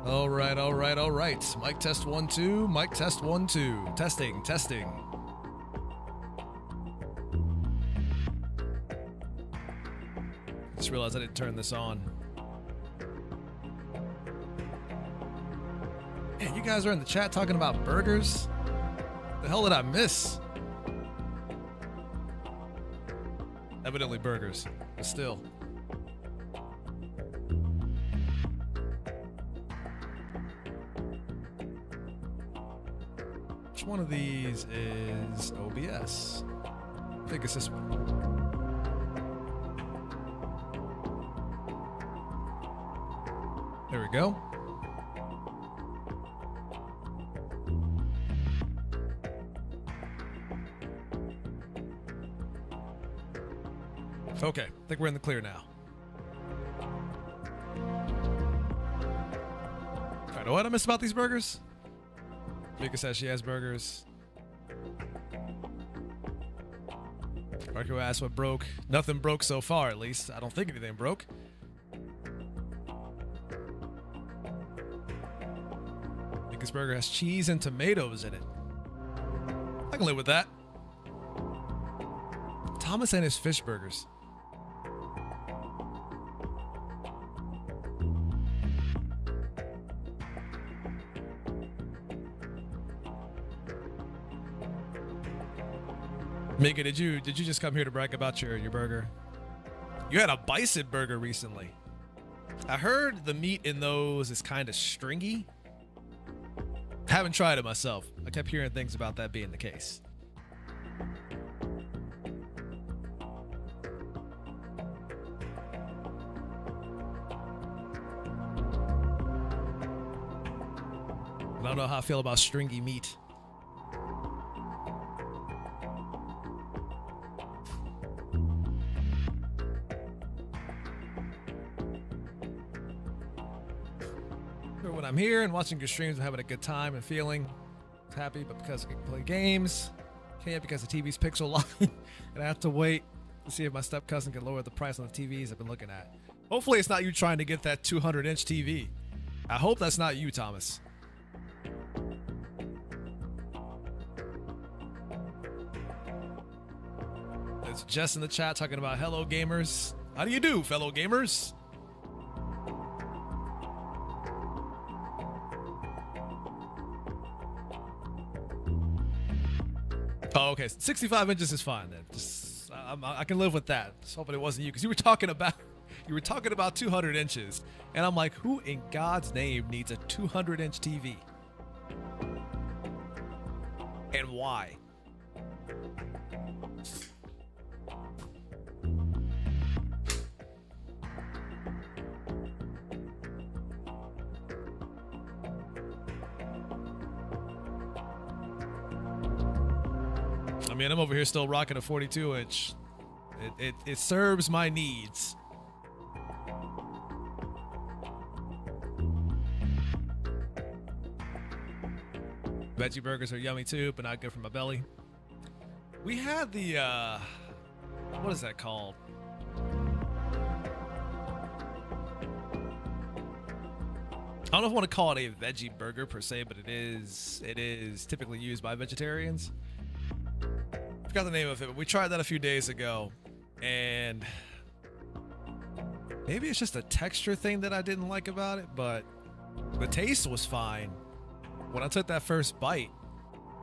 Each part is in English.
All right, all right, all right. Mic test 1 2. Mic test 1 2. Testing, testing. Just realized I didn't turn this on. Man, you guys are in the chat talking about burgers? The hell did I miss? Evidently burgers, but still. Which one of these is OBS? I think it's this one. There we go. Okay, I think we're in the clear now. Alright, know what I miss about these burgers? Mika says she has burgers. Marco asked what broke. Nothing broke so far, at least. I don't think anything broke. Mika's burger has cheese and tomatoes in it. I can live with that. Thomas and his fish burgers. Mika, did you just come here to brag about your burger? You had a bison burger recently. I heard the meat in those is kind of stringy. Haven't tried it myself. I kept hearing things about that being the case. I don't know how I feel about stringy meat. When I'm here and watching your streams, I'm having a good time and feeling happy, but because I can play games, can't because the TV's pixel locked, and I have to wait to see if my step cousin can lower the price on the TVs I've been looking at. Hopefully it's not you trying to get that 200-inch TV. I hope that's not you, Thomas. There's Jess in the chat talking about hello gamers. How do you do, fellow gamers? Oh, okay. 65 inches is fine then. Just, I can live with that. Just hoping it wasn't you, because you were talking about 200 inches, and I'm like, who in God's name needs a 200-inch TV? And why? I mean, I'm over here still rocking a 42-inch. It serves my needs. Veggie burgers are yummy too, but not good for my belly. We had the, what is that called? I don't know if I want to call it a veggie burger per se, but it is typically used by vegetarians. I forgot the name of it, but we tried that a few days ago, and maybe it's just a texture thing that I didn't like about it, but the taste was fine. When I took that first bite,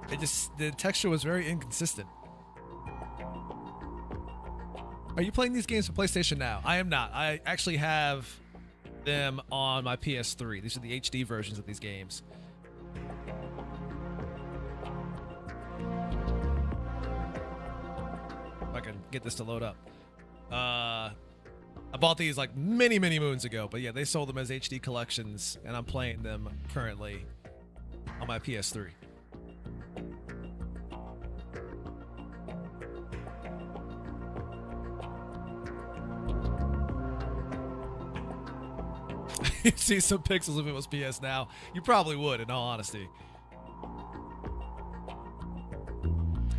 the texture was very inconsistent. Are you playing these games for PlayStation Now? I am not. I actually have them on my PS3. These are the HD versions of these games. If I can get this to load up. I bought these like many moons ago, but yeah, they sold them as HD collections, and I'm playing them currently on my PS3. You'd see some pixels if it was PS Now. You probably would, in all honesty.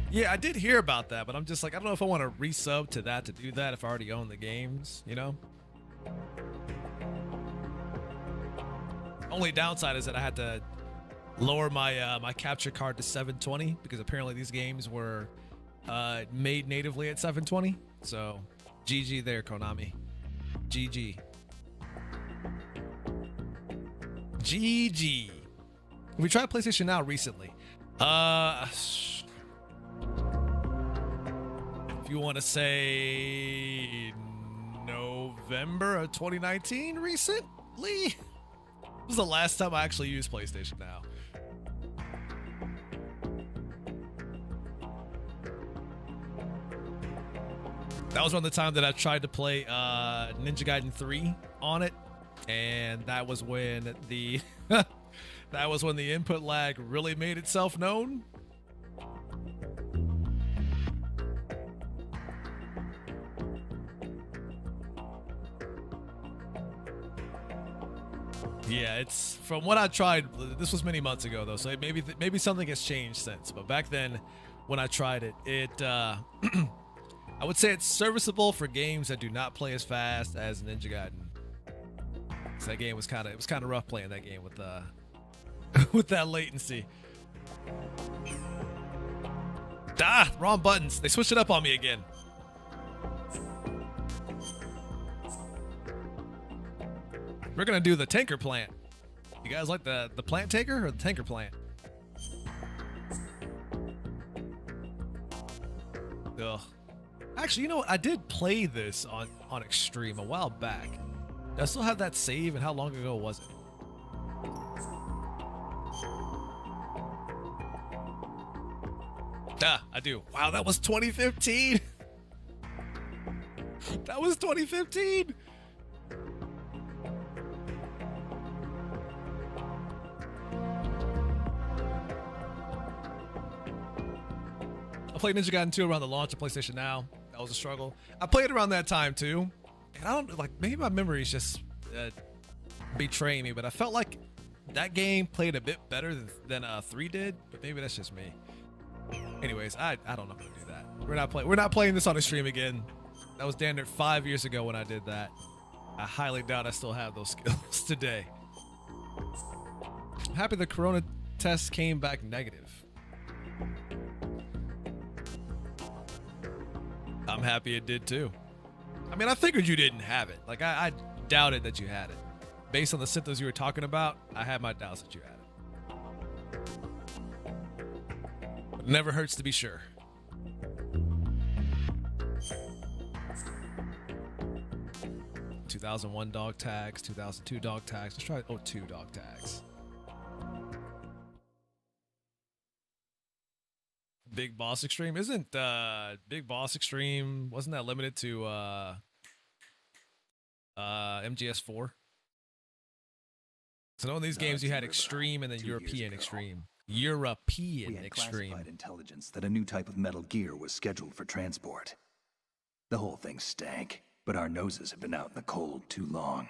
Yeah, I did hear about that, but I'm just like, I don't know if I want to resub to that to do that if I already own the games, you know? Only downside is that I had to lower my my capture card to 720 because apparently these games were made natively at 720. So GG there, Konami. GG. GG. We tried PlayStation Now recently. If you want to say November of 2019 recently was the last time I actually used PlayStation Now. That was around the time that I tried to play Ninja Gaiden 3 on it, and that was when the that was when the input lag really made itself known. Yeah, it's from what I tried. This was many months ago though, so maybe something has changed since. But back then, when I tried it, I would say it's serviceable for games that do not play as fast as Ninja Gaiden. So that game was kind of rough playing that game with with that latency. Ah, wrong buttons. They switched it up on me again. We're gonna do the tanker plant. You guys like the plant taker or the tanker plant? Ugh. Actually, you know what? I did play this on Extreme a while back. Do I still have that save, and how long ago was it? Ah, I do. Wow, that was 2015. That was 2015. I played Ninja Gaiden 2 around the launch of PlayStation Now. That was a struggle. I played around that time too, and I don't like. Maybe my memories just betraying me, but I felt like that game played a bit better than 3 did. But maybe that's just me. Anyways, I don't know how to do that. We're not playing this on a stream again. That was damn near 5 years ago when I did that. I highly doubt I still have those skills today. I'm happy the Corona test came back negative. I'm happy it did too. I mean, I figured you didn't have it. Like, I doubted that you had it. Based on the symptoms you were talking about, I had my doubts that you had it. But it never hurts to be sure. ...2001 dog tags, 2002 dog tags. Let's try 02 dog tags. Big Boss Extreme isn't Big Boss Extreme, wasn't that limited to MGS4? So in these games you had Extreme and then European Extreme. European Extreme. Classified intelligence that a new type of metal gear was scheduled for transport. The whole thing stank, but our noses have been out in the cold too long.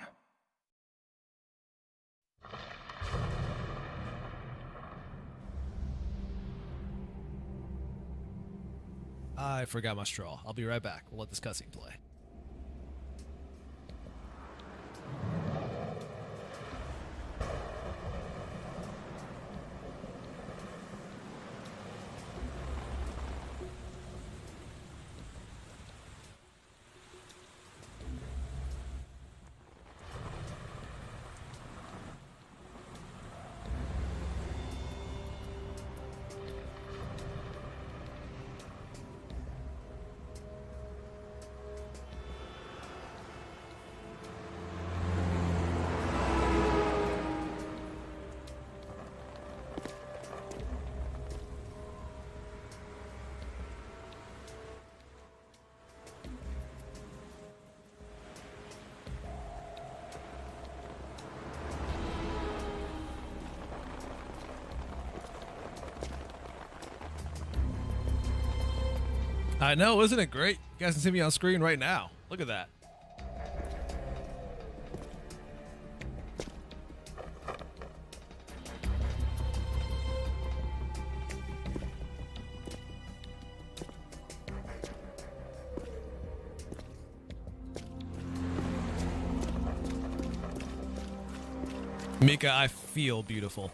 I forgot my straw. I'll be right back. We'll let this cutscene play. I know, isn't it great? You guys can see me on screen right now. Look at that. Mika, I feel beautiful.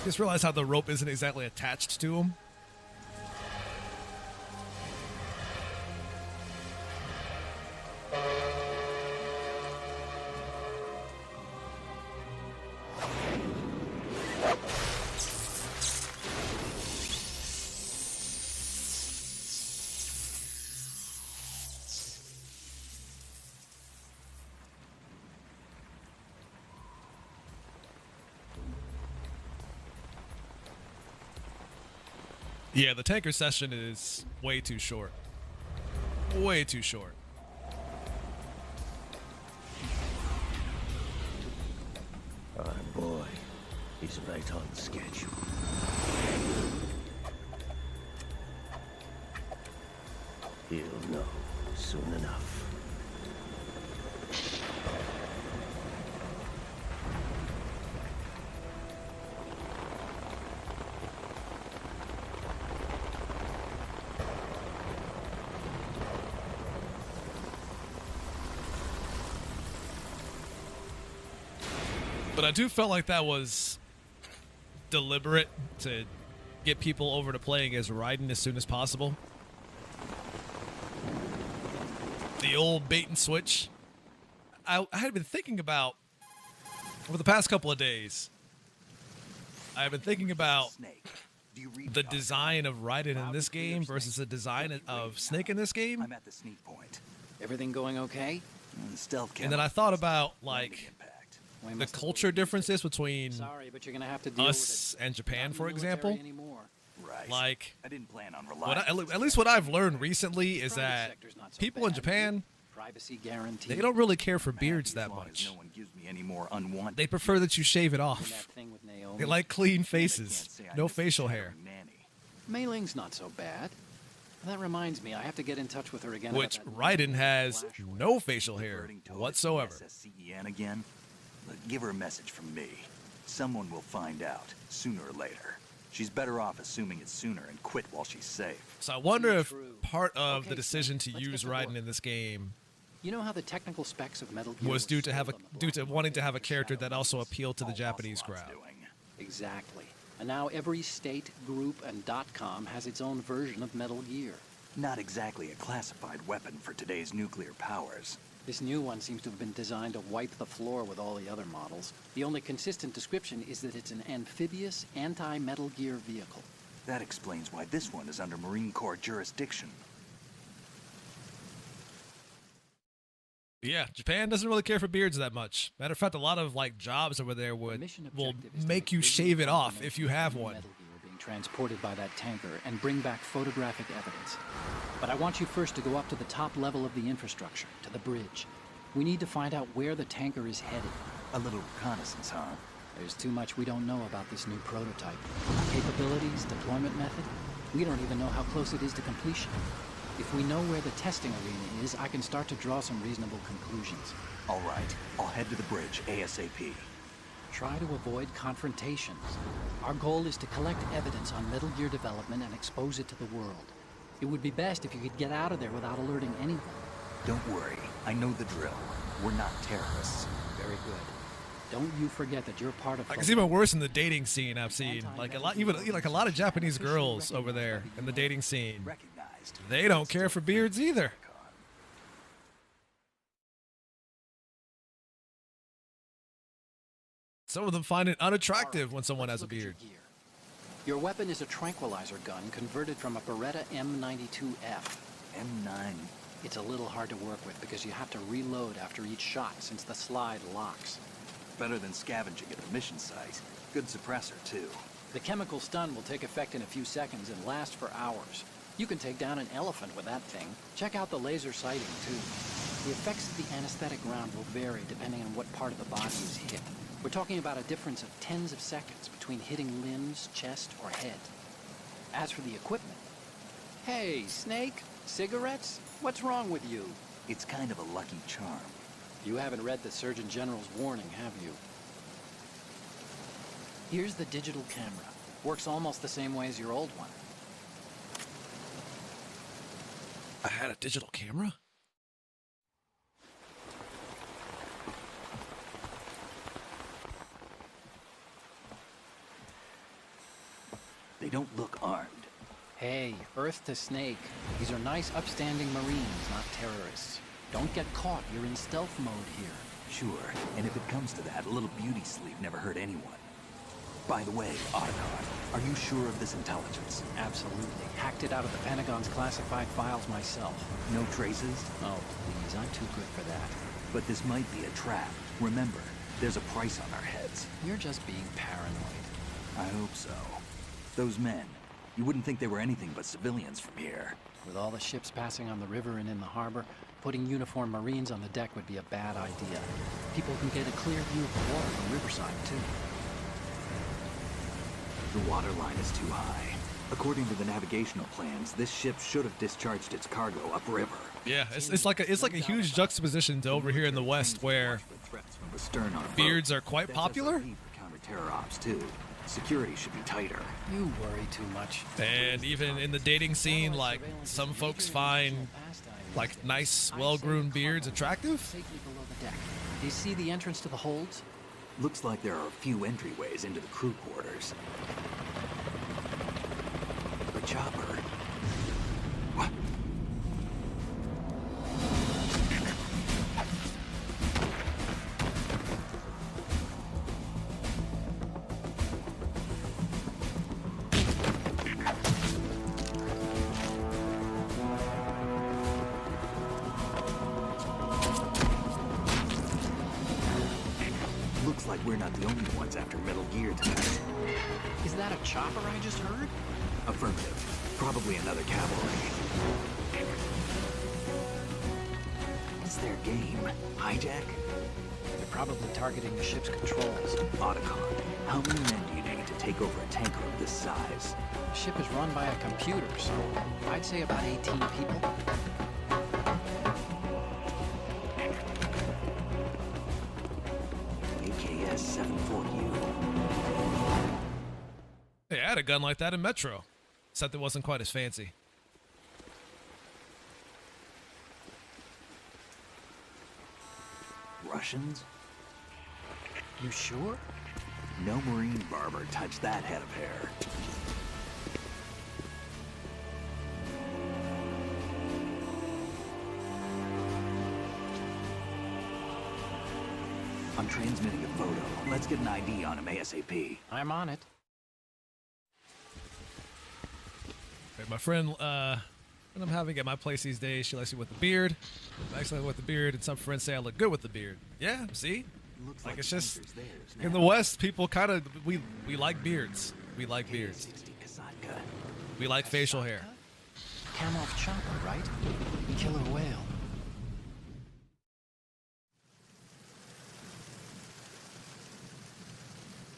Just realize how the rope isn't exactly attached to him. Yeah, the tanker session is way too short. Way too short. Our boy, he's right on schedule. He'll know soon enough. But I do feel like that was deliberate to get people over to playing as Raiden as soon as possible. The old bait and switch. I had been thinking about, over the past couple of days, I've been thinking about the design of Raiden in this game versus the design of Snake in this game. I'm at the sneak point. Everything going okay? The stealth And then I thought about, like, the culture differences between Sorry, but you're gonna have to deal us with it. and Japan, Not for in the military example. anymore. Right. Like, I didn't plan on what relying. at least what I've learned recently is Private that sector's not so people in bad. Japan, Privacy guaranteed. they don't really care for I'm beards happy as that long as much. No one gives me any more unwanted. They prefer that you shave it And that off. thing with Naomi. They like clean And I can't faces, say I no miss the facial hair. chattering nanny. Mei Ling's not so bad. That reminds me, I have to get in touch with her again. Which about that Raiden has flash wave. no facial hair Reverting to whatsoever. SSCEN again. Look, give her a message from me. Someone will find out sooner or later. She's better off assuming it sooner and quit while she's safe. So I wonder if True. part of Okay, the decision to let's get use to work. Raiden in this game You know how the technical specs of Metal Gear was due to sold on the due to block wanting to have a market character Shadow that also Moses? appealed to the All Japanese Ocelot's crowd. doing. Exactly. And now every state, group, and .com has its own version of Metal Gear. Not exactly a classified weapon for today's nuclear powers. This new one seems to have been designed to wipe the floor with all the other models. The only consistent description is that it's an amphibious, anti-Metal Gear vehicle. That explains why this one is under Marine Corps jurisdiction. Yeah, Japan doesn't really care for beards that much. Matter of fact, a lot of like jobs over there will objective is to make you visual shave it off if you confirmation have of one. Metal Gear being transported by that tanker and bring back photographic evidence. But I want you first to go up to the top level of the infrastructure, to the bridge. We need to find out where the tanker is headed. A little reconnaissance, huh? There's too much we don't know about this new prototype. Capabilities, deployment method. We don't even know how close it is to completion. If we know where the testing arena is, I can start to draw some reasonable conclusions. All right, I'll head to the bridge ASAP. Try to avoid confrontations. Our goal is to collect evidence on Metal Gear development and expose it to the world. It would be best if you could get out of there without alerting anyone. Don't worry, I know the drill. We're not terrorists. Very good. Don't you forget that you're part of... Like it's even worse in the dating scene I've seen. Like a lot, even like a lot of Japanese girls over there in the dating scene. Recognized. They don't care for beards either. Some of them find it unattractive when someone has a Let's look at beard. your gear. Your weapon is a tranquilizer gun converted from a Beretta M92F. M9. It's a little hard to work with because you have to reload after each shot since the slide locks. Better than scavenging at the mission site. Good suppressor, too. The chemical stun will take effect in a few seconds and last for hours. You can take down an elephant with that thing. Check out the laser sighting, too. The effects of the anesthetic round will vary depending on what part of the body is hit. We're talking about a difference of tens of seconds between hitting limbs, chest, or head. As for the equipment... Hey, Snake? Cigarettes? What's wrong with you? It's kind of a lucky charm. You haven't read the Surgeon General's warning, have you? Here's the digital camera. Works almost the same way as your old one. I had a digital camera? They don't look armed. Hey, Earth to Snake. These are nice, upstanding Marines, not terrorists. Don't get caught. You're in stealth mode here. Sure, and if it comes to that, a little beauty sleep never hurt anyone. By the way, Otacon, are you sure of this intelligence? Absolutely. Hacked it out of the Pentagon's classified files myself. No traces? Oh, please, I'm too good for that. But this might be a trap. Remember, there's a price on our heads. You're just being paranoid. I hope so. Those men, you wouldn't think they were anything but civilians from here. With all the ships passing on the river and in the harbor, putting uniformed Marines on the deck would be a bad idea. People can get a clear view of the water from Riverside, too. The water line is too high. According to the navigational plans, this ship should have discharged its cargo upriver. Yeah, it's like a huge juxtaposition to over here in the West where beards are quite popular. Counter-terror ops too. Security should be tighter. You worry too much. And even in the dating scene, like, some folks find, like, nice, well-groomed beards attractive. Safely below the deck. Do you see the entrance to the holds? Looks like there are a few entryways into the crew quarters. The chopper. What? Looks like we're not the only ones after Metal Gear tonight. Is that a chopper I just heard? Affirmative. Probably another cavalry. What's their game? Hijack? They're probably targeting the ship's controls. Otacon, how many men do you need to take over a tanker of this size? The ship is run by a computer, so I'd say about 18 people. AKS 74U. Hey, I had a gun like that in Metro, except it wasn't quite as fancy. Russians? You sure? No Marine barber touched that head of hair. I'm transmitting a photo. Let's get an ID on him ASAP. I'm on it. My friend, when I'm having at my place these days, she likes me with the beard. I actually like with the beard, and some friends say I look good with the beard. Yeah, see? Looks Like, it's the just, sensor's theirs in the now. West, people kind of, we like beards. We like beards. 60 Kasatka. We like facial hair. Kamoff chopper, right? Killer whale.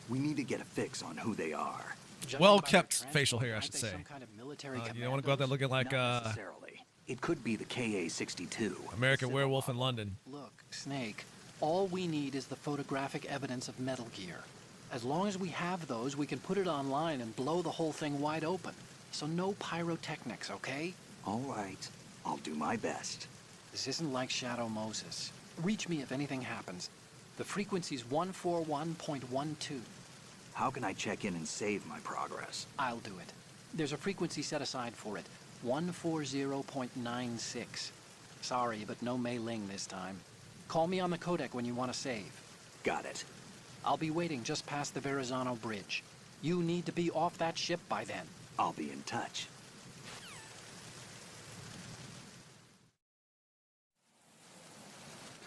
We need to get a fix on who they are. Judging Well by their kept transport, facial hair, I aren't should they say. some kind of military You don't want to go out there commandos? looking like Not necessarily. It could be the KA-62. American Werewolf in London. Look, Snake, all we need is the photographic evidence of Metal Gear. As long as we have those, we can put it online and blow the whole thing wide open. So no pyrotechnics, okay? All right. I'll do my best. This isn't like Shadow Moses. Reach me if anything happens. The frequency's 141.12. How can I check in and save my progress? I'll do it. There's a frequency set aside for it. 140.96. Sorry, but no Mei Ling this time. Call me on the codec when you want to save. Got it. I'll be waiting just past the Verrazano Bridge. You need to be off that ship by then. I'll be in touch.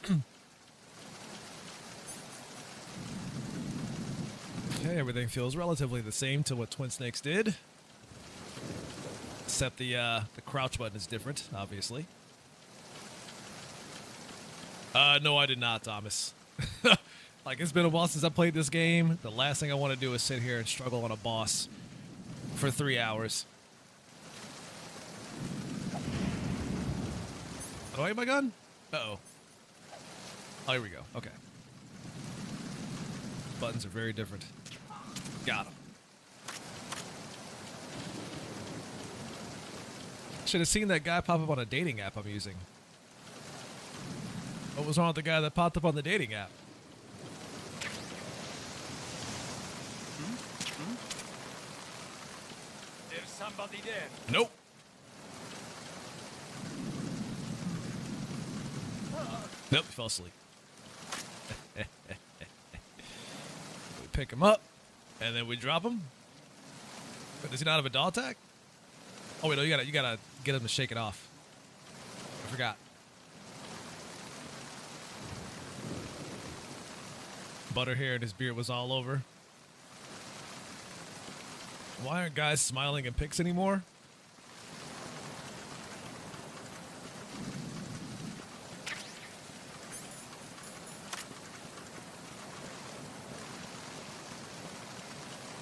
Okay, everything feels relatively the same to what Twin Snakes did. Except the crouch button is different, obviously. No, I did not, Thomas. Like, it's been a while since I played this game. The last thing I want to do is sit here and struggle on a boss for 3 hours. Do I get my gun? Uh-oh. Oh, here we go. Okay. Buttons are very different. Got him. Should have seen that guy pop up on a dating app I'm using. What was wrong with the guy that popped up on the dating app? There's somebody there. Nope. Nope, he fell asleep. We pick him up, and then we drop him. But does he not have a dog tag? Oh wait, no, you gotta get him to shake it off. I forgot. Butter hair and his beard was all over. Why aren't guys smiling in pics anymore?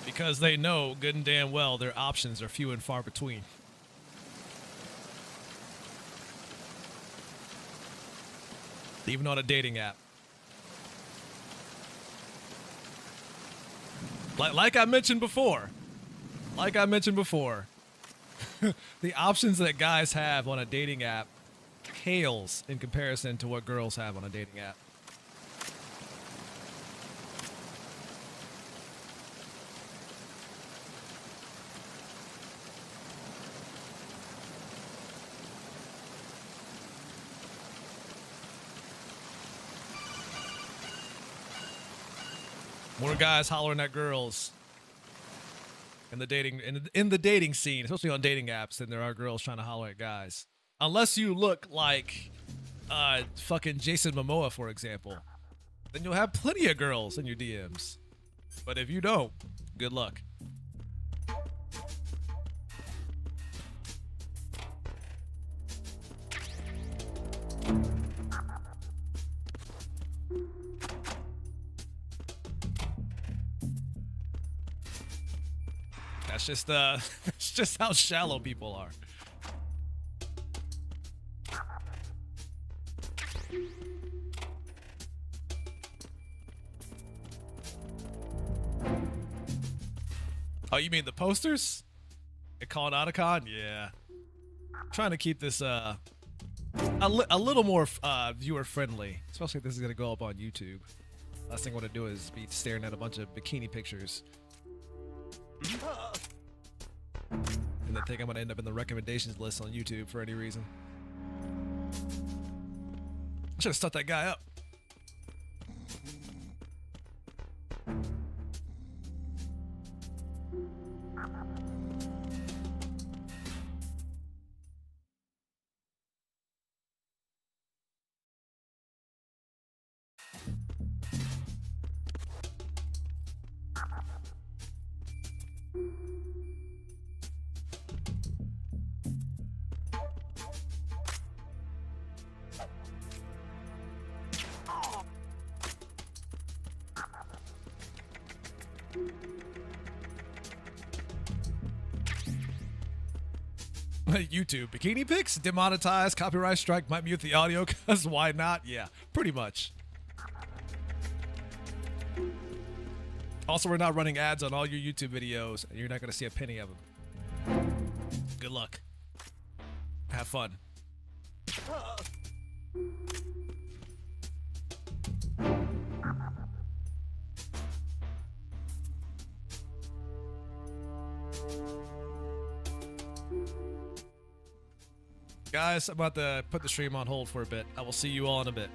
Because they know good and damn well their options are few and far between. Even on a dating app. Like I mentioned before. The options that guys have on a dating app pales in comparison to what girls have on a dating app. More guys hollering at girls in the dating scene, especially on dating apps, than there are girls trying to holler at guys. Unless you look like fucking Jason Momoa, for example, then you'll have plenty of girls in your DMs. But if you don't, good luck. That's just how shallow people are. Oh, you mean the posters? They call it Otacon? Yeah. I'm trying to keep this a little more viewer friendly, especially if this is gonna go up on YouTube. Last thing I want to do is be staring at a bunch of bikini pictures. And then think I'm gonna end up in the recommendations list on YouTube for any reason. I should have stuck that guy up. YouTube bikini pics demonetized, copyright strike, might mute the audio because why not? Yeah, pretty much. Also, we're not running ads on all your YouTube videos, and you're not going to see a penny of them. Good luck. Have fun. Guys, I'm about to put the stream on hold for a bit. I will see you all in a bit.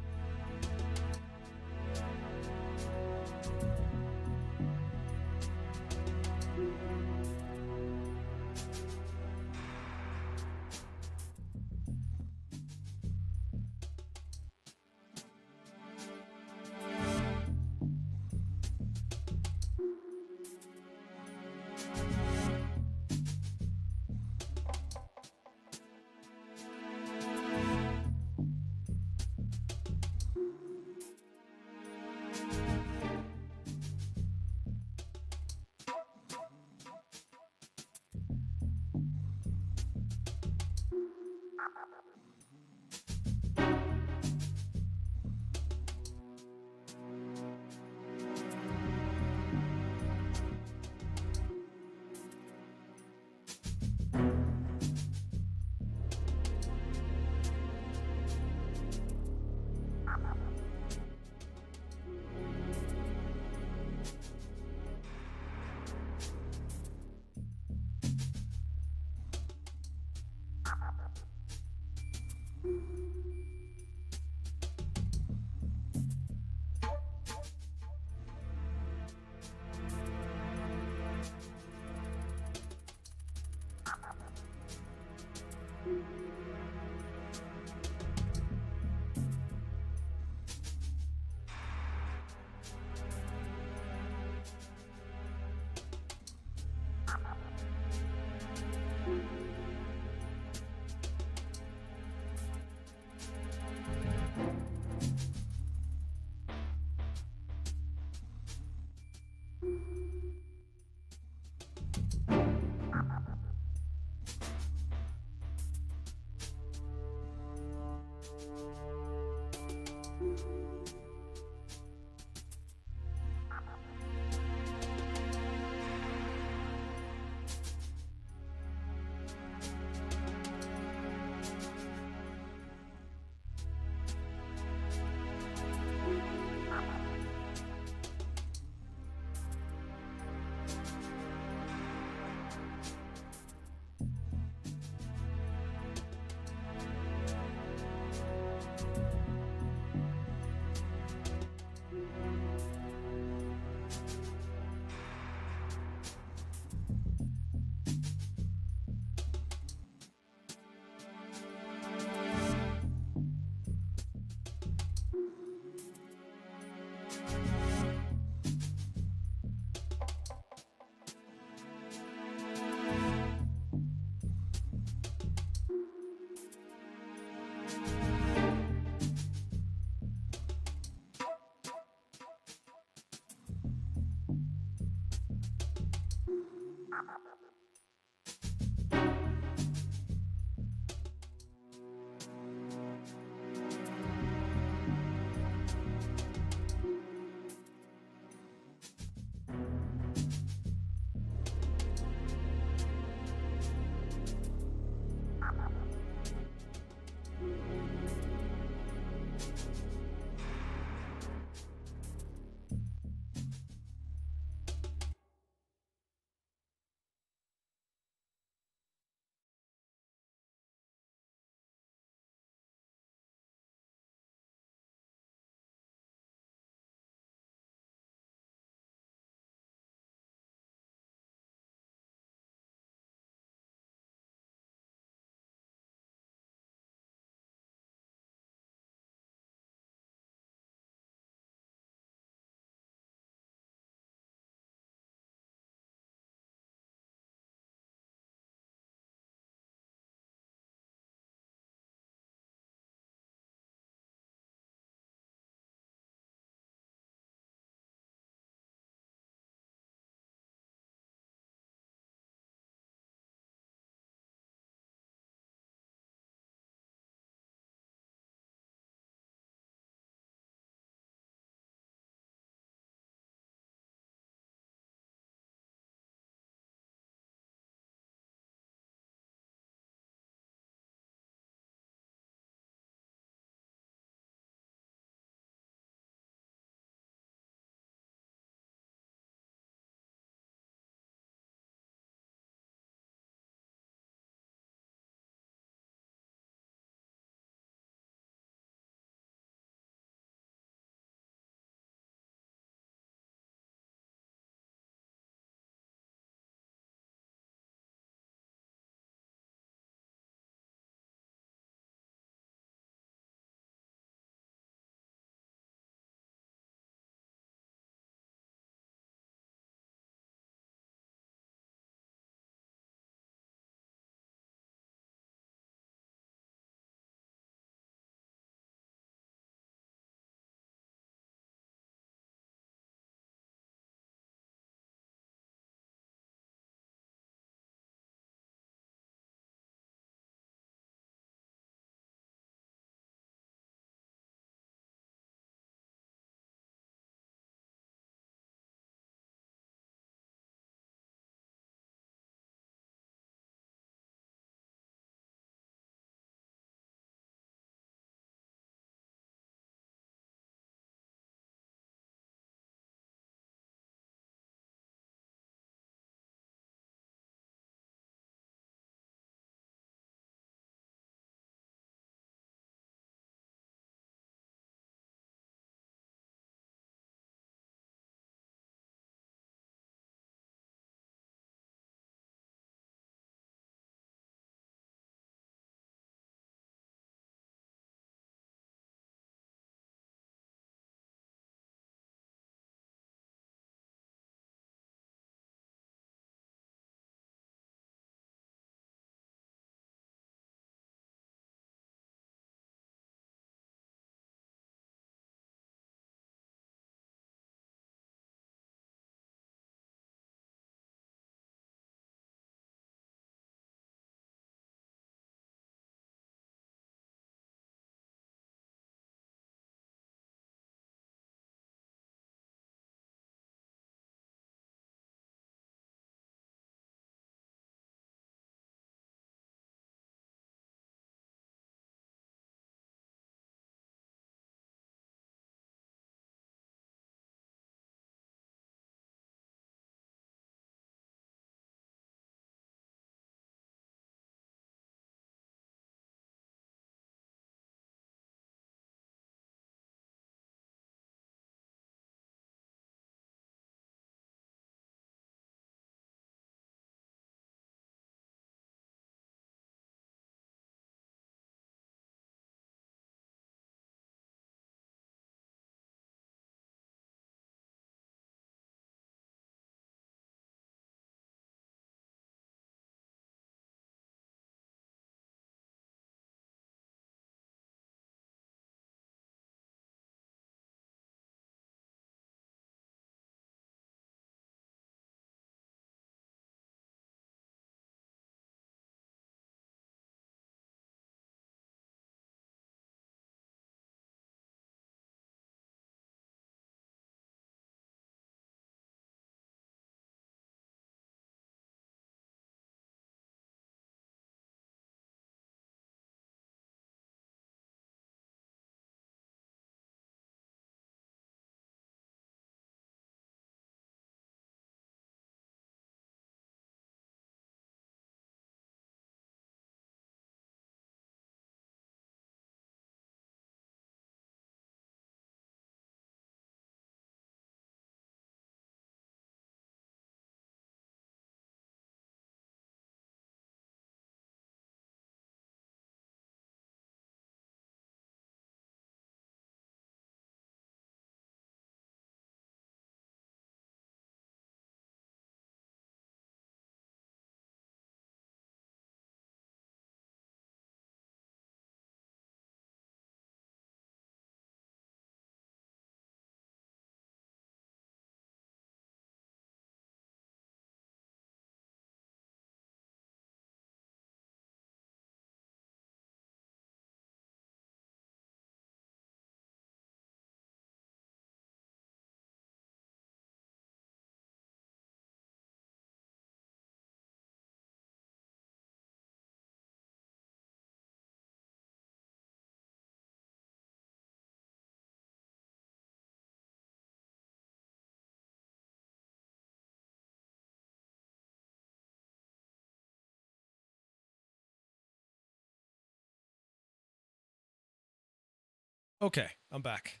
Okay, I'm back.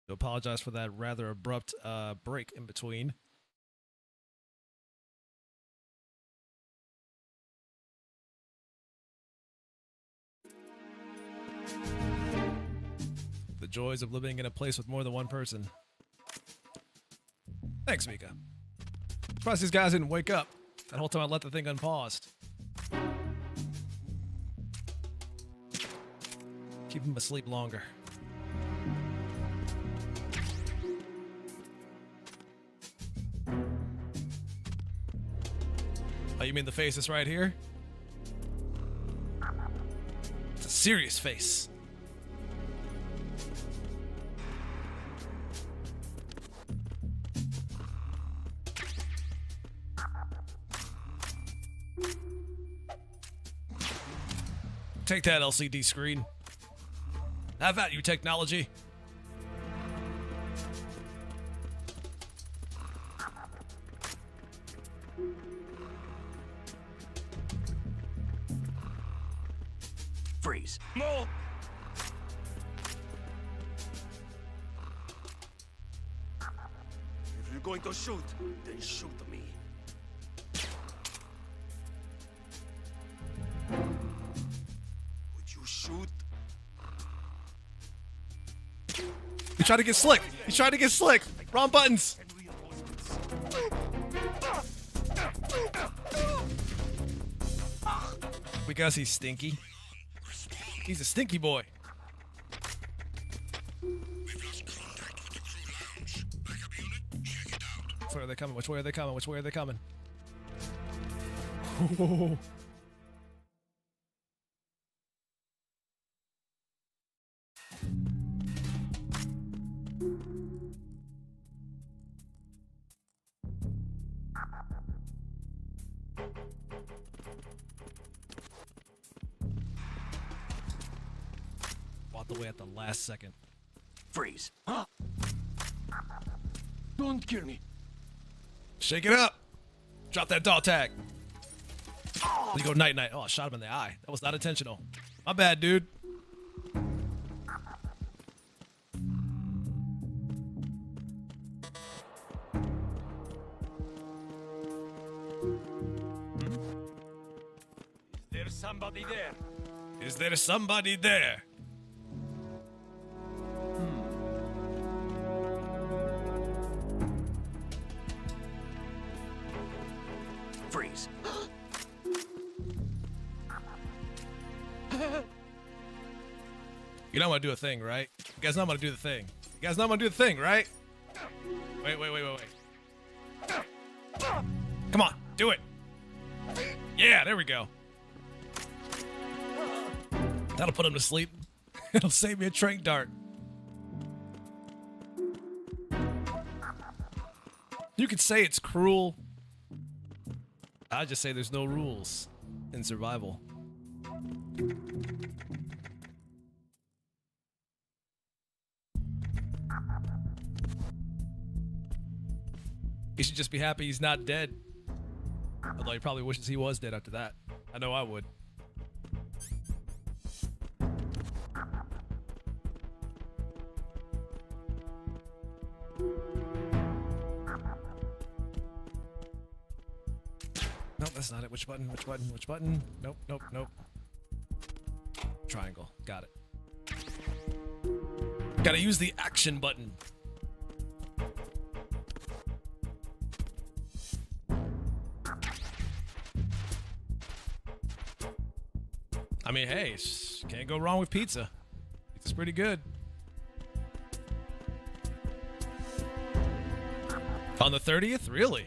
I apologize for that rather abrupt break in between. The joys of living in a place with more than one person. Thanks, Mika. Surprised these guys didn't wake up. That whole time I let the thing unpaused. Keep them asleep longer. Oh, you mean the face is right here? It's a serious face. Take that LCD screen. Have at you, technology. Freeze. No! If you're going to shoot, then shoot me. Would you shoot? He tried to get slick. He tried to get slick. Wrong buttons. Because he's stinky. He's a stinky boy. Which way are they coming? Which way are they coming? Which way are they coming? Walked away at the last second. Freeze. Huh? Don't kill me. Shake it up. Drop that dog tag. You go night night. Oh, I shot him in the eye. That was not intentional. My bad, dude. There's somebody there. Is there somebody there? Freeze. You know I'm gonna do a thing, right? You guys know I'm gonna do the thing. You guys know I'm gonna do the thing, right? Wait. Come on, do it. Yeah, there we go. That'll put him to sleep. It'll save me a trank dart. You could say it's cruel. I just say there's no rules in survival. He should just be happy he's not dead. Although he probably wishes he was dead after that. I know I would. Nope, that's not it. Which button? Which button? Which button? Nope. Triangle. Got it. Gotta use the action button. I mean, hey, can't go wrong with pizza. Pizza's pretty good. On the 30th? Really?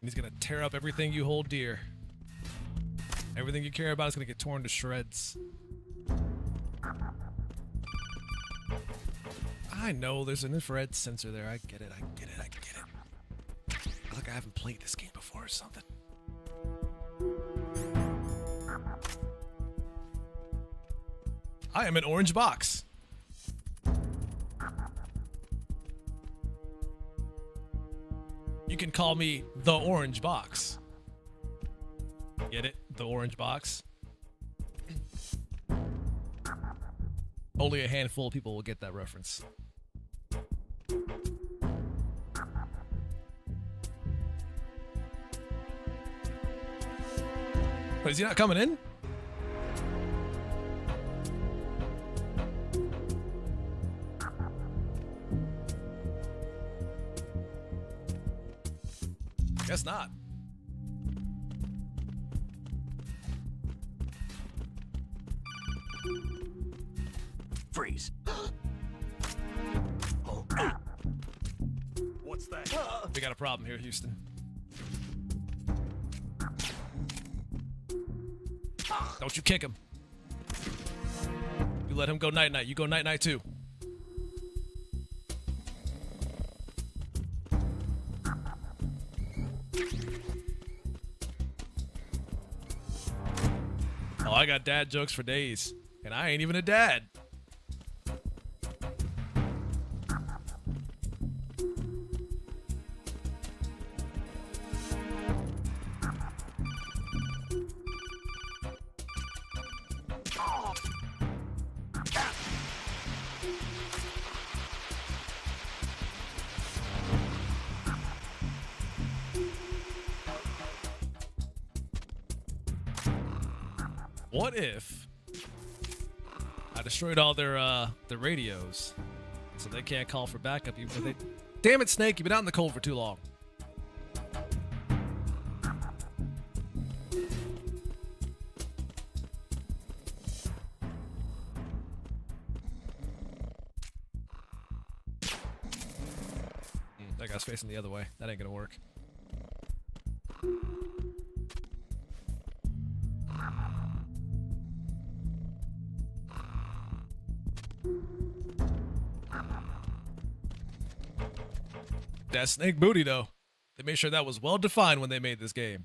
He's gonna tear up everything you hold dear. Everything you care about is gonna get torn to shreds. I know there's an infrared sensor there. I get it. I feel like I haven't played this game before or something. I am an orange box. You can call call me the orange box. Get it? The orange box. Only a handful of people will get that reference. But is he not coming in? Guess not. Freeze. Oh. What's that? We got a problem here, Houston. Don't you kick him. You let him go night-night. You go night-night too. Oh, I got dad jokes for days. And I ain't even a dad. What if I destroyed all their radios so they can't call for backup even if they... Damn it, Snake, you've been out in the cold for too long. That guy's facing the other way. That ain't gonna work. That snake booty, though. They made sure that was well defined when they made this game.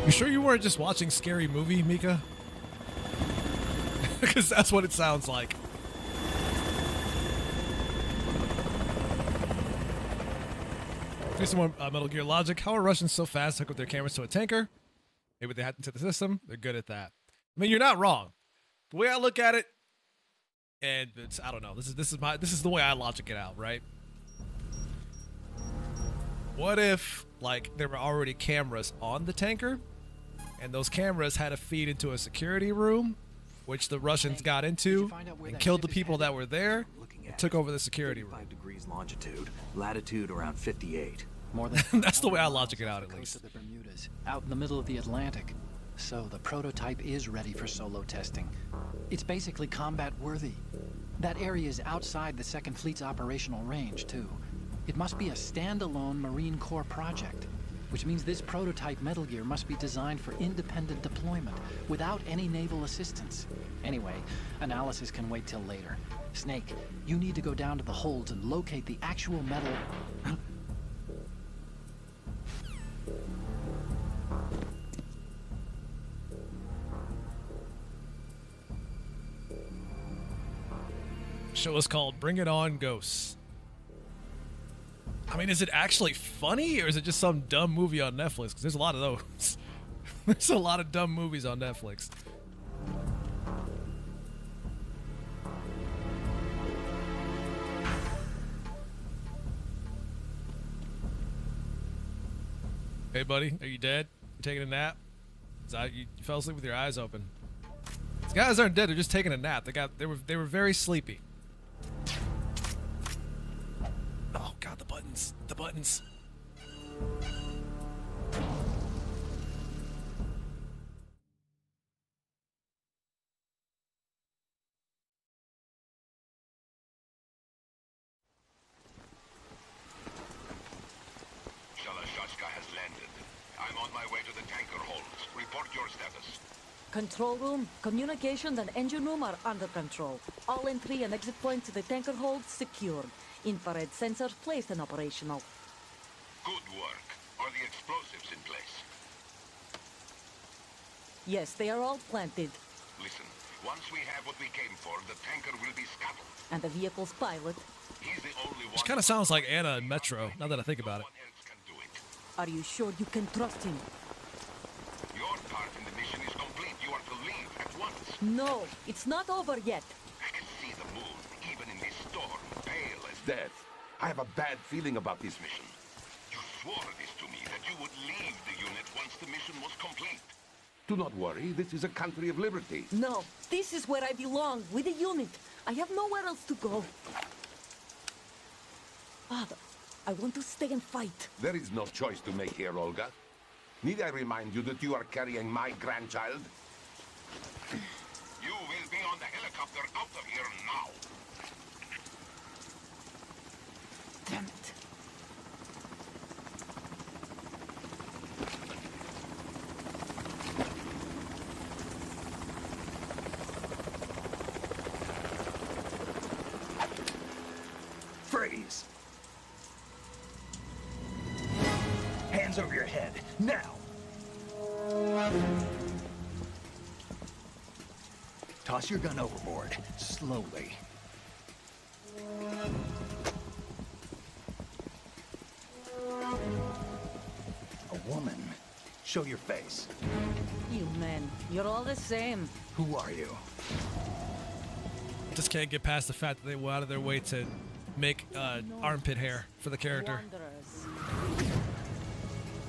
You sure you weren't just watching Scary Movie, Mika? Because that's what it sounds like. Here's some more Metal Gear logic. How are Russians so fast to hook up their cameras to a tanker? Maybe they hacked into the system. They're good at that. I mean, you're not wrong. The way I look at it, and it's, I don't know. This is the way I logic it out, right? What if, like, there were already cameras on the tanker, and those cameras had to feed into a security room, which the Russians got into and killed the people that were there and took over the security room. 5 degrees longitude, latitude around 58. More than That's the way I logic it out, at coast least. of the Bermudas, out in the middle of the Atlantic. So the prototype is ready for solo testing. It's basically combat worthy. That area is outside the Second Fleet's operational range, too. It must be a standalone Marine Corps project, which means this prototype Metal Gear must be designed for independent deployment without any naval assistance. Anyway, analysis can wait till later. Snake, you need to go down to the holds and locate the actual metal... Show is called Bring It On Ghosts. I mean, is it actually funny, or is it just some dumb movie on Netflix? Because there's a lot of those. There's a lot of dumb movies on Netflix. Hey, buddy, are you dead? You taking a nap? You fell asleep with your eyes open. These guys aren't dead; they're just taking a nap. They were very sleepy. Oh God, the buttons! The buttons! Shalashaska has landed. I'm on my way to the tanker holds. Report your status. Control room, communications and engine room are under control. All entry and exit points to the tanker hold secured. Infrared sensors placed and operational. Good work. Are the explosives in place? Yes, they are all planted. Listen, once we have what we came for, the tanker will be scuttled. And the vehicle's pilot. He's the only one. Which kind of sounds like Anna in Metro, now that I think about it. No one else can do it. Are you sure you can trust him? Your part in the mission is complete. You are to leave at once. No, it's not over yet. I can see the moon, even in this storm, pale as death. I have a bad feeling about this mission. You swore this to me, that you would leave the unit once the mission was complete. Do not worry, this is a country of liberty. No, this is where I belong, with the unit. I have nowhere else to go. Father, I want to stay and fight. There is no choice to make here, Olga. Need I remind you that you are carrying my grandchild? You will be on the helicopter out of here now. Damn it. Freeze! Hands over your head, now! Toss your gun overboard, slowly. A woman. Show your face. You men, you're all the same. Who are you? Just can't get past the fact that they went out of their way to make armpit hair for the character. Wanderers.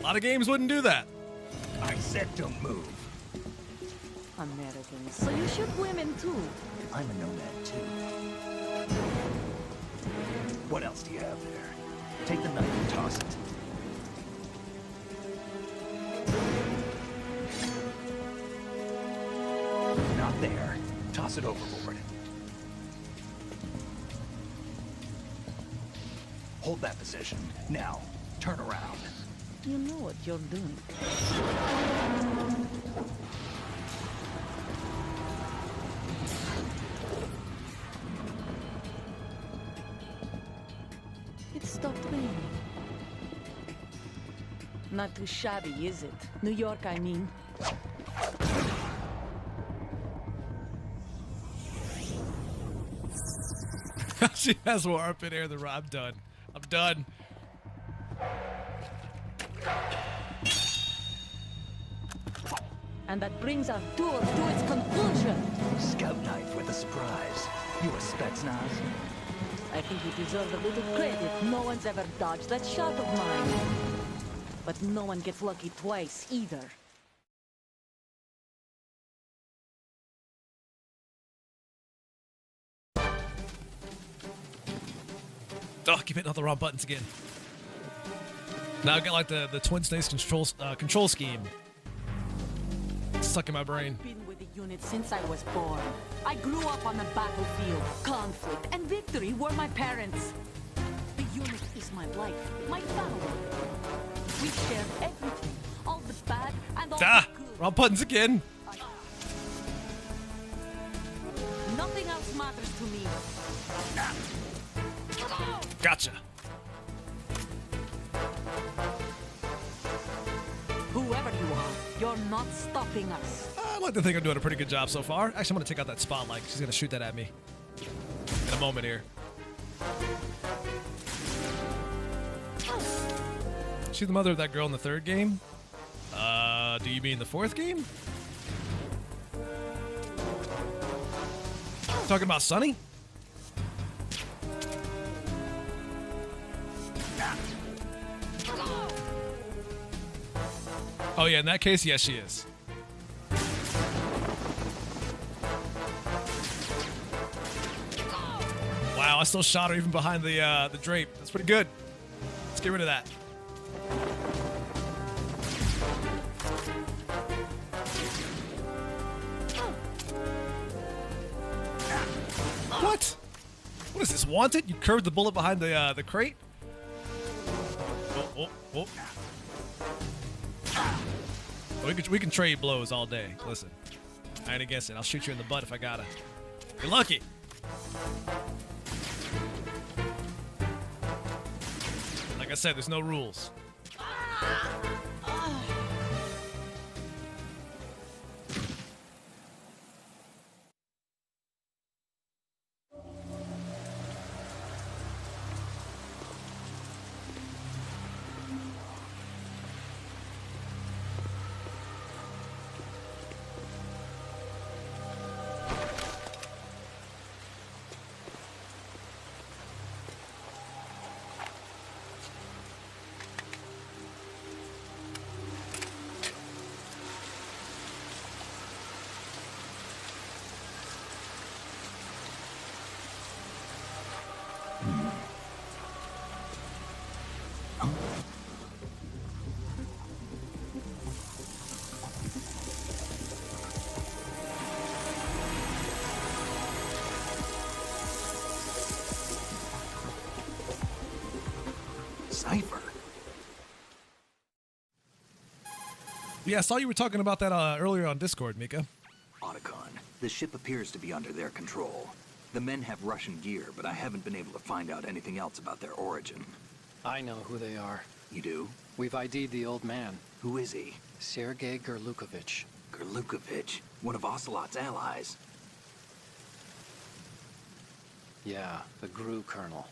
A lot of games wouldn't do that. I said don't move. Americans. So you shoot women too. I'm a nomad too. What else do you have there? Take the knife and toss it. Not there. Toss it overboard. Hold that position. Now, turn around. You know what you're doing. It stopped raining. Not too shabby, is it? New York, I mean. She has more armpit hair than Rob. I'm done. I'm done. And that brings our tour to its conclusion. Scout knife with a surprise. You a Spetsnaz? I think you deserve a little credit. No one's ever dodged that shot of mine. But no one gets lucky twice, either. Oh, I keep hitting all the wrong buttons again. Now I got like the Twin Snakes control scheme stuck in my brain. I've been with the unit since I was born. I grew up on the battlefield. Conflict and victory were my parents. The unit is my life, my family. We share everything, all the bad and all the good. Wrong buttons again. Nothing else matters to me. Gotcha. Whoever you are, you're not stopping us. I'd like to think I'm doing a pretty good job so far. Actually, I'm going to take out that spotlight. She's going to shoot that at me in a moment here. She's the mother of that girl in the third game? Do you mean the fourth game? Talking about Sunny? Oh yeah, in that case, yes, she is. Wow, I still shot her even behind the drape. That's pretty good. Let's get rid of that. What? What is this? Wanted? You curved the bullet behind the crate? Oh. We can trade blows all day. Listen, I ain't against it. I'll shoot you in the butt if I gotta. You're lucky. Like I said, there's no rules. Cipher? Yeah, I saw you were talking about that earlier on Discord, Mika. Otacon, the ship appears to be under their control. The men have Russian gear, but I haven't been able to find out anything else about their origin. I know who they are. You do? We've ID'd the old man, Who is he? Sergei Gerlukovich. Gerlukovich, one of Ocelot's allies. Yeah, the GRU colonel.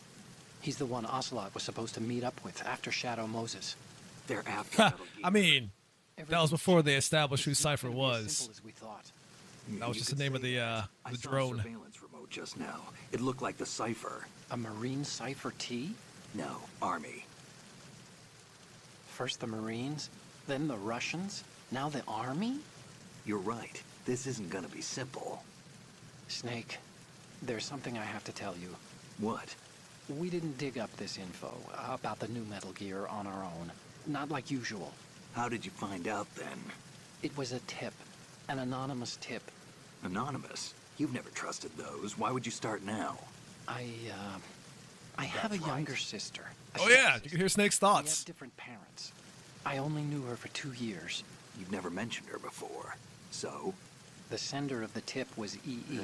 He's the one Ocelot was supposed to meet up with after Shadow Moses. They're after Metal Gear. I mean, that was before they established who Cypher As was. simple as we thought. That was You just the could name of say the I drone. saw a surveillance remote just now. It looked like the Cipher. A Marine Cypher T? No, Army. First the Marines, then the Russians, now the Army? You're right. This isn't gonna be simple. Snake, there's something I have to tell you. What? We didn't dig up this info about the new Metal Gear on our own. Not like usual. How did you find out then? It was a tip. An anonymous tip. Anonymous? You've never trusted those. Why would you start now? I have a That's right. younger sister. a Oh yeah, stepsister. you can hear Snake's We have thoughts. different parents. I only knew her for 2 years. You've never mentioned her before. So? The sender of the tip was EE.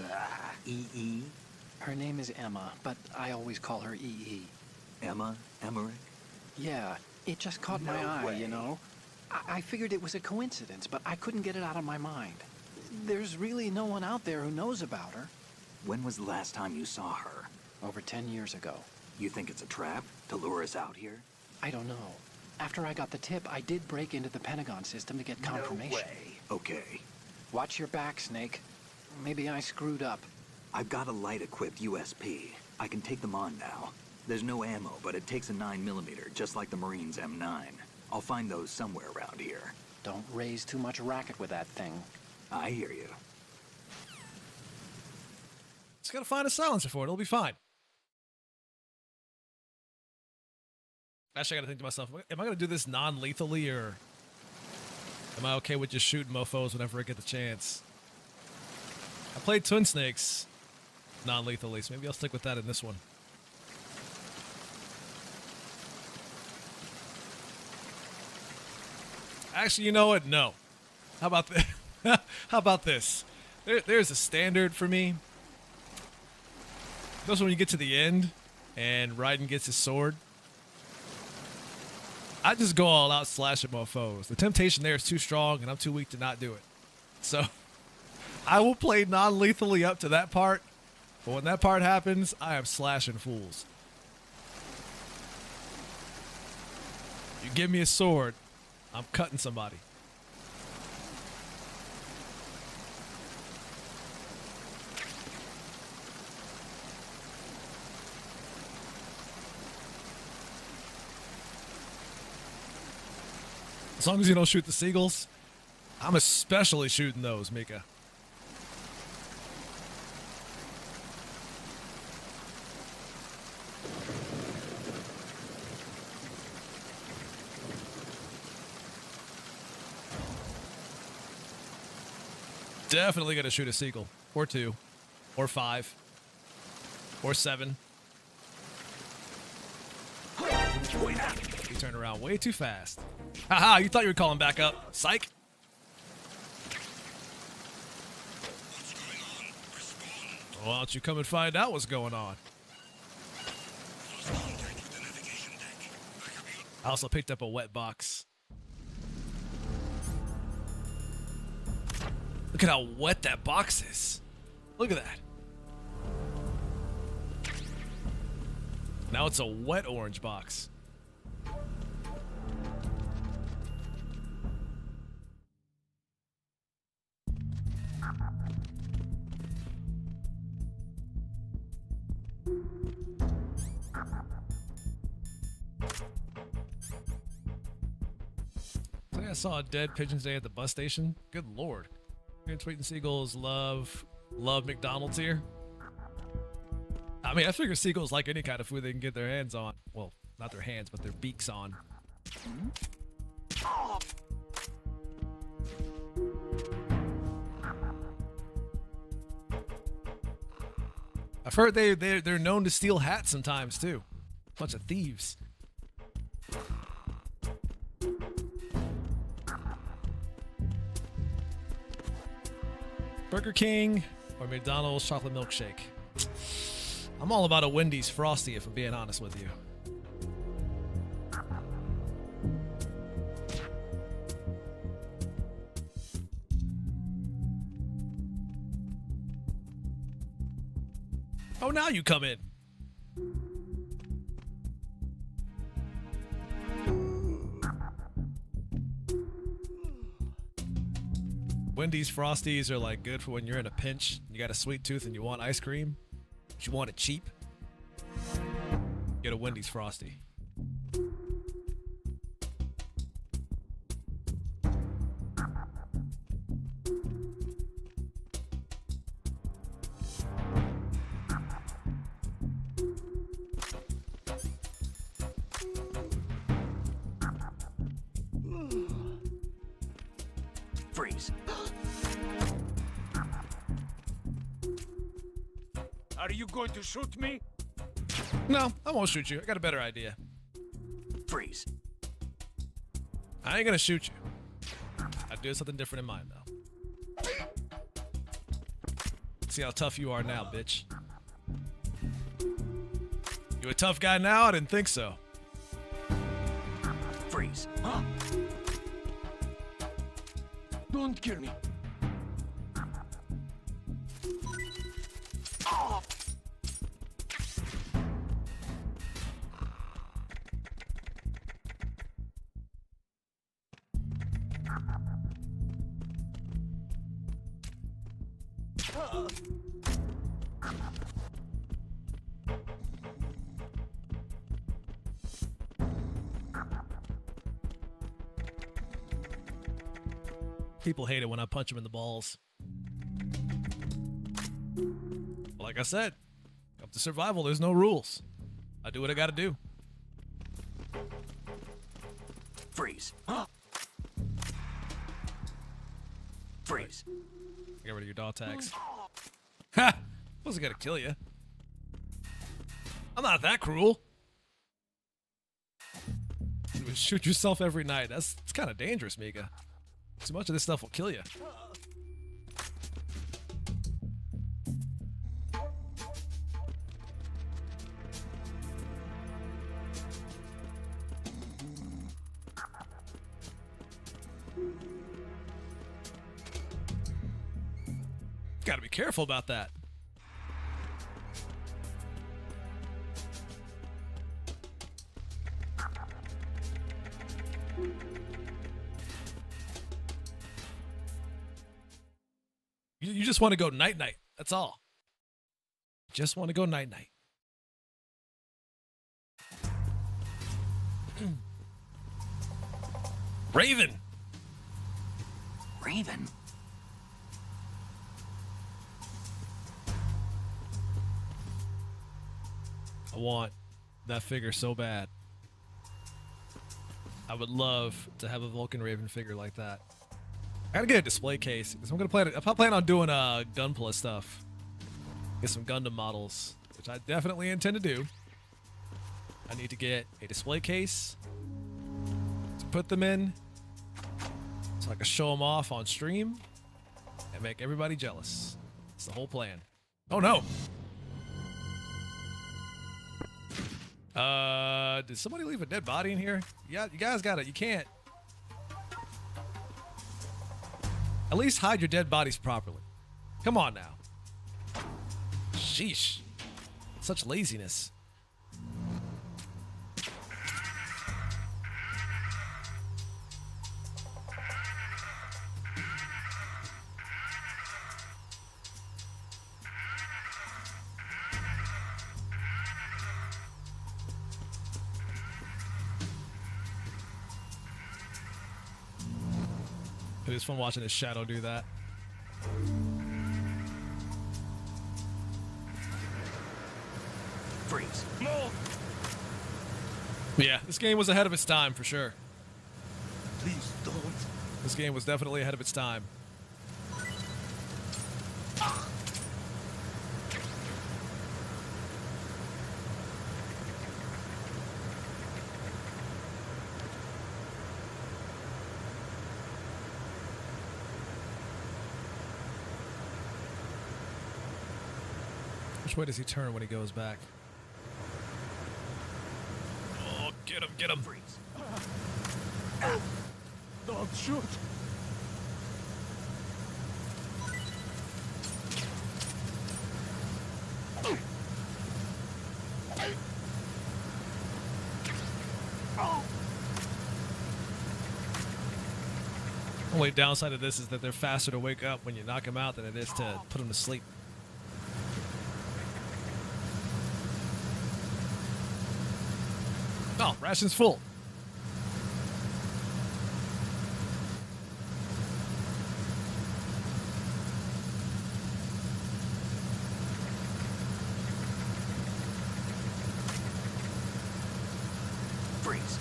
E.E.? Her name is Emma, but I always call her EE. Emma? Emmerich? Yeah, it just caught my No eye, way. you know? I figured it was a coincidence, but I couldn't get it out of my mind. There's really no one out there who knows about her. When was the last time you saw her? Over 10 years ago. You think it's a trap to lure us out here? I don't know. After I got the tip, I did break into the Pentagon system to get confirmation. No way. Okay. Watch your back, Snake. Maybe I screwed up. I've got a light-equipped USP. I can take them on now. There's no ammo, but it takes a 9mm, just like the Marines' M9. I'll find those somewhere around here. Don't raise too much racket with that thing. I hear you. Just gotta find a silencer for it. It'll be fine. Actually, I gotta think to myself, am I gonna do this non-lethally, or am I okay with just shooting mofos whenever I get the chance? I played Twin Snakes non-lethally, so maybe I'll stick with that in this one. Actually, you know what? No. How about this? How about this? There's a standard for me. Those when you get to the end and Raiden gets his sword, I just go all out slashing mofos. The temptation there is too strong, and I'm too weak to not do it. So I will play non-lethally up to that part, but when that part happens, I am slashing fools. You give me a sword, I'm cutting somebody. As long as you don't shoot the seagulls. I'm especially shooting those, Mika. Definitely gonna shoot a seagull. Or 2. Or 5. Or 7. You turned around way too fast. Haha, you thought you were calling back up. Psych. Well, why don't you come and find out what's going on? I also picked up a wet box. Look at how wet that box is. Look at that. Now it's a wet orange box. I saw a dead pigeon today at the bus station. Good lord. Tweeting seagulls love McDonald's here. I mean, I figure seagulls like any kind of food they can get their hands on. Well, not their hands, but their beaks on. I've heard they're known to steal hats sometimes too. Bunch of thieves. Burger King or McDonald's chocolate milkshake? I'm all about a Wendy's Frosty, if I'm being honest with you. Oh, now you come in. Wendy's Frosties are like good for when you're in a pinch. You got a sweet tooth and you want ice cream, but you want it cheap. Get a Wendy's Frosty. Freeze. Are you going to shoot me? No, I won't shoot you. I got a better idea. Freeze. I ain't gonna shoot you. I do something different in mind, though. See how tough you are now, bitch. You a tough guy now? I didn't think so. Freeze. Don't kill me. People hate it when I punch them in the balls. Like I said, up to survival, there's no rules. I do what I gotta do. Freeze. Freeze. Get rid of your dog tags. Ha! Wasn't gonna kill you. I'm not that cruel. You would shoot yourself every night. It's kind of dangerous, Mika. Too much of this stuff will kill you. Gotta be careful about that. You just want to go night-night. That's all. Just want to go night-night. Raven. Raven? I want that figure so bad. I would love to have a Vulcan Raven figure like that. I gotta get a display case because I'm planning on doing Gunpla stuff. Get some Gundam models, which I definitely intend to do. I need to get a display case to put them in, so I can show them off on stream and make everybody jealous. It's the whole plan. Oh no! Did somebody leave a dead body in here? Yeah, you guys got it. You can't. At least hide your dead bodies properly. Come on now. Sheesh. Such laziness. It was fun watching his shadow do that. Freeze. No! Yeah, this game was ahead of its time for sure. Please don't. This game was definitely ahead of its time. Which way does he turn when he goes back? Oh, get him, get him. Freeze. Don't shoot. Only downside of this is that they're faster to wake up when you knock them out than it is to put them to sleep. Oh, ration's full. Freeze.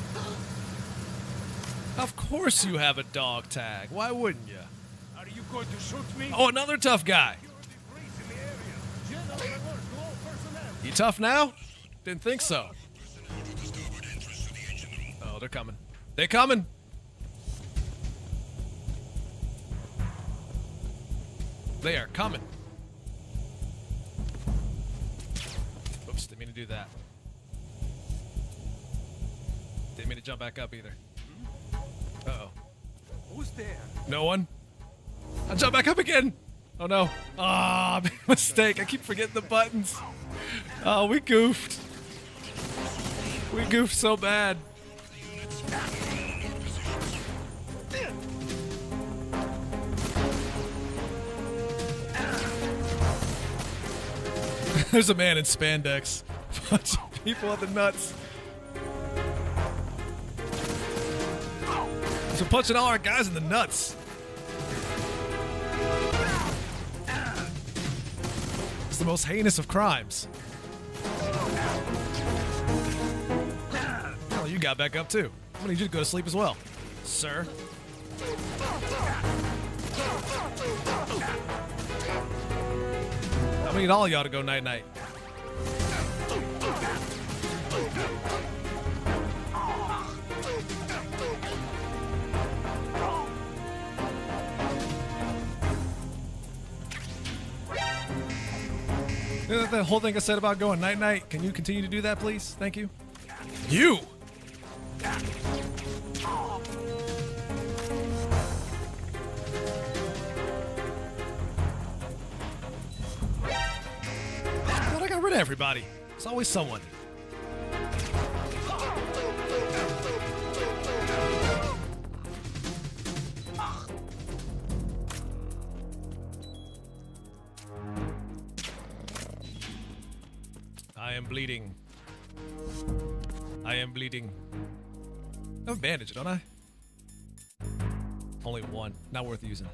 Of course you have a dog tag. Why wouldn't you? Are you going to shoot me? Oh, another tough guy. You're the freeze in the area. General alert to all personnel. You tough now? Didn't think so. Oh, they're coming. They're coming. They are coming. Oops, didn't mean to do that. Didn't mean to jump back up either. Uh-oh. Who's there? No one? I jump back up again. Oh no. Ah, oh, mistake. I keep forgetting the buttons. Oh, we goofed. We goofed so bad. There's a man in spandex. Bunch of people at the nuts. So punching all our guys in the nuts. It's the most heinous of crimes. Well, you got back up too. I'm gonna need you to go to sleep as well, sir. I need all y'all to go night-night. The whole thing I said about going night-night, can you continue to do that, please? Thank you. You! But I got rid of everybody. There's always someone. I am bleeding. I am bleeding. I have a bandage, don't I? Only one. Not worth using.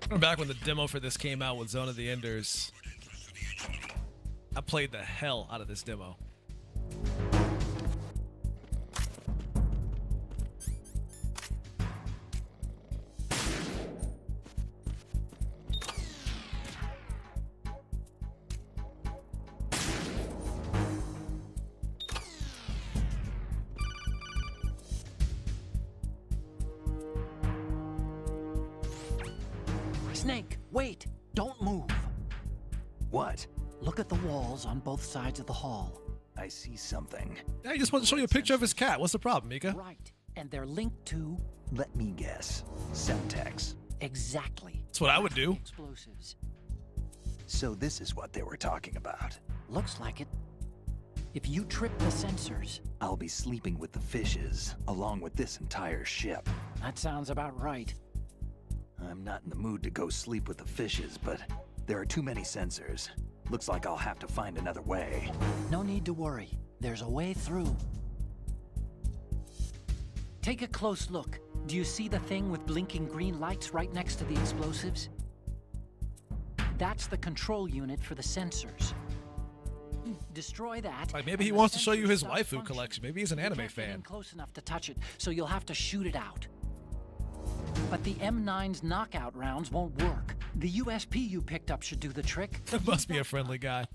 Remember back when the demo for this came out with Zone of the Enders. I played the hell out of this demo. Snake, wait! Don't move! What? Look at the walls on both sides of the hall. I see something. Yeah, he just wanted to show you a picture of his cat. What's the problem, Mika? Right, and they're linked to... Let me guess. Semtex. Exactly. That's what I would do. Explosives. So this is what they were talking about. Looks like it. If you trip the sensors... I'll be sleeping with the fishes, along with this entire ship. That sounds about right. I'm not in the mood to go sleep with the fishes, but there are too many sensors. Looks like I'll have to find another way. No need to worry. There's a way through. Take a close look. Do you see the thing with blinking green lights right next to the explosives? That's the control unit for the sensors. Destroy that. Like maybe he and the wants to show you sensors his stop waifu functioning. collection. Maybe he's an You anime can't get in fan. close enough to touch it, so you'll have to shoot it out. But the M9's knockout rounds won't work. The USP you picked up should do the trick. That must be a friendly guy.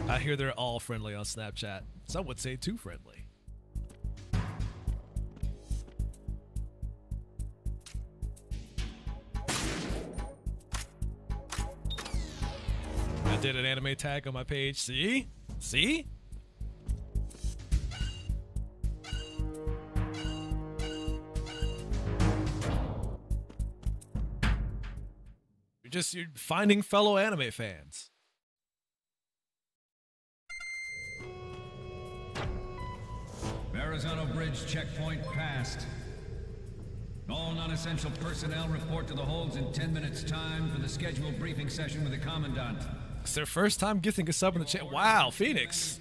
I hear they're all friendly on Snapchat. Some would say too friendly. I did an anime tag on my page. See? See? You're finding fellow anime fans. Verrazano Bridge checkpoint passed. All non-essential personnel report to the holds in 10 minutes' time for the scheduled briefing session with the Commandant. It's their first time gifting a sub in the chat. Wow, Phoenix.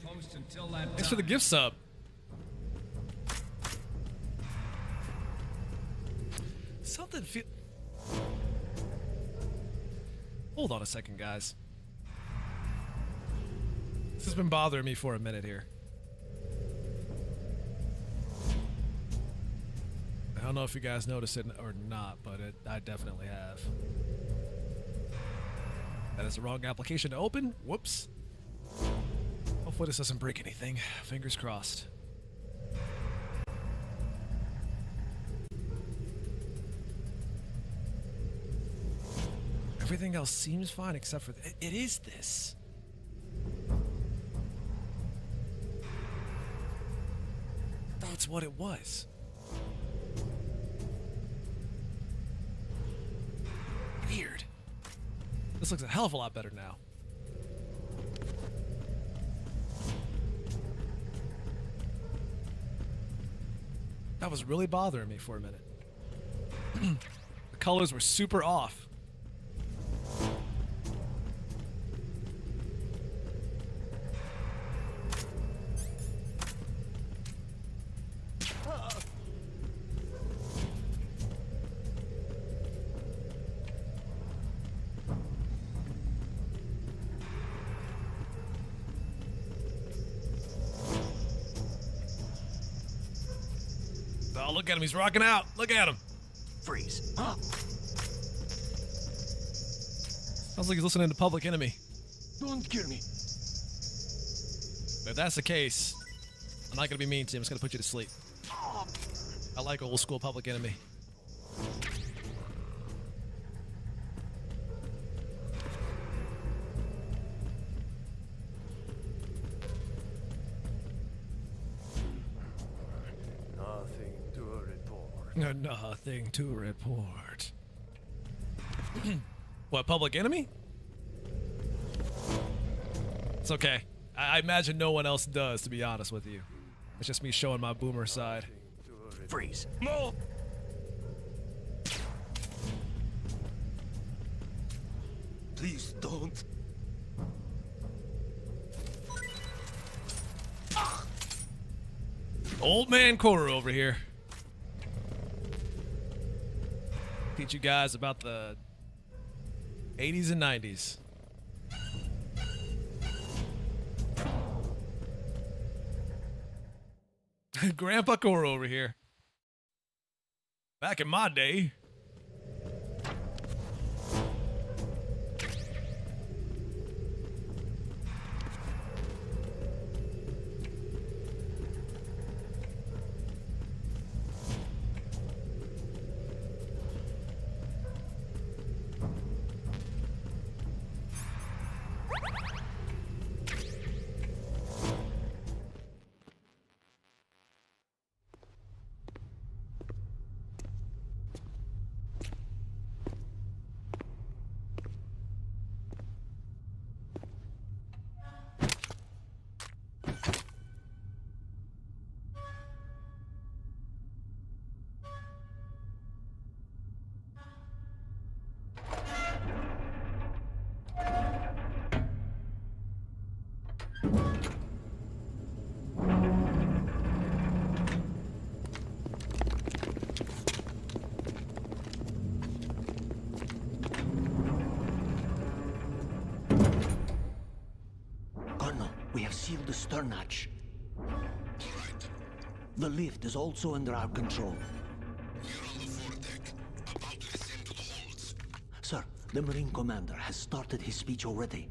Thanks for the gift sub. Something feel... Hold on a second, guys. This has been bothering me for a minute here. I don't know if you guys noticed it or not, but I definitely have. That is the wrong application to open. Whoops. Hopefully this doesn't break anything. Fingers crossed. Everything else seems fine except for... It is this. That's what it was. Weird. This looks a hell of a lot better now. That was really bothering me for a minute. The colors were super off. Oh, look at him. He's rocking out. Look at him. Freeze. Sounds like he's listening to Public Enemy. Don't kill me. But if that's the case, I'm not going to be mean to him. I'm just going to put you to sleep. I like old school Public Enemy. Nothing to report. Nothing to report. What, Public Enemy? It's okay. I imagine no one else does, to be honest with you. It's just me showing my boomer side. Freeze. No! Please don't. Old man Koro over here. Teach you guys about the 80s and 90s. Grandpa Koro over here. Back in my day. We have sealed the stern hatch. The lift is also under our control. We're on the foredeck, about to descend to the holds. Sir, the Marine Commander has started his speech already.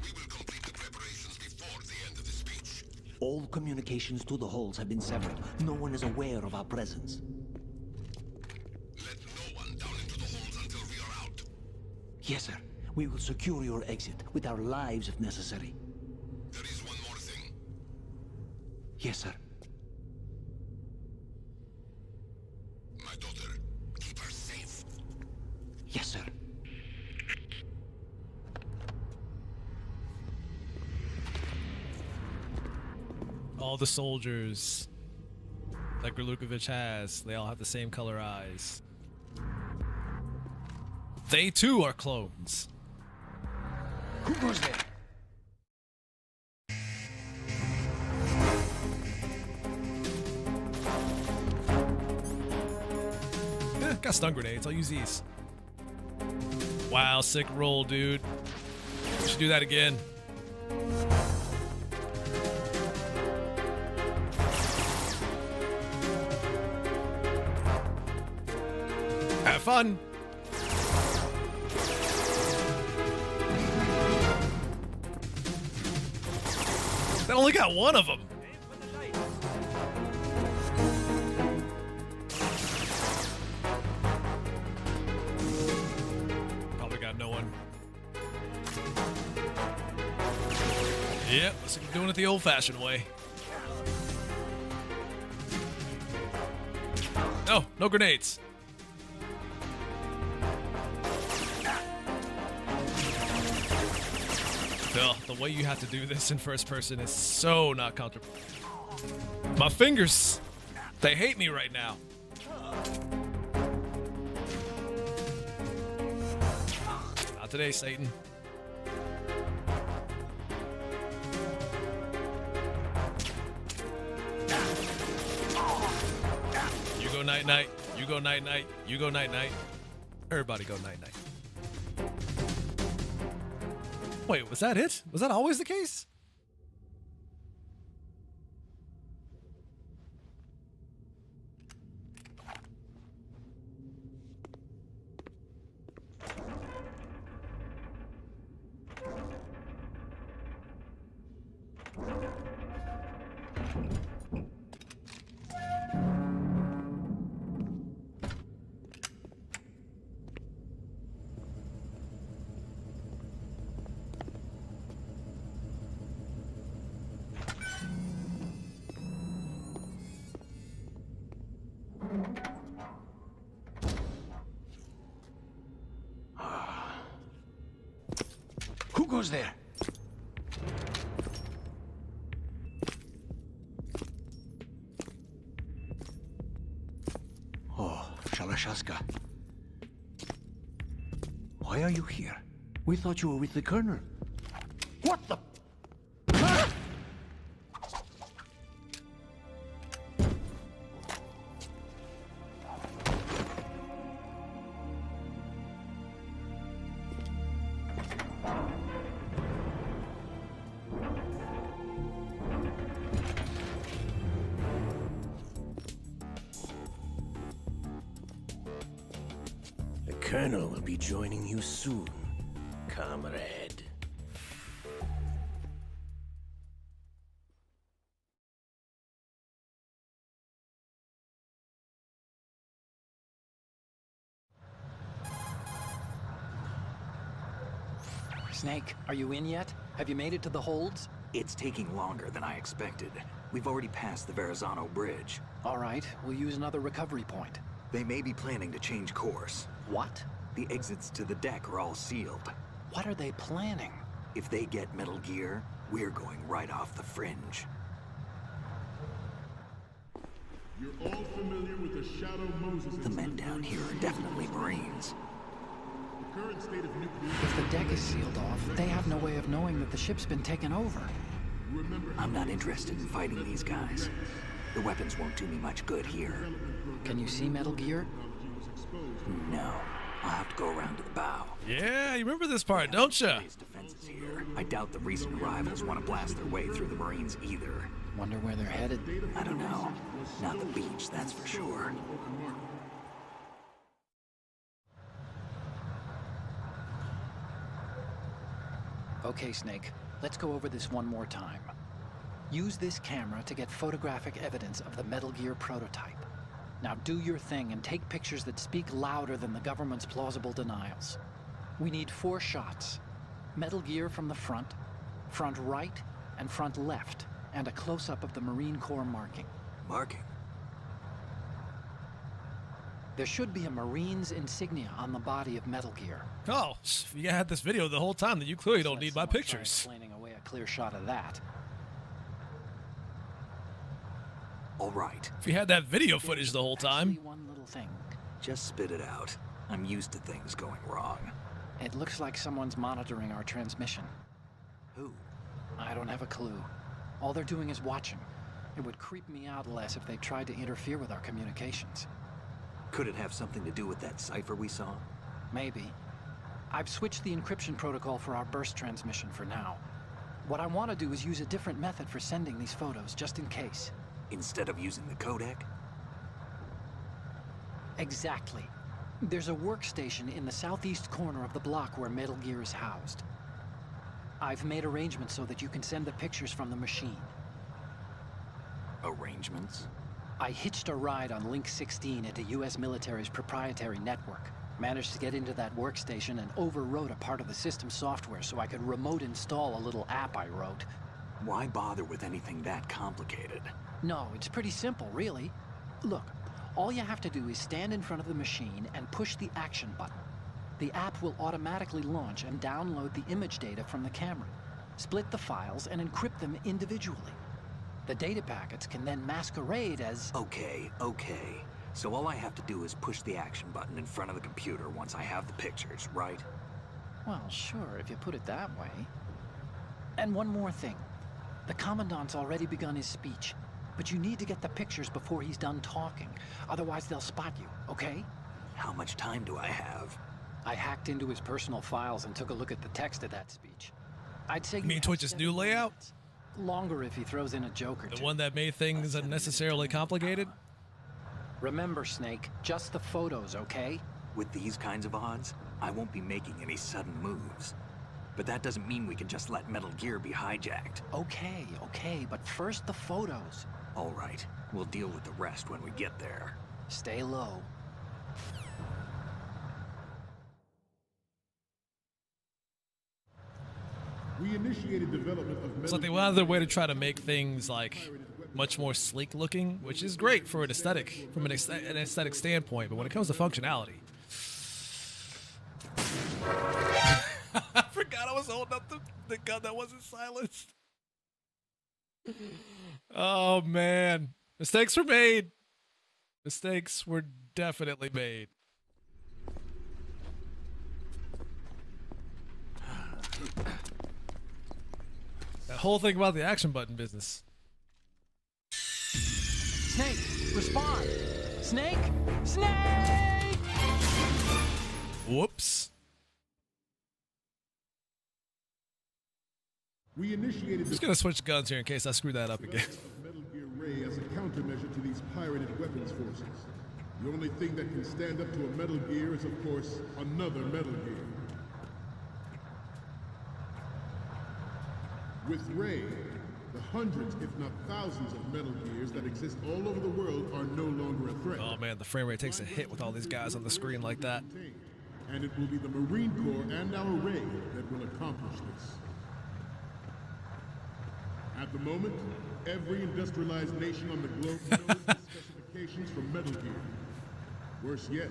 We will complete the preparations before the end of the speech. All communications to the holds have been severed. No one is aware of our presence. Let no one down into the holds until we are out. Yes, sir. We will secure your exit with our lives if necessary. There is one more thing. Yes, sir. My daughter, keep her safe. Yes, sir. All the soldiers that Grlukovich has, they all have the same color eyes. They too are clones. Who goes there? Got stun grenades. I'll use these. Wow, sick roll, dude. We should do that again. Have fun. That only got one of them. Probably got no one. Yep, looks like we're doing it the old-fashioned way. No, no grenades. Phil, the way you have to do this in first person is so not comfortable. My fingers, they hate me right now. Not today, Satan. You go night-night, you go night-night, you go night-night. Everybody go night-night. Wait, was that it? Was that always the case? Who goes there? Oh, Shalashaska. Why are you here? We thought you were with the Colonel. What the? The Colonel will be joining you soon, comrade. Snake, are you in yet? Have you made it to the holds? It's taking longer than I expected. We've already passed the Verrazano Bridge. All right, we'll use another recovery point. They may be planning to change course. What? The exits to the deck are all sealed. What are they planning? If they get Metal Gear, we're going right off the fringe. You're all familiar with the Shadow Moses. The men down here are definitely Marines. The current state of nuclear. If the deck is sealed off, they have no way of knowing that the ship's been taken over. Remember, I'm not interested in fighting these guys. The weapons won't do me much good here. Can you see Metal Gear? No. I'll have to go around to the bow. Yeah, you remember this part, don't ya? Defenses here. I doubt the recent arrivals want to blast their way through the Marines either. Wonder where they're headed. I don't know. Not the beach, that's for sure. Okay, Snake, let's go over this one more time. Use this camera to get photographic evidence of the Metal Gear prototype. Now do your thing and take pictures that speak louder than the government's plausible denials. We need 4 shots. Metal Gear from the front, front right, and front left, and a close-up of the Marine Corps marking. Marking? There should be a Marine's insignia on the body of Metal Gear. Oh, you had this video the whole time, then you clearly don't need my Someone try pictures. explaining away a clear shot of that. All right. If you had that video footage the whole time. Actually, one little thing. Just spit it out. I'm used to things going wrong. It looks like someone's monitoring our transmission. Who? I don't have a clue. All they're doing is watching. It would creep me out less if they tried to interfere with our communications. Could it have something to do with that cipher we saw? Maybe. I've switched the encryption protocol for our burst transmission for now. What I want to do is use a different method for sending these photos, just in case. Instead of using the codec? Exactly. There's a workstation in the southeast corner of the block where Metal Gear is housed. I've made arrangements so that you can send the pictures from the machine. Arrangements? I hitched a ride on Link 16 into US military's proprietary network. Managed to get into that workstation and overwrote a part of the system software so I could remote install a little app I wrote. Why bother with anything that complicated? No, it's pretty simple, really. Look, all you have to do is stand in front of the machine and push the action button. The app will automatically launch and download the image data from the camera, split the files, and encrypt them individually. The data packets can then masquerade as... Okay. So all I have to do is push the action button in front of the computer once I have the pictures, right? Well, sure, if you put it that way. And one more thing. The Commandant's already begun his speech, but you need to get the pictures before he's done talking. Otherwise, they'll spot you, okay? How much time do I have? I hacked into his personal files and took a look at the text of that speech. I'd say... You mean Twitch's new layout? Longer if he throws in a joke or two. The one that made things unnecessarily complicated? Remember, Snake, just the photos, okay? With these kinds of odds, I won't be making any sudden moves. But that doesn't mean we can just let Metal Gear be hijacked. Okay, but first the photos. All right, we'll deal with the rest when we get there. Stay low. We initiated development of It's like they went out of their way to try to make things like much more sleek looking, which is great for an aesthetic, from an aesthetic standpoint. But when it comes to functionality, I forgot I was holding up the gun that wasn't silenced. Oh man, mistakes were made. Mistakes were definitely made. whole thing about the action button business. Snake, respond! Snake! Snake! Whoops. We initiated Just gonna switch guns here in case I screw that up again. Metal Gear Ray as a countermeasure to these pirated weapons forces. The only thing that can stand up to a Metal Gear is, of course, another Metal Gear. With Ray, the hundreds, if not thousands, of Metal Gears that exist all over the world are no longer a threat. Oh man, the frame rate takes a hit with all these guys on the screen like that. And it will be the Marine Corps and our Ray that will accomplish this. At the moment, every industrialized nation on the globe knows the specifications for Metal Gear. Worse yet,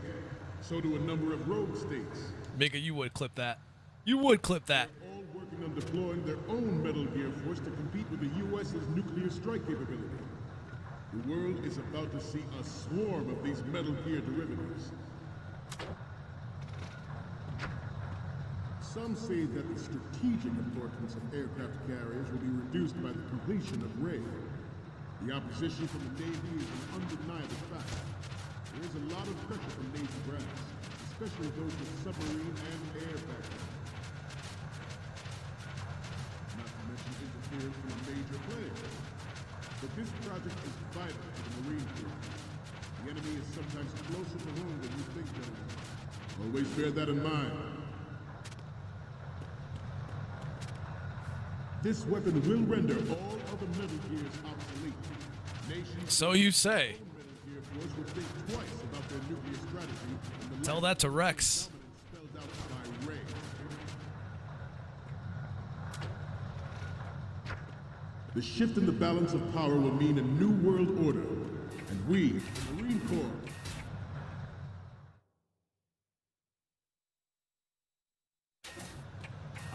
so do a number of rogue states. Mika, you would clip that. You would clip that. They're all working on deploying their own Metal Gear force to compete with the U.S.'s nuclear strike capability. The world is about to see a swarm of these Metal Gear derivatives. Some say that the strategic importance of aircraft carriers will be reduced by the completion of Ray. The opposition from the Navy is an undeniable fact. There is a lot of pressure from Navy brass, especially those with submarine and air background. Not to mention interference from a major player. But this project is vital to the Marine Corps. The enemy is sometimes closer to home than you think, gentlemen. Always bear that in mind. This weapon will render all other Metal Gears obsolete. Nations So you say. Metal Gear Force will think twice about their nuclear strategy and the Tell that to Rex. spelled out by Ray. The shift in the balance of power will mean a new world order, and we, the Marine Corps,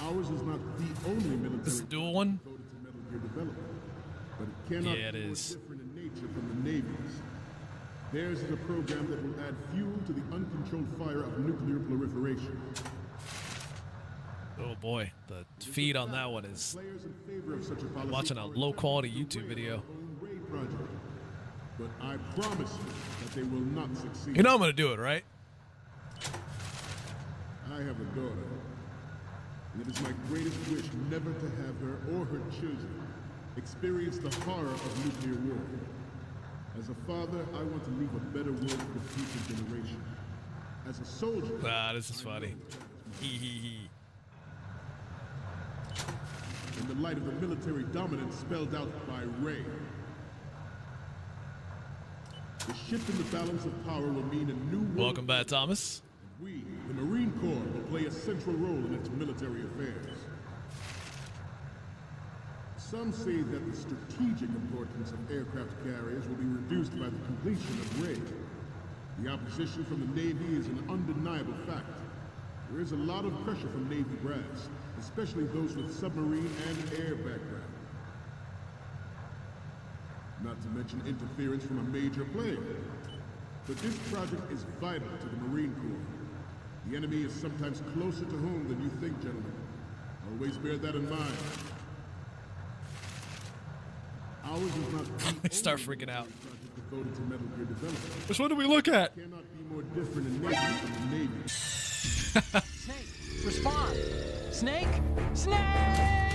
ours is not the only military This is a dual one? devoted to Metal Gear development, but it cannot Yeah, it be more is. different in nature from the Navy's. Theirs is a program that will add fuel to the uncontrolled fire of nuclear proliferation. Oh boy, the feed on that one is Players in favor of such a policy watching a are low-quality attempting to YouTube derail video. their own Ray project. But I promise you that they will not succeed. You know I'm gonna do it, right? I have a daughter, and it is my greatest wish never to have her or her children experience the horror of nuclear war. As a father, I want to leave a better world for the future generation. As a soldier, Ah, this is funny. Hee hee hee. in the light of the military dominance spelled out by Ray, the shift in the balance of power will mean a new world. Welcome back, Thomas. We, the Marine Corps, will play a central role in its military affairs. Some say that the strategic importance of aircraft carriers will be reduced by the completion of Ray. The opposition from the Navy is an undeniable fact. There is a lot of pressure from Navy brass, especially those with submarine and air background. Not to mention interference from a major player. But this project is vital to the Marine Corps. The enemy is sometimes closer to home than you think, gentlemen. Always bear that in mind. Ours is not the I start only freaking out. project devoted to Metal Gear development. Which one do we look at? Cannot be more different in nature from the Navy. Snake, respond! Snake! Snake!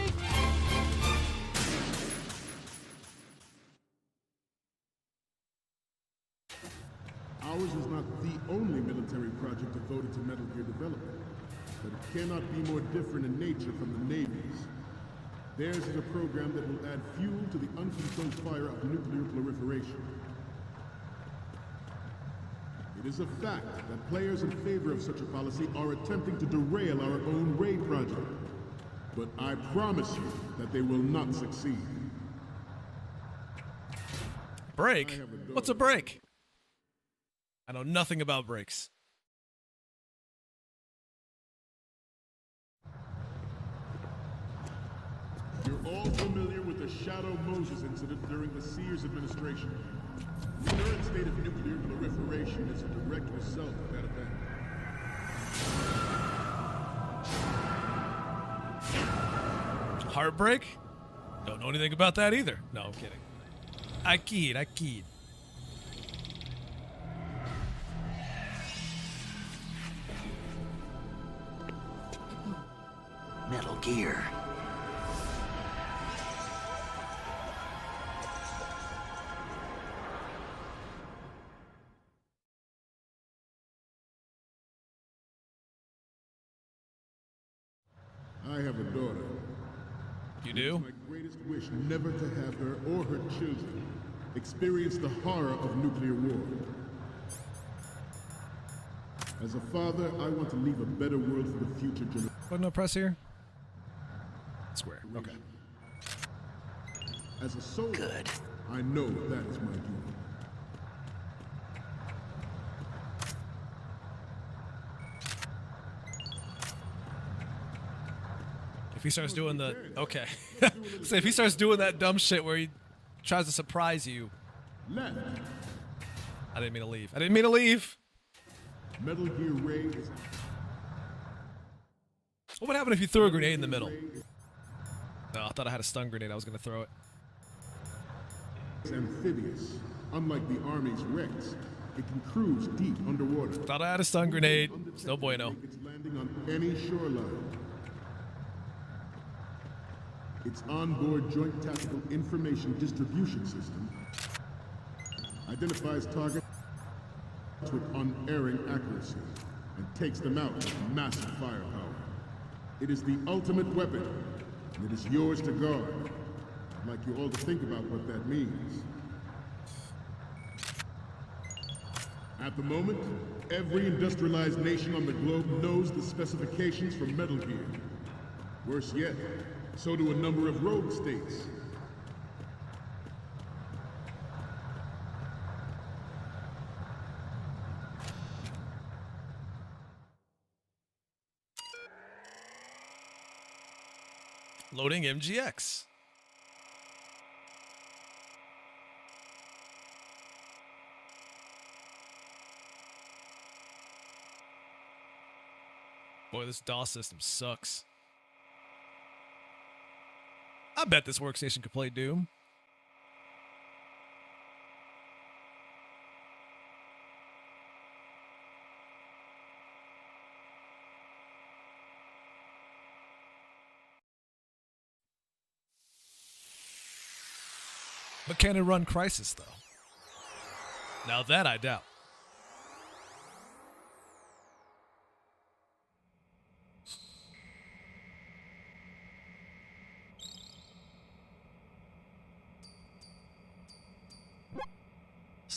Ours is not the only military project devoted to Metal Gear development, but it cannot be more different in nature from the Navy's. Theirs is a program that will add fuel to the uncontrolled fire of nuclear proliferation. It is a fact that players in favor of such a policy are attempting to derail our own Ray project. But I promise you that they will not succeed. Break? What's a break? I know nothing about breaks. You're all familiar with the Shadow Moses incident during the Sears administration. The current state of nuclear proliferation is a direct result of that event. Heartbreak? Don't know anything about that either. No, I'm kidding. I keyed. Metal Gear. I have a daughter. You do? It's my greatest wish never to have her or her children experience the horror of nuclear war. As a father, I want to leave a better world for the future generation. What no press here? Square. Okay. As a soldier, Good. I know that is my duty. If he starts doing the okay, so if he starts doing that dumb shit where he tries to surprise you, Left. I didn't mean to leave. I didn't mean to leave. Metal Gear Ray is What would happen if you threw a grenade in the middle? No, I thought I had a stun grenade. I was gonna throw it. amphibious. Unlike the Army's Rex, it can cruise deep underwater. Thought I had a stun grenade. It's no bueno. It's landing on any shoreline. Its onboard Joint Tactical Information Distribution System identifies targets with unerring accuracy and takes them out with massive firepower. It is the ultimate weapon, and it is yours to guard. I'd like you all to think about what that means. At the moment, every industrialized nation on the globe knows the specifications for Metal Gear. Worse yet, so do a number of rogue states. Loading MGX. Boy, this DOS system sucks. I bet this workstation could play Doom. But can it run Crisis, though? Now that I doubt.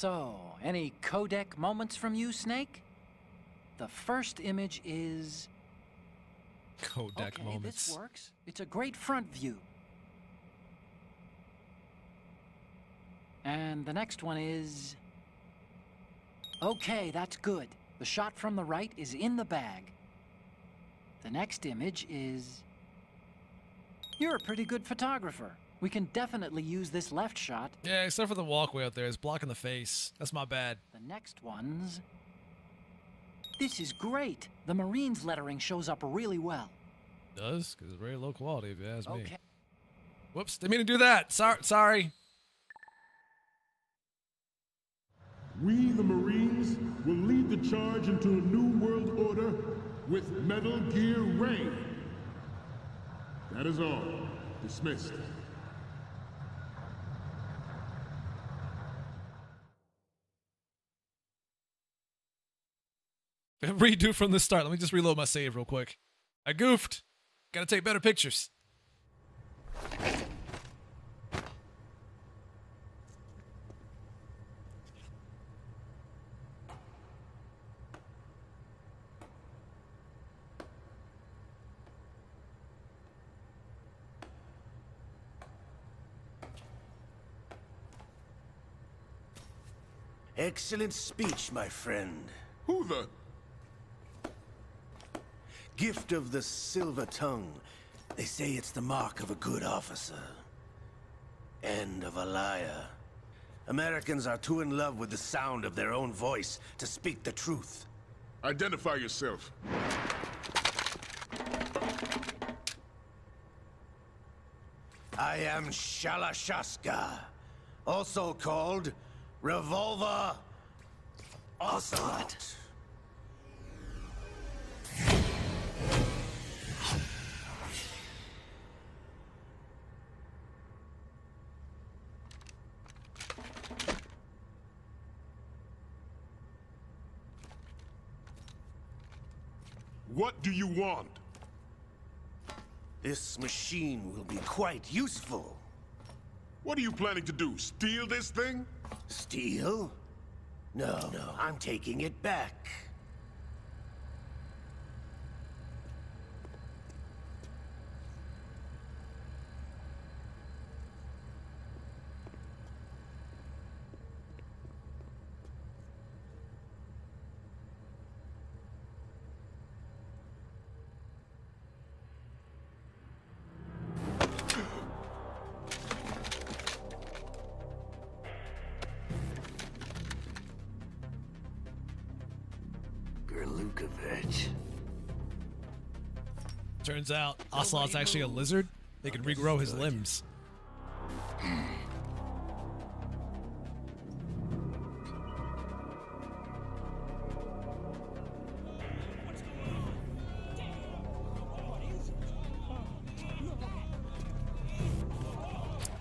So, any codec moments from you, Snake? The first image is... Codec okay, moments. this works. It's a great front view. And the next one is... okay, that's good. The shot from the right is in the bag. The next image is... you're a pretty good photographer. We can definitely use this left shot. Yeah, except for the walkway out there. It's blocking the face. That's my bad. The next one's... this is great. The Marines lettering shows up really well. It does, because it's very low quality, if you ask me. Okay. Whoops, didn't mean to do that. Sorry. We, the Marines, will lead the charge into a new world order with Metal Gear Ray. That is all. Dismissed. Redo from the start. Let me just reload my save real quick. I goofed. Gotta take better pictures. Excellent speech, my friend. Who the... Gift of the silver tongue. They say it's the mark of a good officer. And of a liar. Americans are too in love with the sound of their own voice to speak the truth. Identify yourself. I am Shalashaska, also called Revolver Ocelot. What do you want? This machine will be quite useful. What are you planning to do? Steal this thing? Steal? No, I'm taking it back. Turns out Ocelot's actually a lizard. They can regrow his limbs.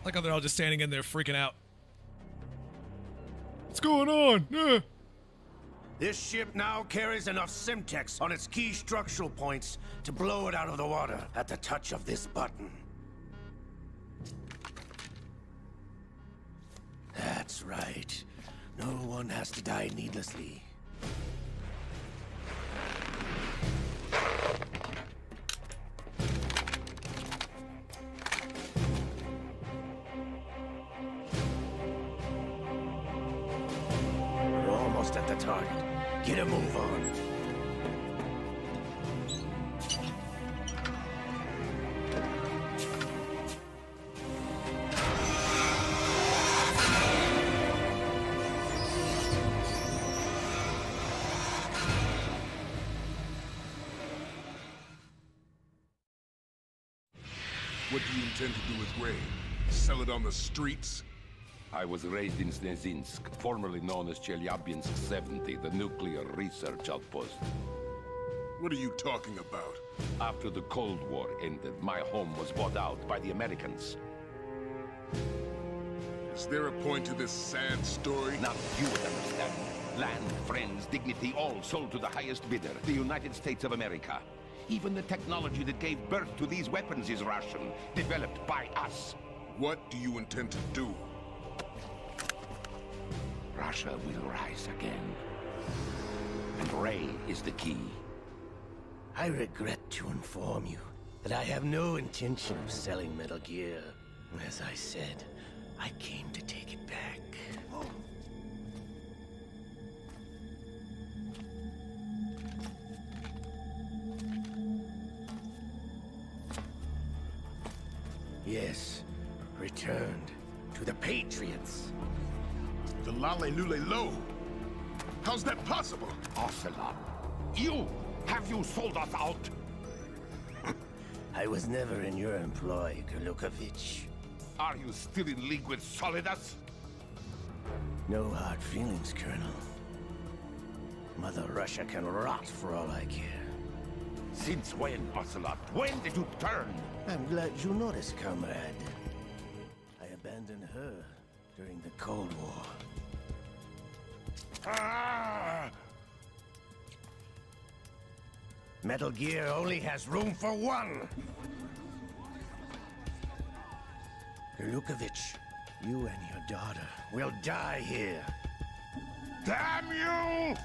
Like how they're all just standing in there freaking out. What's going on? This ship now carries enough Simtex on its key structural points to blow it out of the water at the touch of this button. That's right. No one has to die needlessly. We're almost at the target. Get a move on. What do you intend to do with Ray? Sell it on the streets? I was raised in Snezinsk, formerly known as Chelyabinsk 70, the nuclear research outpost. What are you talking about? After the Cold War ended, my home was bought out by the Americans. Is there a point to this sad story? Now you would understand. Land, friends, dignity, all sold to the highest bidder, the United States of America. Even the technology that gave birth to these weapons is Russian, developed by us. What do you intend to do? Russia will rise again. And Ray is the key. I regret to inform you that I have no intention of selling Metal Gear. As I said, I came to take it back. Yes, returned to the Patriots. The Lale Lule Lo? How's that possible? Ocelot, have you sold us out? I was never in your employ, Gurlukovich. Are you still in league with Solidus? No hard feelings, Colonel. Mother Russia can rot for all I care. Since when, Ocelot? When did you turn? I'm glad you noticed, comrade. I abandoned her during the Cold War. Metal Gear only has room for one! Gurlukovich, you and your daughter will die here. Damn you!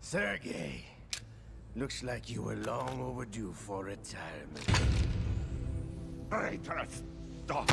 Sergei, Looks like you were long overdue for retirement. Traitors! Stop!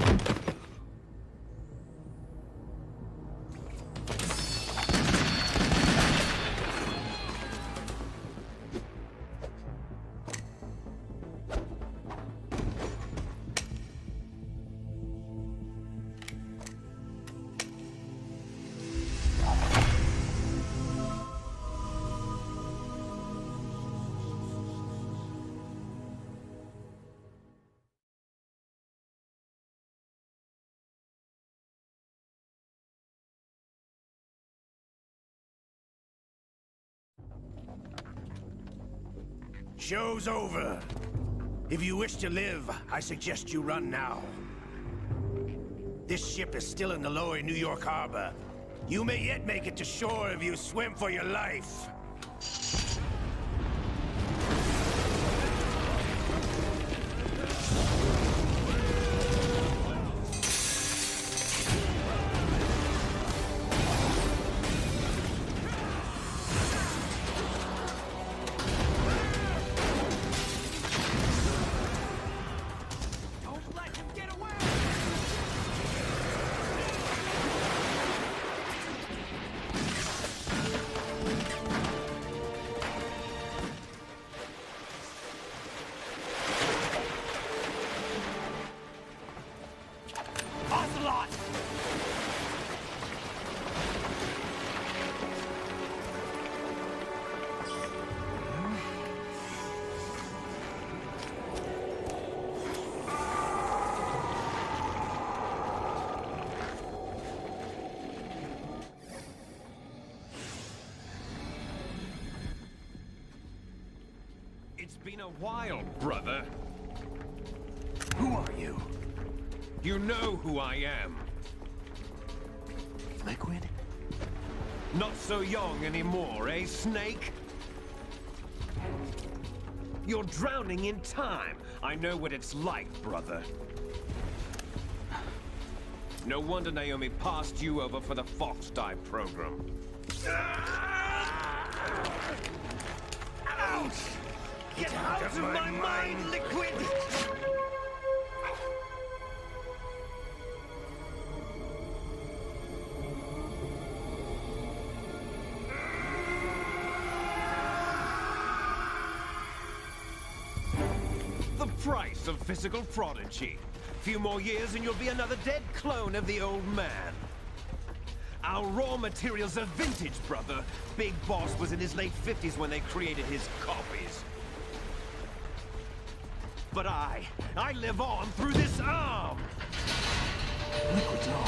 Show's over. If you wish to live, I suggest you run now. This ship is still in the lower New York harbor. You may yet make it to shore if you swim for your life. It's been a while, brother. Who are you? You know who I am. Liquid? Not so young anymore, eh, Snake? You're drowning in time. I know what it's like, brother. No wonder Naomi passed you over for the Fox Dive program. Ouch! Get out of my mind, Liquid! The price of physical prodigy. Few more years and you'll be another dead clone of the old man. Our raw materials are vintage, brother. Big Boss was in his late 50s when they created his copies. But I live on through this arm! Liquid's on.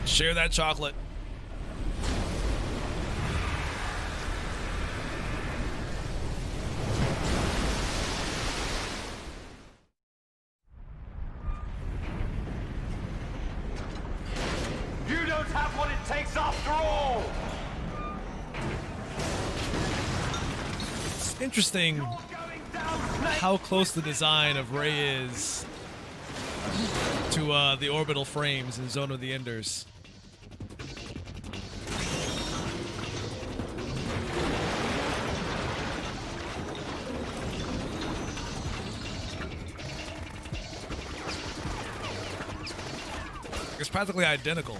Share that chocolate. You don't have what it takes after all! It's interesting how close the design of Rey is to the orbital frames in Zone of the Enders. practically identical.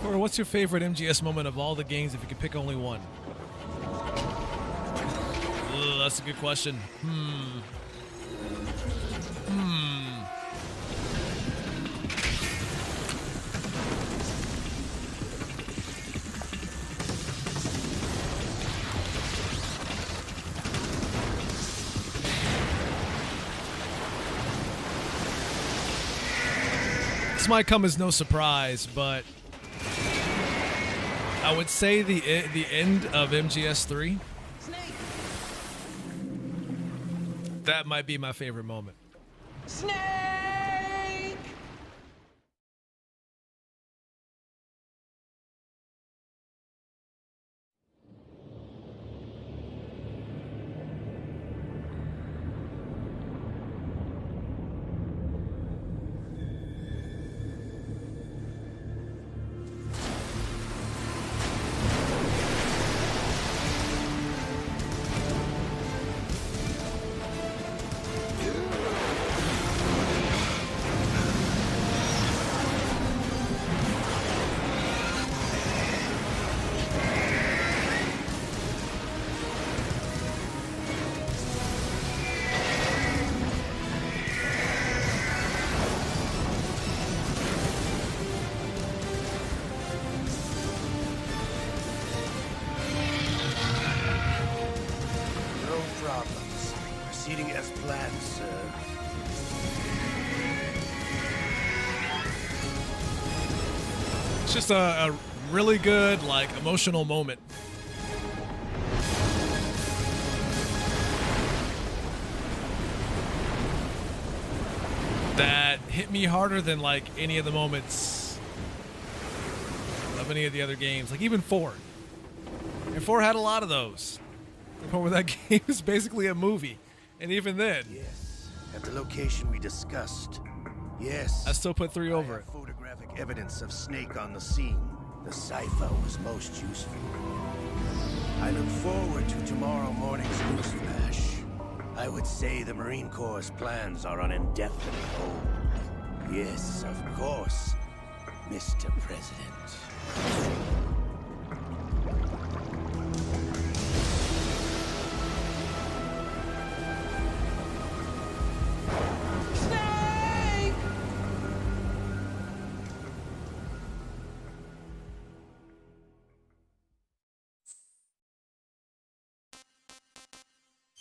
Or what's your favorite MGS moment of all the games if you could pick only one? Ugh, that's a good question. This might come as no surprise, but I would say the end of MGS3. That might be my favorite moment. Snake! Proceeding as planned, sir. It's just a really good, like, emotional moment. That hit me harder than, like, any of the moments of any of the other games. Like, even 4. And 4 had a lot of those. The point where that game is basically a movie. And even then... Yes, at the location we discussed. Yes. I still put 3 over it. Photographic evidence of Snake on the scene. The cipher was most useful. I look forward to tomorrow morning's news flash. I would say the Marine Corps' plans are on indefinite hold. Yes, of course, Mr. President.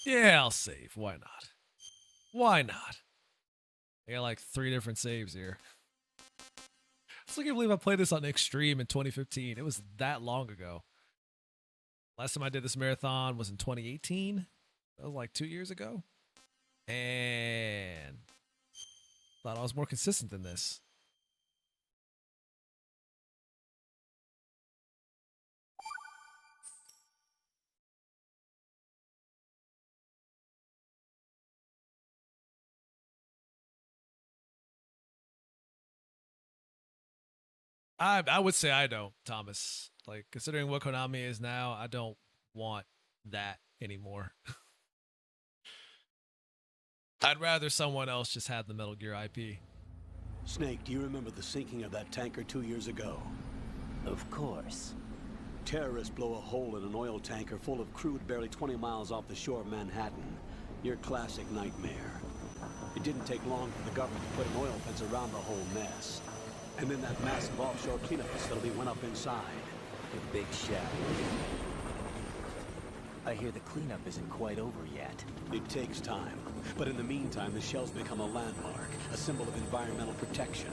Yeah, I'll save. Why not? Why not? I got like 3 different saves here. I still can't believe I played this on Extreme in 2015. It was that long ago. Last time I did this marathon was in 2018. That was like 2 years ago. And thought I was more consistent than this. I would say I don't, Thomas. Like, considering what Konami is now, I don't want that anymore. I'd rather someone else just had the Metal Gear IP. Snake, do you remember the sinking of that tanker 2 years ago? Of course. Terrorists blow a hole in an oil tanker full of crude barely 20 miles off the shore of Manhattan. Your classic nightmare. It didn't take long for the government to put an oil fence around the whole mess. And then that massive offshore cleanup facility went up inside. The big shell. I hear the cleanup isn't quite over yet. It takes time. But in the meantime, the shell's become a landmark, a symbol of environmental protection.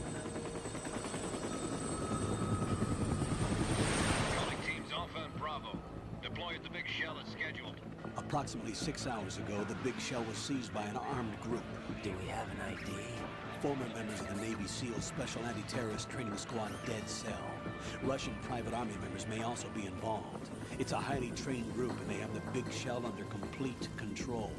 Calling teams Alpha and Bravo. Deploy at the big shell as scheduled. Approximately 6 hours ago, the big shell was seized by an armed group. Do we have an ID? Former members of the Navy SEAL Special Anti-Terrorist Training Squad Dead Cell. Russian private army members may also be involved. It's a highly trained group, and they have the big shell under complete control.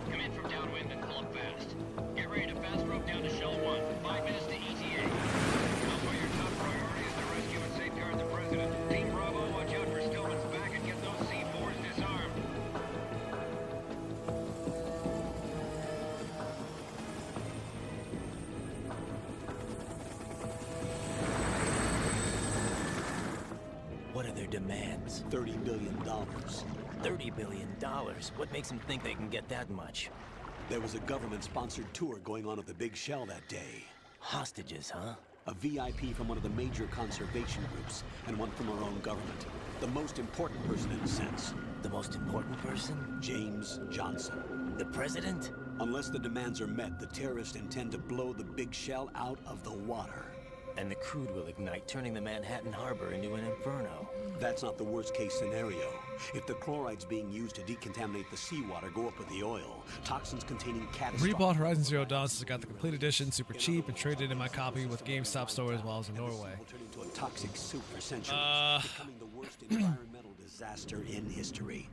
Come in from downwind and pull up fast. Get ready to fast rope down to Shell 1. 5 minutes to ETA. Also, your top priority is to rescue and safeguard the President. Team Bravo, watch out for Stillman's back and get those C4s disarmed. What are their demands? $30 billion. $30 billion? What makes them think they can get that much? There was a government-sponsored tour going on at the big shell that day. Hostages, huh? A VIP from one of the major conservation groups, and one from our own government. The most important person in a sense. The most important person? James Johnson. The President? Unless the demands are met, the terrorists intend to blow the big shell out of the water. And the crude will ignite, turning the Manhattan Harbor into an inferno. That's not the worst-case scenario. If the chlorides being used to decontaminate the seawater go up with the oil, toxins containing catastrophic... Rebought Horizon Zero Dawn since I got the complete edition, super cheap, and traded in my copy with GameStop stores while I was in Norway. Will turn into a toxic soup for centuries, becoming the worst environmental disaster in history.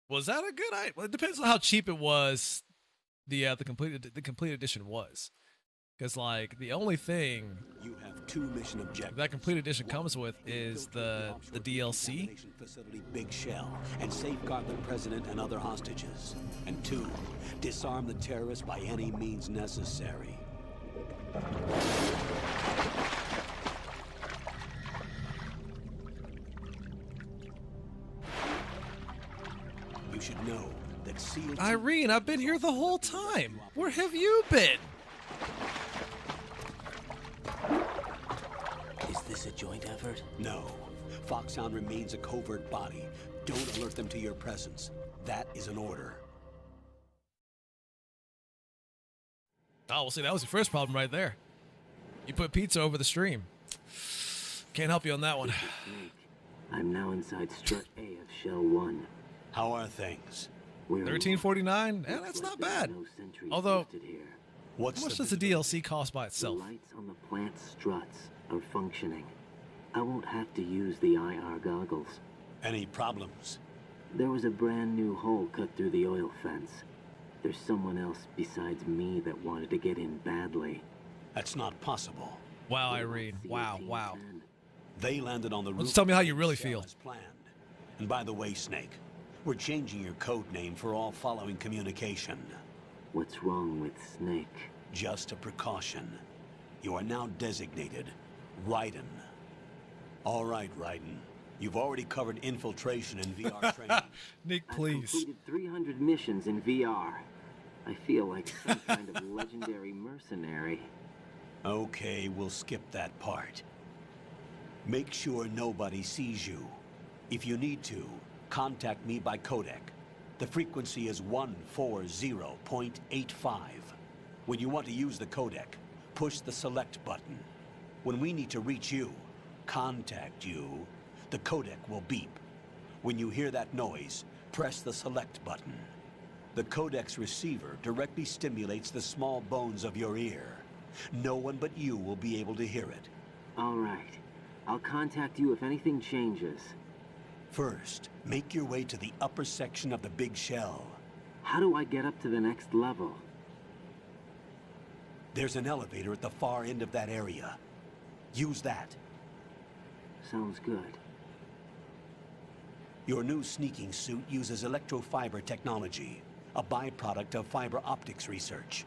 Was that a good idea? Well, it depends on how cheap it was. The complete edition was. Because, like, the only thing you have 2 mission objectives that complete edition comes with is the DLC. Facility Big Shell and safeguard the president and other hostages. And 2, disarm the terrorists by any means necessary. You should know that SEAL... Irene, I've been here the whole time. Where have you been? Is this a joint effort? No. Foxhound remains a covert body. Don't alert them to your presence. That is an order. Oh, well, see, that was your first problem right there. You put pizza over the stream. Can't help you on that one. I'm now inside strut A of Shell 1. How are things? 1349? Yeah, that's not bad. Although, how much does the DLC cost by itself? The lights on the plant struts are functioning. I won't have to use the IR goggles. Any problems? There was a brand new hole cut through the oil fence. There's someone else besides me that wanted to get in badly. That's not possible. Wow, Irene. Wow, wow. They landed on the roof. Just tell me how you really feel. As planned. And by the way, Snake, we're changing your code name for all following communication. What's wrong with Snake? Just a precaution. You are now designated Raiden. All right, Raiden. You've already covered infiltration and VR training. Nick, please. I've completed 300 missions in VR. I feel like some kind of legendary mercenary. Okay, we'll skip that part. Make sure nobody sees you. If you need to, contact me by codec. The frequency is 140.85. When you want to use the codec, push the select button. When we need to reach you, contact you, the codec will beep. When you hear that noise, press the select button. The codec's receiver directly stimulates the small bones of your ear. No one but you will be able to hear it. All right. I'll contact you if anything changes. First, make your way to the upper section of the big shell. How do I get up to the next level? There's an elevator at the far end of that area. Use that. Sounds good. Your new sneaking suit uses electrofiber technology, a byproduct of fiber optics research.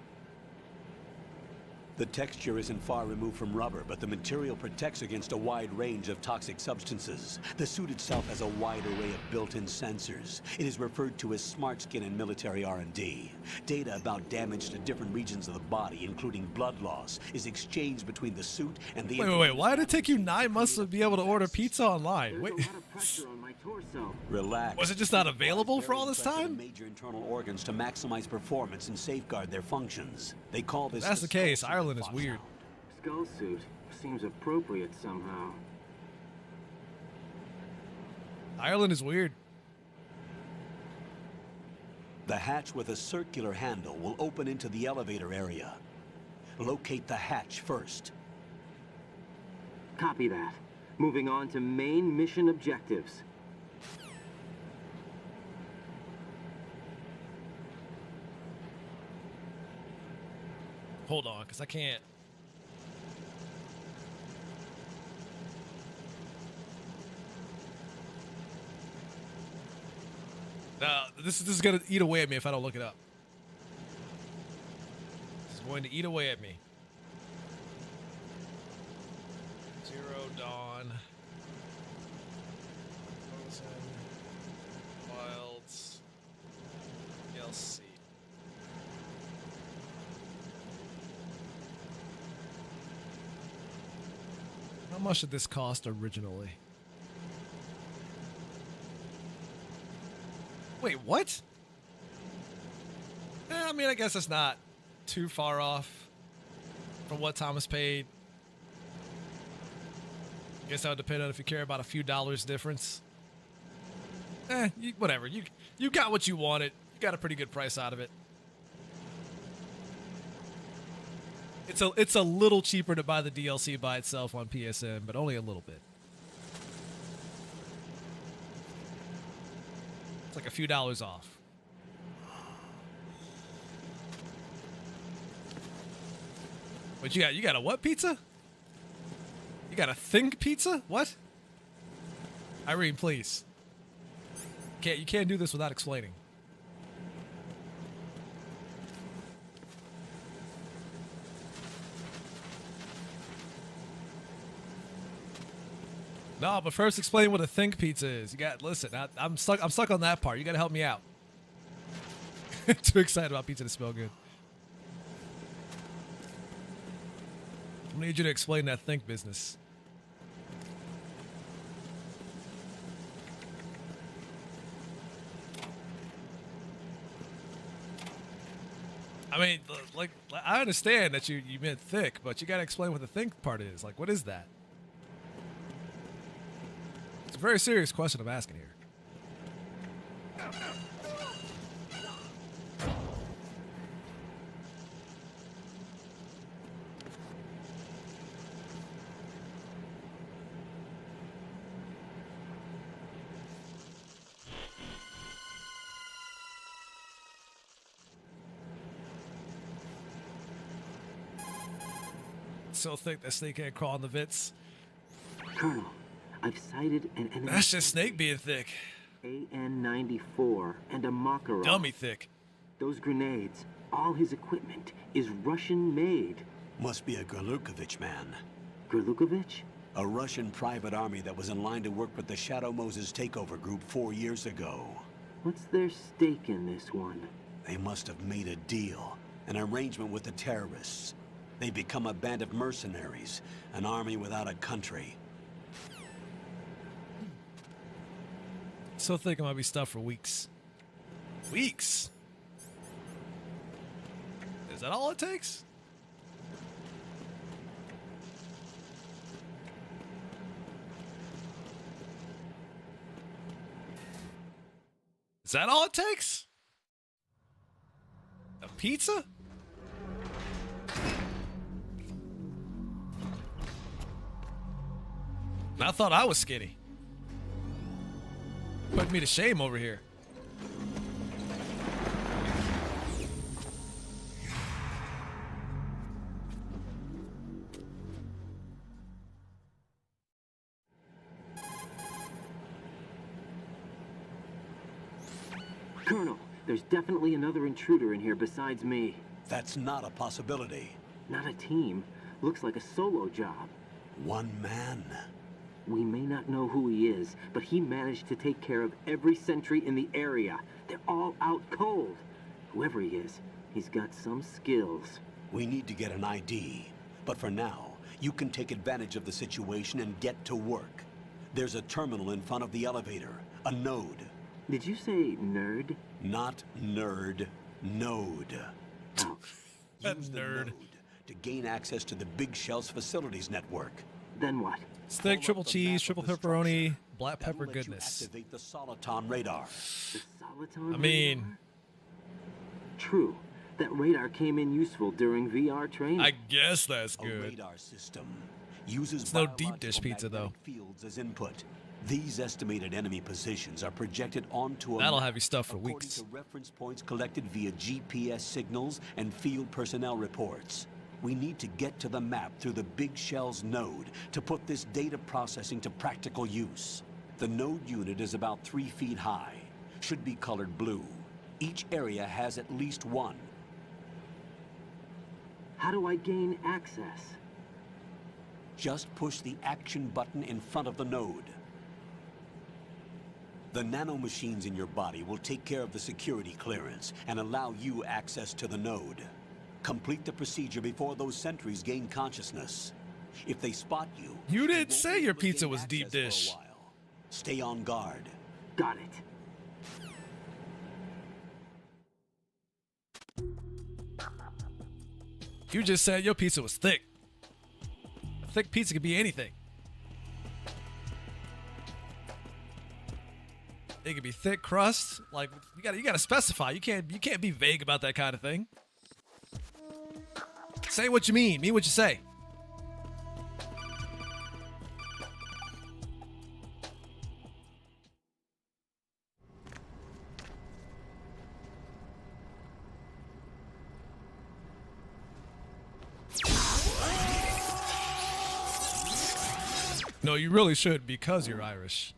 The texture isn't far removed from rubber, but the material protects against a wide range of toxic substances. The suit itself has a wide array of built-in sensors. It is referred to as smart skin in military R&D. Data about damage to different regions of the body, including blood loss, is exchanged between the suit and the... Wait. Why did it take you 9 months to be able to order pizza online? Wait. There's a lot of pressure on my torso. Relax. Was it just not available for all this Pressure time? the major internal organs to maximize performance and safeguard their functions. They call this... If that's the case, Ireland is weird. Skull suit seems appropriate somehow. Ireland is weird. The hatch with a circular handle will open into the elevator area. Locate the hatch first. Copy that. Moving on to main mission objectives. Hold on, because I can't. This is gonna eat away at me if I don't look it up. This is going to eat away at me. Zero Dawn. Frozen. Wilds. DLC. How much did this cost originally? Wait, what? I mean, I guess it's not too far off from what Thomas paid. I guess that would depend on if you care about a few dollars difference. Whatever. You got what you wanted. You got a pretty good price out of it. It's a little cheaper to buy the DLC by itself on PSN, but only a little bit. It's like a few dollars off. What you got? You got a what pizza? You got a think pizza? What? Irene, please. You can't do this without explaining. No, but first explain what a think pizza is. You got listen. I'm stuck on that part. You got to help me out. Too excited about pizza to smell good. I need you to explain that think business. I mean, like I understand that you meant thick, but you got to explain what the think part is. Like, what is that? It's a very serious question I'm asking here. So thick that snake can't crawl on the vits. Colonel, I've sighted an enemy. That's just snake being thick. AN-94 and a Makarov. Dummy thick. Those grenades, all his equipment, is Russian-made. Must be a Gerlukovich man. Gerlukovich? A Russian private army that was in line to work with the Shadow Moses takeover group 4 years ago. What's their stake in this one? They must have made a deal, an arrangement with the terrorists. They become a band of mercenaries, an army without a country. So thick it might be stuffed for weeks. Weeks? Is that all it takes? Is that all it takes? A pizza? I thought I was skinny. Put me to shame over here. Colonel, there's definitely another intruder in here besides me. That's not a possibility. Not a team. Looks like a solo job. One man. We may not know who he is, but he managed to take care of every sentry in the area. They're all out cold. Whoever he is, he's got some skills. We need to get an ID. But for now, you can take advantage of the situation and get to work. There's a terminal in front of the elevator. A node. Did you say nerd? Not nerd. Node. Oh. Use the node to gain access to the Big Shell's facilities network. Then what? Steak, triple cheese, triple pepperoni, black pepper goodness. Activate the Soliton radar. The Soliton I mean... radar? True. That radar came in useful during VR training. I guess that's good. A radar system uses it's no deep dish pizza, though. Fields as input. These estimated enemy positions are projected onto a That'll map have you stuffed for according weeks. to reference points collected via GPS signals and field personnel reports. We need to get to the map through the Big Shell's node to put this data processing to practical use. The node unit is about 3 feet high. Should be colored blue. Each area has at least one. How do I gain access? Just push the action button in front of the node. The nanomachines in your body will take care of the security clearance and allow you access to the node. Complete the procedure before those sentries gain consciousness. If they spot you... You didn't say your pizza was deep dish. Stay on guard. Got it. You just said your pizza was thick. A thick pizza could be anything. It could be thick crust. Like you gotta specify. You can't be vague about that kind of thing. Say what you mean what you say. No, you really should because you're Irish.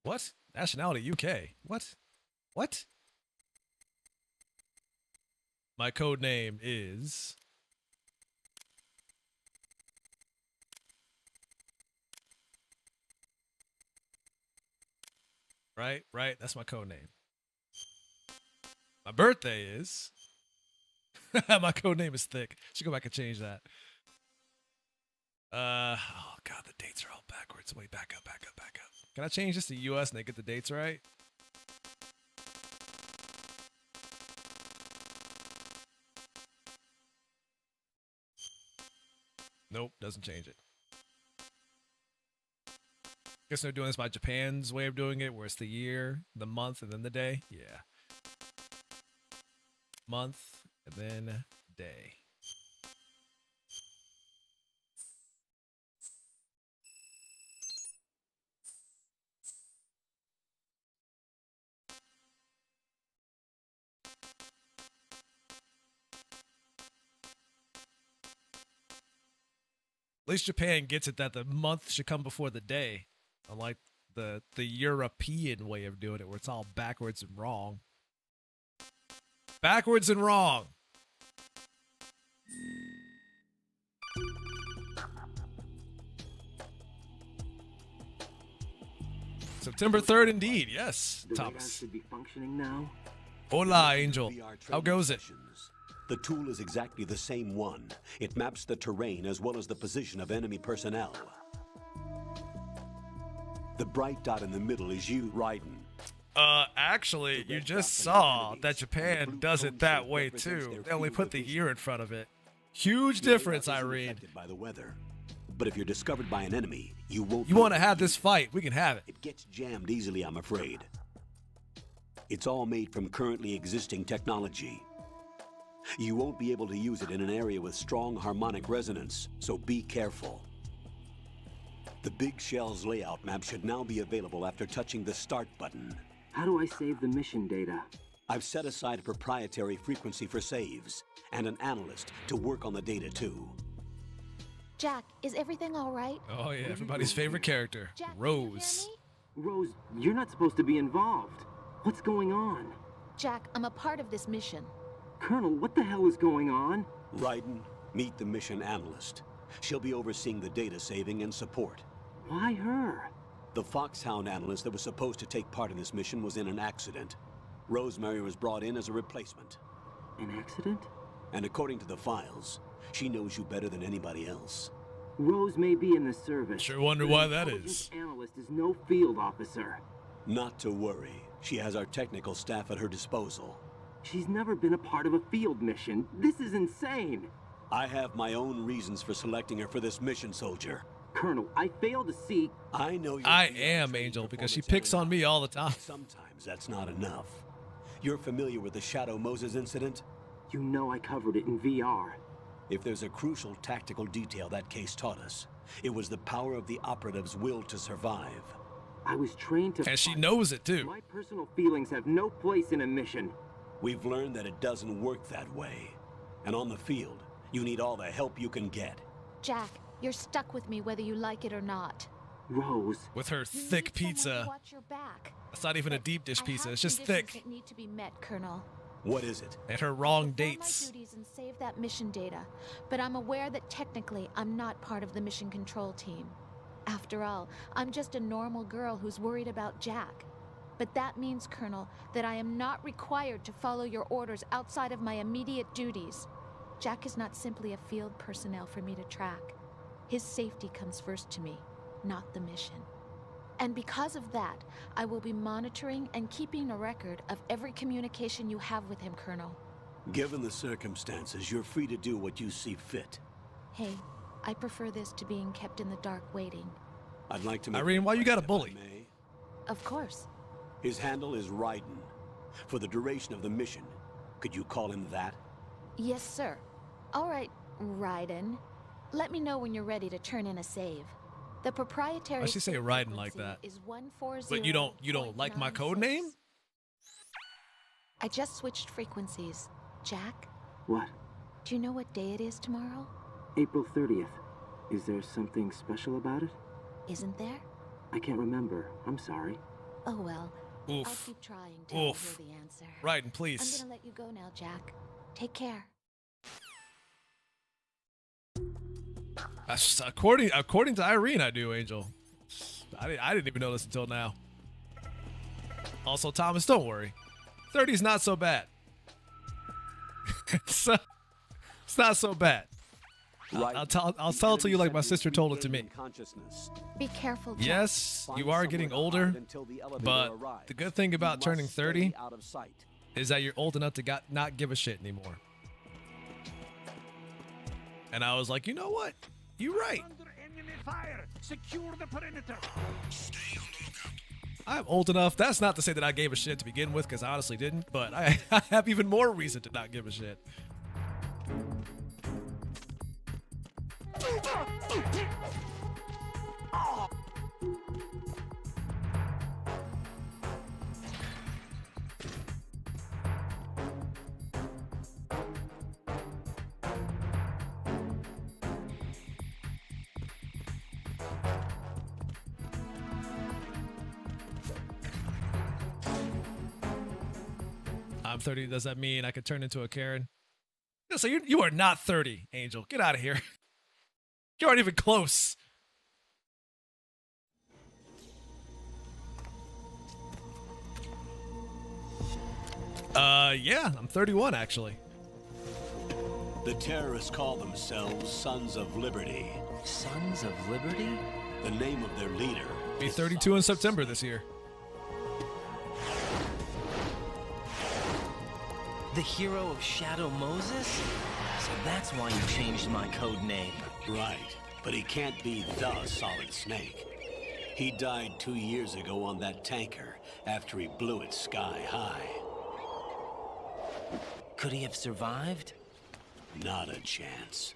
What? Nationality UK. What? What? My code name is... Right, that's my code name. My birthday is... my code name is Thick. Should go back and change that. Oh god, the dates are all backwards. Wait, back up. Can I change this to US and they get the dates right? Nope, doesn't change it. Guess they're doing this by Japan's way of doing it, where it's the year, the month, and then the day. Yeah. Month, and then day. At least Japan gets it that the month should come before the day. Unlike the European way of doing it, where it's all backwards and wrong. Backwards and wrong. September 3rd, indeed. Yes, The radar Thomas. should be functioning now. Hola, Angel. How goes it? The tool is exactly the same one. It maps the terrain as well as the position of enemy personnel. The bright dot in the middle is you, Raiden. Actually, you just saw that Japan does it that way too. They only put the year in front of it. Huge difference, Irene. By the weather. But if you're discovered by an enemy, you won't... You want to have this fight, we can have it. It gets jammed easily, I'm afraid. It's all made from currently existing technology. You won't be able to use it in an area with strong harmonic resonance, so be careful. The Big Shell's layout map should now be available after touching the Start button. How do I save the mission data? I've set aside a proprietary frequency for saves, and an analyst to work on the data too. Jack, is everything all right? Oh yeah, everybody's favorite character, Jack, Rose. Rose, you're not supposed to be involved. What's going on? Jack, I'm a part of this mission. Colonel, what the hell is going on? Raiden, meet the mission analyst. She'll be overseeing the data saving and support. Why her? The Foxhound analyst that was supposed to take part in this mission was in an accident. Rosemary was brought in as a replacement. An accident? And according to the files, she knows you better than anybody else. Rose may be in the service. Sure wonder why that is. Analyst is no field officer. Not to worry. She has our technical staff at her disposal. She's never been a part of a field mission. This is insane. I have my own reasons for selecting her for this mission, soldier. Colonel, I fail to see... I know you. I am Angel because she picks on me all the time. Sometimes that's not enough. You're familiar with the Shadow Moses incident? You know I covered it in VR. If there's a crucial tactical detail that case taught us, it was the power of the operative's will to survive. I was trained to... And she knows it too. My personal feelings have no place in a mission. We've learned that it doesn't work that way. And on the field, you need all the help you can get. Jack, you're stuck with me whether you like it or not. Rose. With her thick pizza. Watch your back. It's not even a deep dish pizza, it's just conditions thick. That need to be met, Colonel. What is it? And her wrong Perform dates. my duties and save that mission data, but I'm aware that technically I'm not part of the mission control team. After all, I'm just a normal girl who's worried about Jack. But that means, Colonel, that I am not required to follow your orders outside of my immediate duties. Jack is not simply a field personnel for me to track. His safety comes first to me, not the mission. And because of that, I will be monitoring and keeping a record of every communication you have with him, Colonel. Given the circumstances, you're free to do what you see fit. Hey, I prefer this to being kept in the dark waiting. I'd like to make... Irene, why you got a bully? Of course. His handle is Raiden. For the duration of the mission, could you call him that? Yes, sir. All right, Raiden. Let me know when you're ready to turn in a save. The proprietary... Why'd she say Raiden like that? Is 140. But you don't like my code name? I just switched frequencies. Jack? What? Do you know what day it is tomorrow? April 30th. Is there something special about it? Isn't there? I can't remember. I'm sorry. Oh well. Oof. I'll keep trying to hear the answer. Raiden, please. I'm gonna let you go now, Jack. Take care. According to Irene, I do, Angel. I didn't even know this until now. Also, Thomas, don't worry. 30's not so bad. it's not so bad. I'll tell it to you like my sister told it to me. Be careful, Jack. Yes, you are getting older, but the good thing about turning 30 is that you're old enough to not give a shit anymore. And I was like, you know what? You're right. Secure the perimeter. I'm old enough. That's not to say that I gave a shit to begin with, because I honestly didn't, but I have even more reason to not give a shit. I'm 30. Does that mean I could turn into a Karen? So you are not 30, Angel. Get out of here. You aren't even close. Yeah, I'm 31 actually. The terrorists call themselves Sons of Liberty. Sons of Liberty? The name of their leader. Be 32 in September this year. The hero of Shadow Moses? So that's why you changed my code name. Right, but he can't be the Solid Snake. He died 2 years ago on that tanker after he blew it sky high. Could he have survived? Not a chance.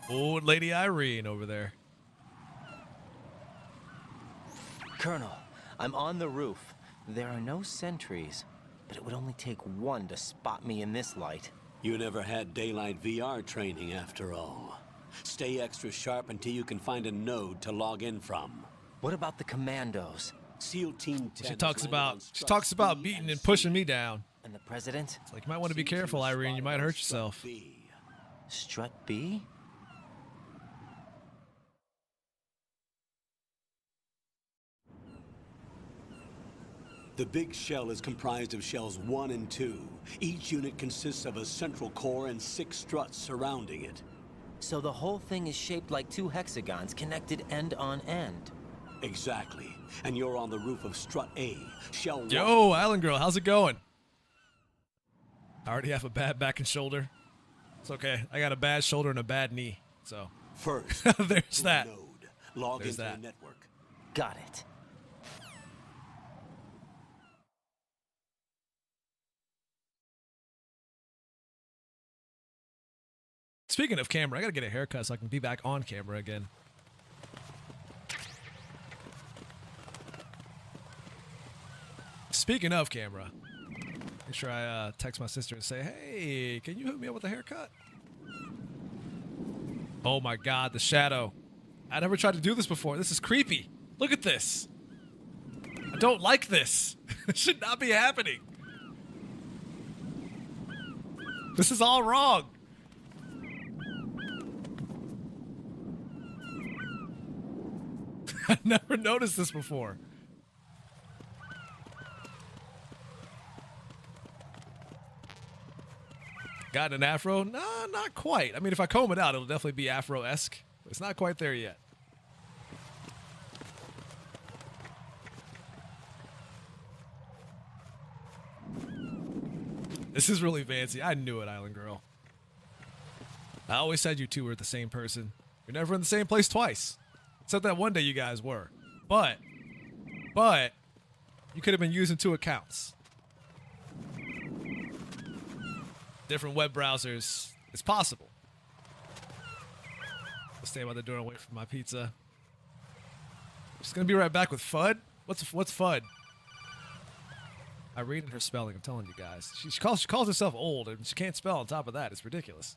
Old Lady Irene over there. Colonel, I'm on the roof. There are no sentries, but it would only take one to spot me in this light. You never had daylight VR training after all. Stay extra sharp until you can find a node to log in from. What about the commandos? SEAL Team 10 She talks about beating and pushing me down. And the president? It's like, you might want to be careful, Irene. You might hurt yourself. Strut B? The big shell is comprised of shells 1 and 2. Each unit consists of a central core and 6 struts surrounding it. So the whole thing is shaped like 2 hexagons connected end on end. Exactly. And you're on the roof of strut A, shell 1. Yo, Island Girl, how's it going? I already have a bad back and shoulder. It's okay. I got a bad shoulder and a bad knee. So first, there's that. Node. Log There's into that. the network. Got it. Speaking of camera, I gotta get a haircut so I can be back on camera again. Speaking of camera, make sure I text my sister and say, hey, can you hook me up with a haircut? Oh my God, the shadow. I never tried to do this before. This is creepy. Look at this. I don't like this. It should not be happening. This is all wrong. I never noticed this before. Got an afro? Nah, not quite. I mean, if I comb it out, it'll definitely be afro-esque. But it's not quite there yet. This is really fancy. I knew it, Island Girl. I always said you two were the same person. You're never in the same place twice. Except that one day you guys were. But you could have been using 2 accounts. Different web browsers. It's possible. I'll stay by the door and wait for my pizza. Just gonna be right back with FUD? What's FUD? I read in her spelling, I'm telling you guys. She calls herself old and she can't spell on top of that. It's ridiculous.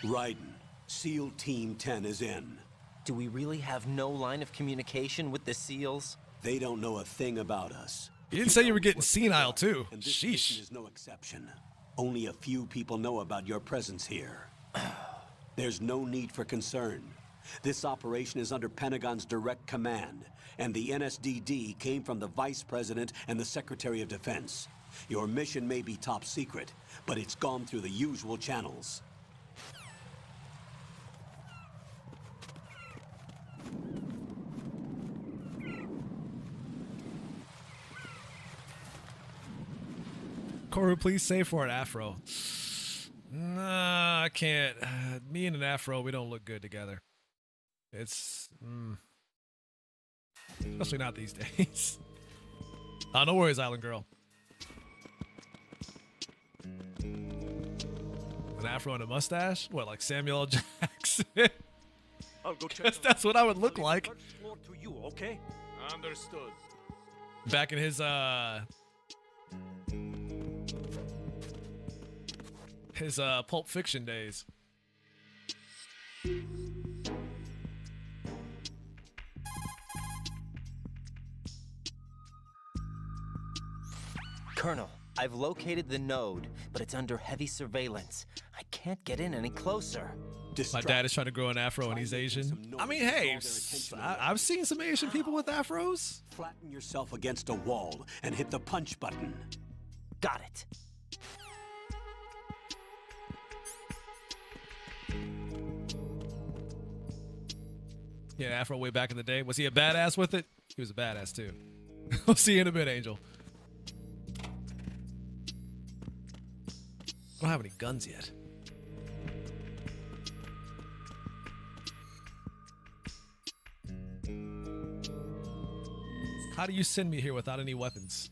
Raiden, SEAL Team 10 is in. Do we really have no line of communication with the SEALs? They don't know a thing about us. You didn't say you were getting senile too. And this mission is no exception. Only a few people know about your presence here. There's no need for concern. This operation is under Pentagon's direct command, and the NSDD came from the Vice President and the Secretary of Defense. Your mission may be top secret, but it's gone through the usual channels. Koru, please save for an afro. Nah, I can't. Me and an afro, we don't look good together. It's... especially not these days. No worries, Island Girl. An afro and a mustache? What, like Samuel L. Jackson? I'll go check. That's what I would look like. Floor to you, okay? Understood. Back in his Pulp Fiction days. Colonel, I've located the node, but it's under heavy surveillance. I can't get in any closer. My dad is trying to grow an afro and he's Asian. I mean, hey, I've seen some Asian people with afros. Flatten yourself against a wall and hit the punch button. Got it. Yeah, afro way back in the day. Was he a badass with it? He was a badass too. We'll see you in a bit, Angel. I don't have any guns yet. How do you send me here without any weapons?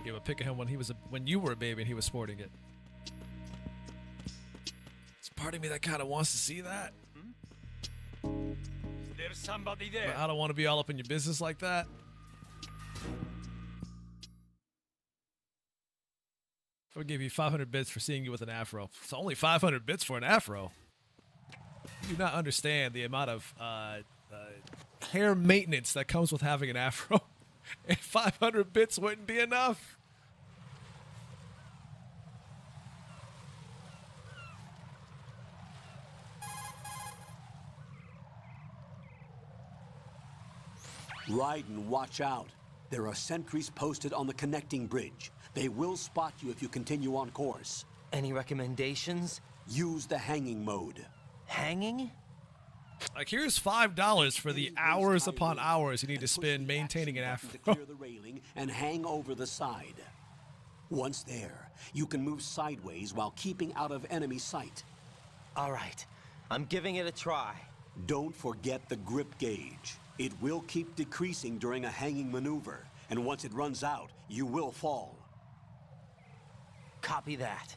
You have a pic of him when you were a baby and he was sporting it. There's part of me that kind of wants to see that. There's somebody there. But I don't want to be all up in your business like that. I would give you 500 bits for seeing you with an afro. It's only 500 bits for an afro. You do not understand the amount of hair maintenance that comes with having an afro. And 500 bits wouldn't be enough. Raiden, watch out. There are sentries posted on the connecting bridge. They will spot you if you continue on course. Any recommendations? Use the hanging mode. Hanging? Like, here's $5 for the hours upon hours you need to spend maintaining an afro. To clear the railing and hang over the side. Once there, you can move sideways while keeping out of enemy sight. All right, I'm giving it a try. Don't forget the grip gauge. It will keep decreasing during a hanging maneuver, and once it runs out, you will fall. Copy that.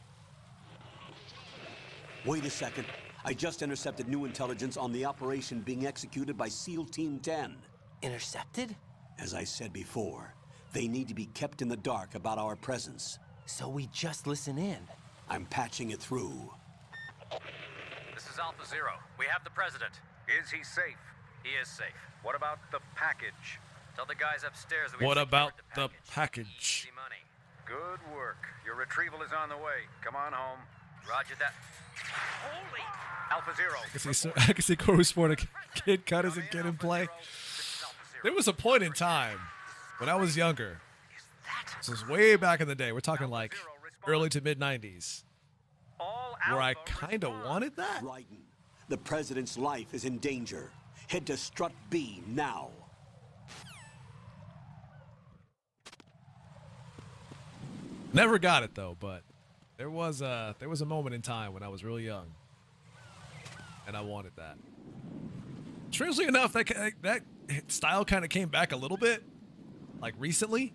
Wait a second. I just intercepted new intelligence on the operation being executed by SEAL Team 10. Intercepted? As I said before, they need to be kept in the dark about our presence. So we just listen in. I'm patching it through. This is Alpha Zero. We have the president. Is he safe? He is safe. What about the package? Tell the guys upstairs that we What about the package? Easy money. Good work. Your retrieval is on the way. Come on home. Roger that. Holy! Alpha Zero. I can see Corey Sport, a kid cut as a kid in play. There was a point in time when I was younger. This was way back in the day. We're talking like early to mid 90s. Where I kind of wanted that. Raiden, the president's life is in danger. Head to Strut B now. Never got it though, but there was a moment in time when I was really young, and I wanted that. Strangely enough, that style kind of came back a little bit, like recently,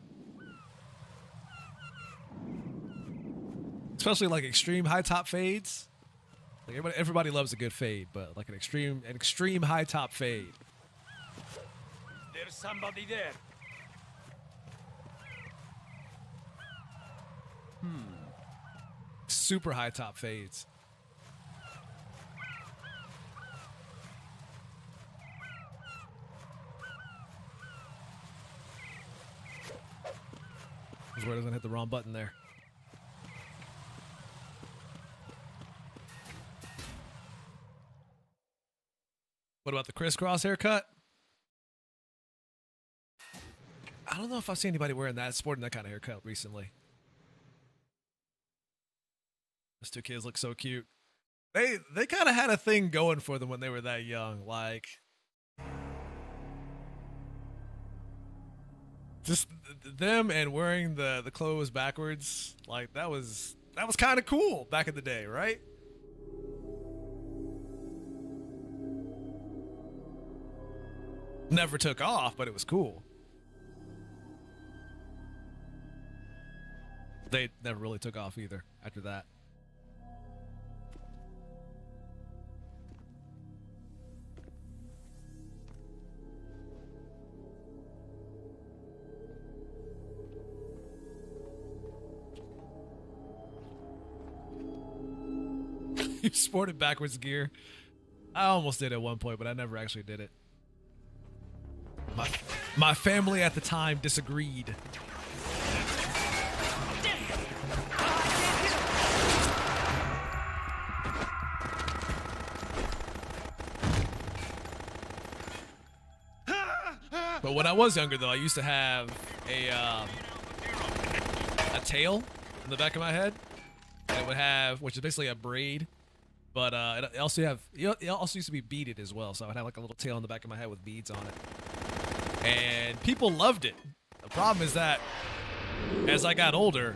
especially like extreme high top fades. Like everybody loves a good fade, but like an extreme high top fade. There's somebody there. Super high top fades. This is where it doesn't hit the wrong button there. What about the crisscross haircut? I don't know if I've seen anybody wearing that, sporting that kind of haircut recently. Those two kids look so cute. They kind of had a thing going for them when they were that young. Like, just them and wearing the clothes backwards. Like, that was kind of cool back in the day, right? Never took off, but it was cool. They never really took off either after that. You sported backwards gear. I almost did at one point, but I never actually did it. My family at the time disagreed. But when I was younger, though, I used to have a tail in the back of my head, and it would have, which is basically a braid, but it also used to be beaded as well. So I would have like a little tail in the back of my head with beads on it, and people loved it. The problem is that as I got older,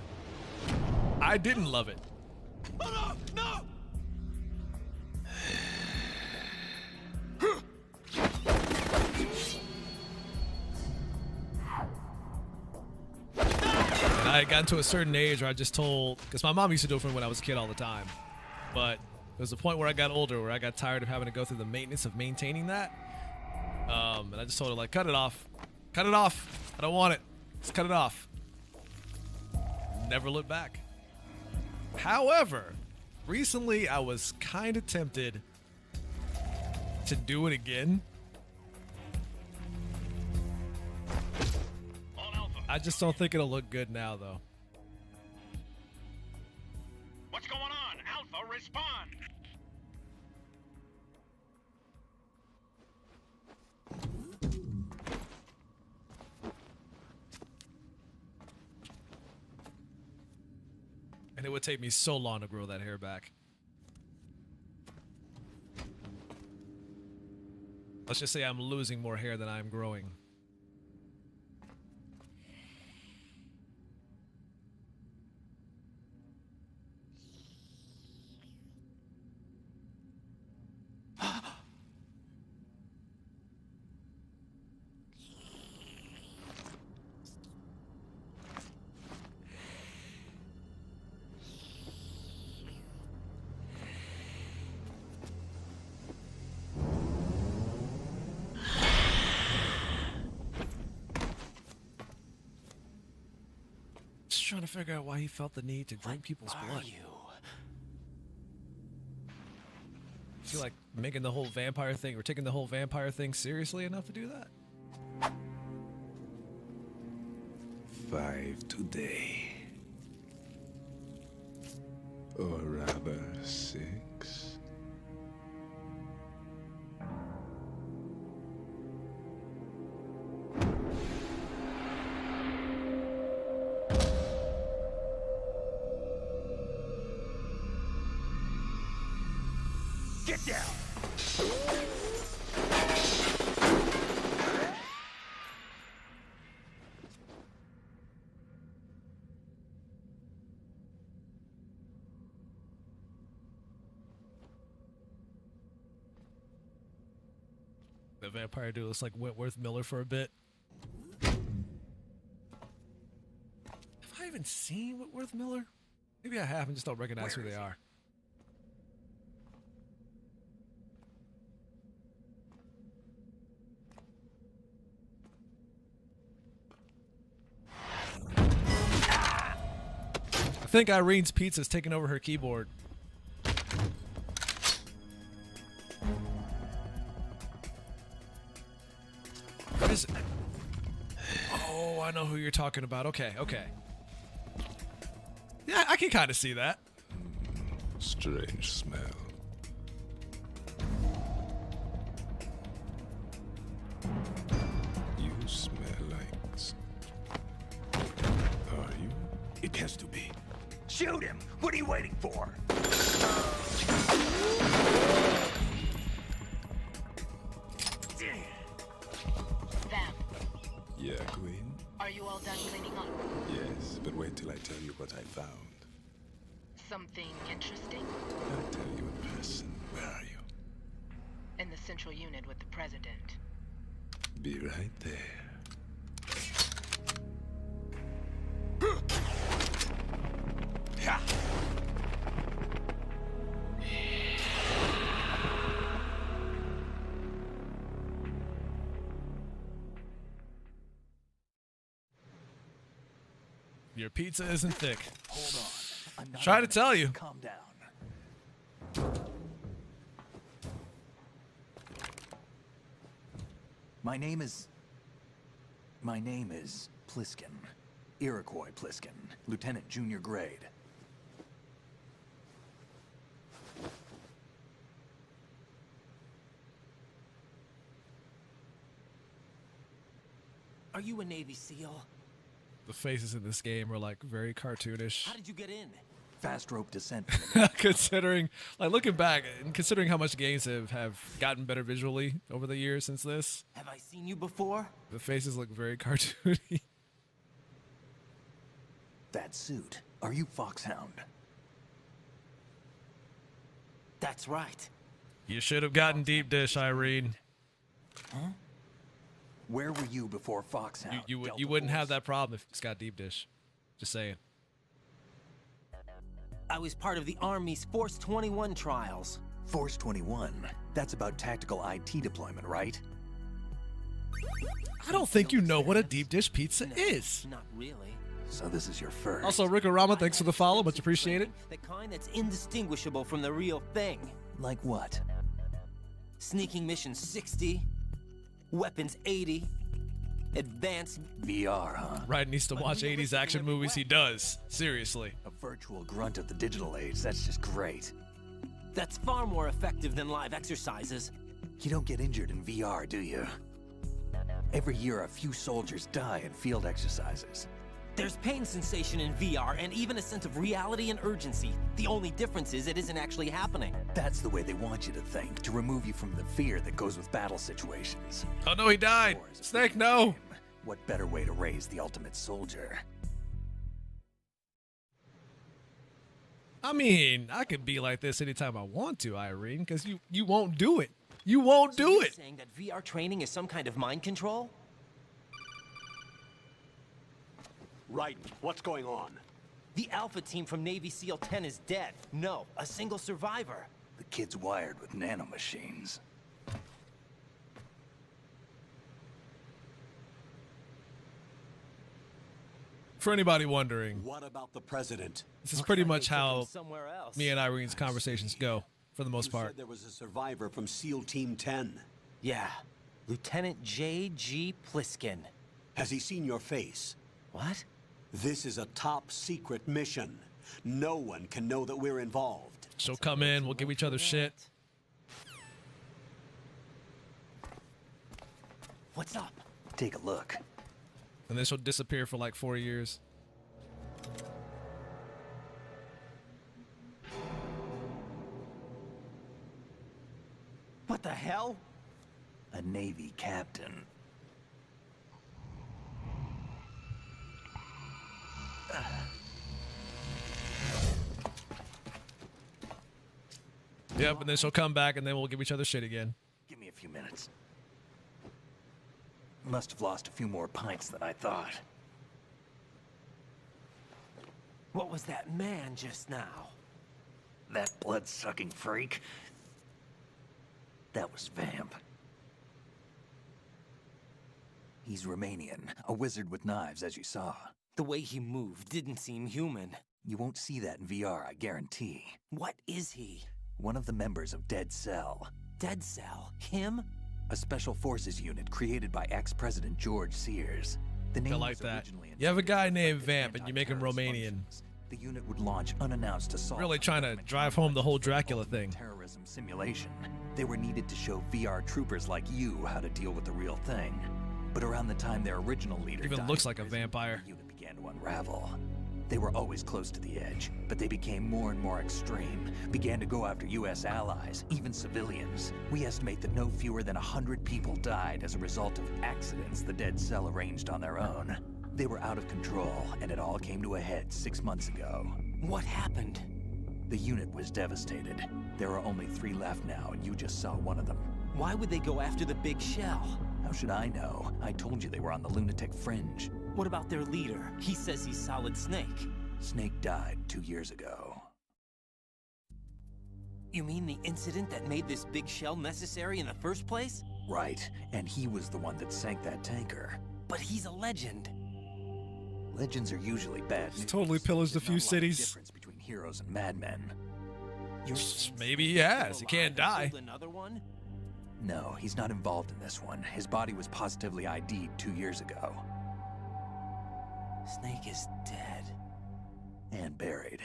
I didn't love it. Oh, no! No! And I I got to a certain age where I just told, because my mom used to do it for me when I was a kid all the time, but there was a point where I got older where I got tired of having to go through the maintenance of maintaining that. And I just told her, like, cut it off. Cut it off. I don't want it. Just cut it off. Never looked back. However, recently I was kind of tempted to do it again. I just don't think it'll look good now, though. What's going on? Alpha, respond! And it would take me so long to grow that hair back. Let's just say I'm losing more hair than I'm growing. Trying to figure out why he felt the need to drink people's blood. Is he like making the whole vampire thing or taking the whole vampire thing seriously enough to do that? 5 today. Or rather 6. Get down! The vampire dude looks like Wentworth Miller for a bit. Have I even seen Wentworth Miller? Maybe I have and just don't recognize who they are. I think Irene's Pizza's taking over her keyboard. What is it? Oh, I know who you're talking about. Okay, okay. Yeah, I can kind of see that. Strange smell. You smell like... Are you? It has to be. Shoot him! What are you waiting for? Vamp, Yeah, Queen? are you all done cleaning up? Yes, but wait till I tell you what I found. Something interesting? I'll tell you in person. Where are you? In the central unit with the president. Be right there. Ha! Your pizza isn't thick. Hold on. I'm not Try to tell you. Calm down. My name is Pliskin. Iroquois Pliskin, Lieutenant Junior Grade. Are you a Navy SEAL? The faces in this game are like very cartoonish. How did you get in? Fast rope descent. Considering, like looking back and considering how much games have gotten better visually over the years since this. Have I seen you before? The faces look very cartoony. That suit. Are you Foxhound? That's right. You should have gotten deep dish, Irene. Huh? Where were you before Foxhound? You wouldn't have that problem if it's got deep dish. Just saying. I was part of the Army's Force 21 trials. Force 21. That's about tactical IT deployment, right? I don't think you know what a deep dish pizza is. Not really. So this is your first. Also, Rikorama, thanks for the follow. Much appreciated. The kind that's indistinguishable from the real thing. Like what? Sneaking mission 60. Weapons 80. Advanced VR, huh? Ryan needs to watch 80s action movies. He does. Seriously. A virtual grunt of the digital age. That's just great. That's far more effective than live exercises. You don't get injured in VR, do you? Every year, a few soldiers die in field exercises. There's pain sensation in VR and even a sense of reality and urgency. The only difference is it isn't actually happening. That's the way they want you to think, to remove you from the fear that goes with battle situations. Oh no, he died. Snake, no. What better way to raise the ultimate soldier? I mean, I could be like this anytime I want to, Irene, because you won't do it. You won't do it. Saying that VR training is some kind of mind control? Right. What's going on? The Alpha team from Navy SEAL 10 is dead. No, a single survivor. The kid's wired with nanomachines. For anybody wondering, What about the president? this is pretty much how me and Irene's conversations go, for the most You part. said there was a survivor from SEAL Team 10. Yeah, Lieutenant J.G. Pliskin. Has he seen your face? What? This is a top secret mission. No one can know that we're involved. She'll come in, we'll give each other shit. What's up? Take a look. And then she'll disappear for like 4 years. What the hell? A Navy captain. Yep, and then she'll come back and then we'll give each other shit again. Give me a few minutes. Must have lost a few more pints than I thought. What was that man just now? That blood-sucking freak? That was Vamp. He's Romanian, a wizard with knives, as you saw. The way he moved didn't seem human. You won't see that in VR, I guarantee. What is he? One of the members of Dead Cell. Dead Cell? Him? A special forces unit created by ex-President George Sears. The name I like was that. originally You have a guy named intended Vamp for and you make him anti-terrorist Romanian. functions. The unit would launch unannounced assaults. Really trying to drive home the whole Dracula thing. Terrorism simulation. They were needed to show VR troopers like you how to deal with the real thing. But around the time their original leader Even died looks in like a prison, vampire. the unit began to unravel. They were always close to the edge, but they became more and more extreme, began to go after U.S. allies, even civilians. We estimate that no fewer than 100 people died as a result of accidents the Dead Cell arranged on their own. They were out of control, and it all came to a head 6 months ago. What happened? The unit was devastated. There are only 3 left now, and you just saw one of them. Why would they go after the big shell? How should I know? I told you they were on the lunatic fringe. What about their leader? He says he's Solid Snake. Snake died 2 years ago. You mean the incident that made this big shell necessary in the first place? Right, and he was the one that sank that tanker. But he's a legend. Legends are usually bad news. Totally pillaged a There's few not lot of cities. difference between heroes and madmen. Maybe he has. He can't die. Another one? No, he's not involved in this one. His body was positively ID'd 2 years ago. Snake is dead. And buried.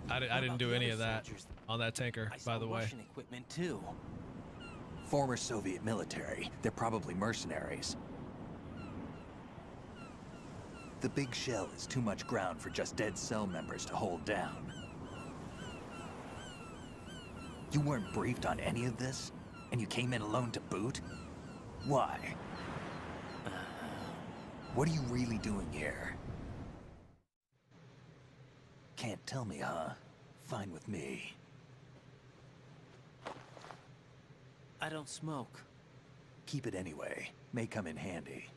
I didn't do any of that on that tanker, by the way. Russian equipment too. Former Soviet military. They're probably mercenaries. The big shell is too much ground for just Dead Cell members to hold down. You weren't briefed on any of this? And you came in alone to boot? Why? What are you really doing here? Can't tell me, huh? Fine with me. I don't smoke. Keep it anyway. May come in handy.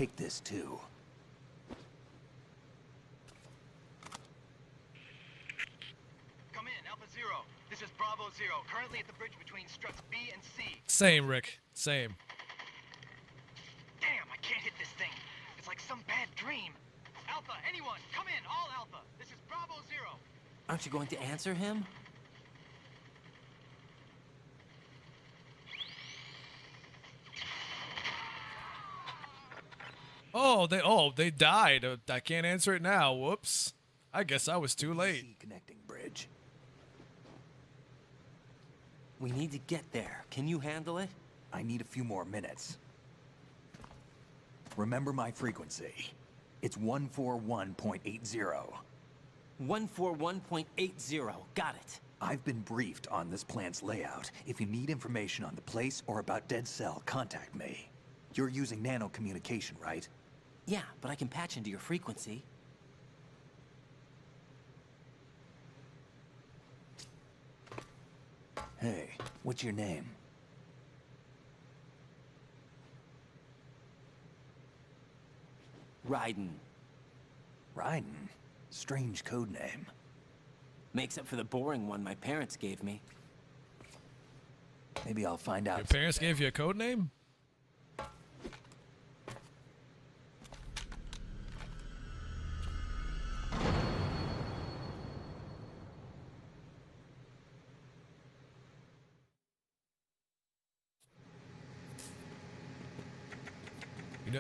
Take this too. Come in, Alpha Zero. This is Bravo Zero, currently at the bridge between struts B and C. Same, Rick. Same. Damn, I can't hit this thing. It's like some bad dream. Alpha, anyone, come in, all Alpha. This is Bravo Zero. Aren't you going to answer him? They died. I can't answer it now. Whoops. I guess I was too late. Connecting bridge. We need to get there. Can you handle it? I need a few more minutes. Remember my frequency. It's 141.80. 141.80. Got it. I've been briefed on this plant's layout. If you need information on the place or about Dead Cell, contact me. You're using nano communication, right? Yeah, but I can patch into your frequency. Hey, what's your name? Raiden. Raiden? Strange code name. Makes up for the boring one my parents gave me. Maybe I'll find out. Your parents gave you a code name?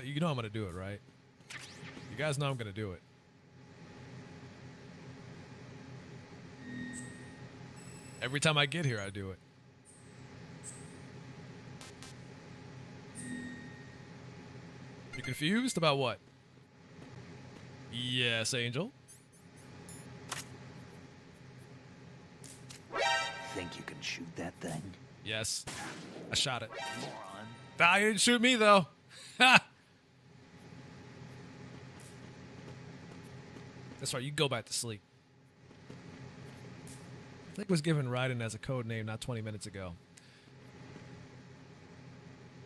You know I'm gonna do it, right? You guys know I'm gonna do it. Every time I get here, I do it. You confused about what? Yes, Angel. Think you can shoot that thing? Yes. I shot it. Moron. Ah, you didn't shoot me, though. Ha! That's right, you go back to sleep. I think it was given Raiden as a code name not 20 minutes ago.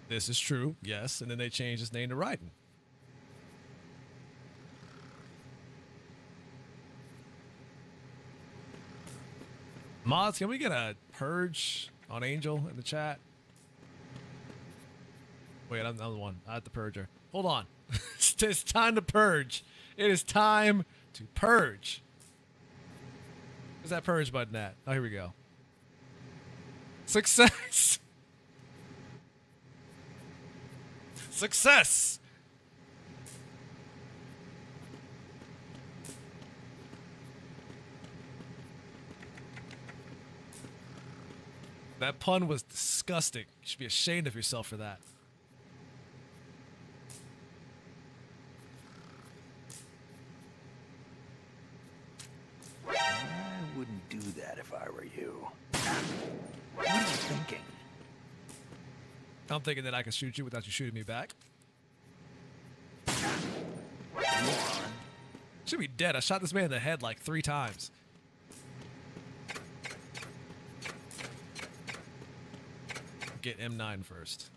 This is true, yes, and then they changed his name to Raiden. Mods, can we get a purge on Angel in the chat? Wait, I'm the one. I have the purger. Hold on. It's time to purge. It is time to purge. Where's that purge button at? Oh, here we go. Success. Success. That pun was disgusting. You should be ashamed of yourself for that. I wouldn't do that if I were you. What are you thinking? I'm thinking that I can shoot you without you shooting me back. Should be dead. I shot this man in the head like 3 times. Get M9 first.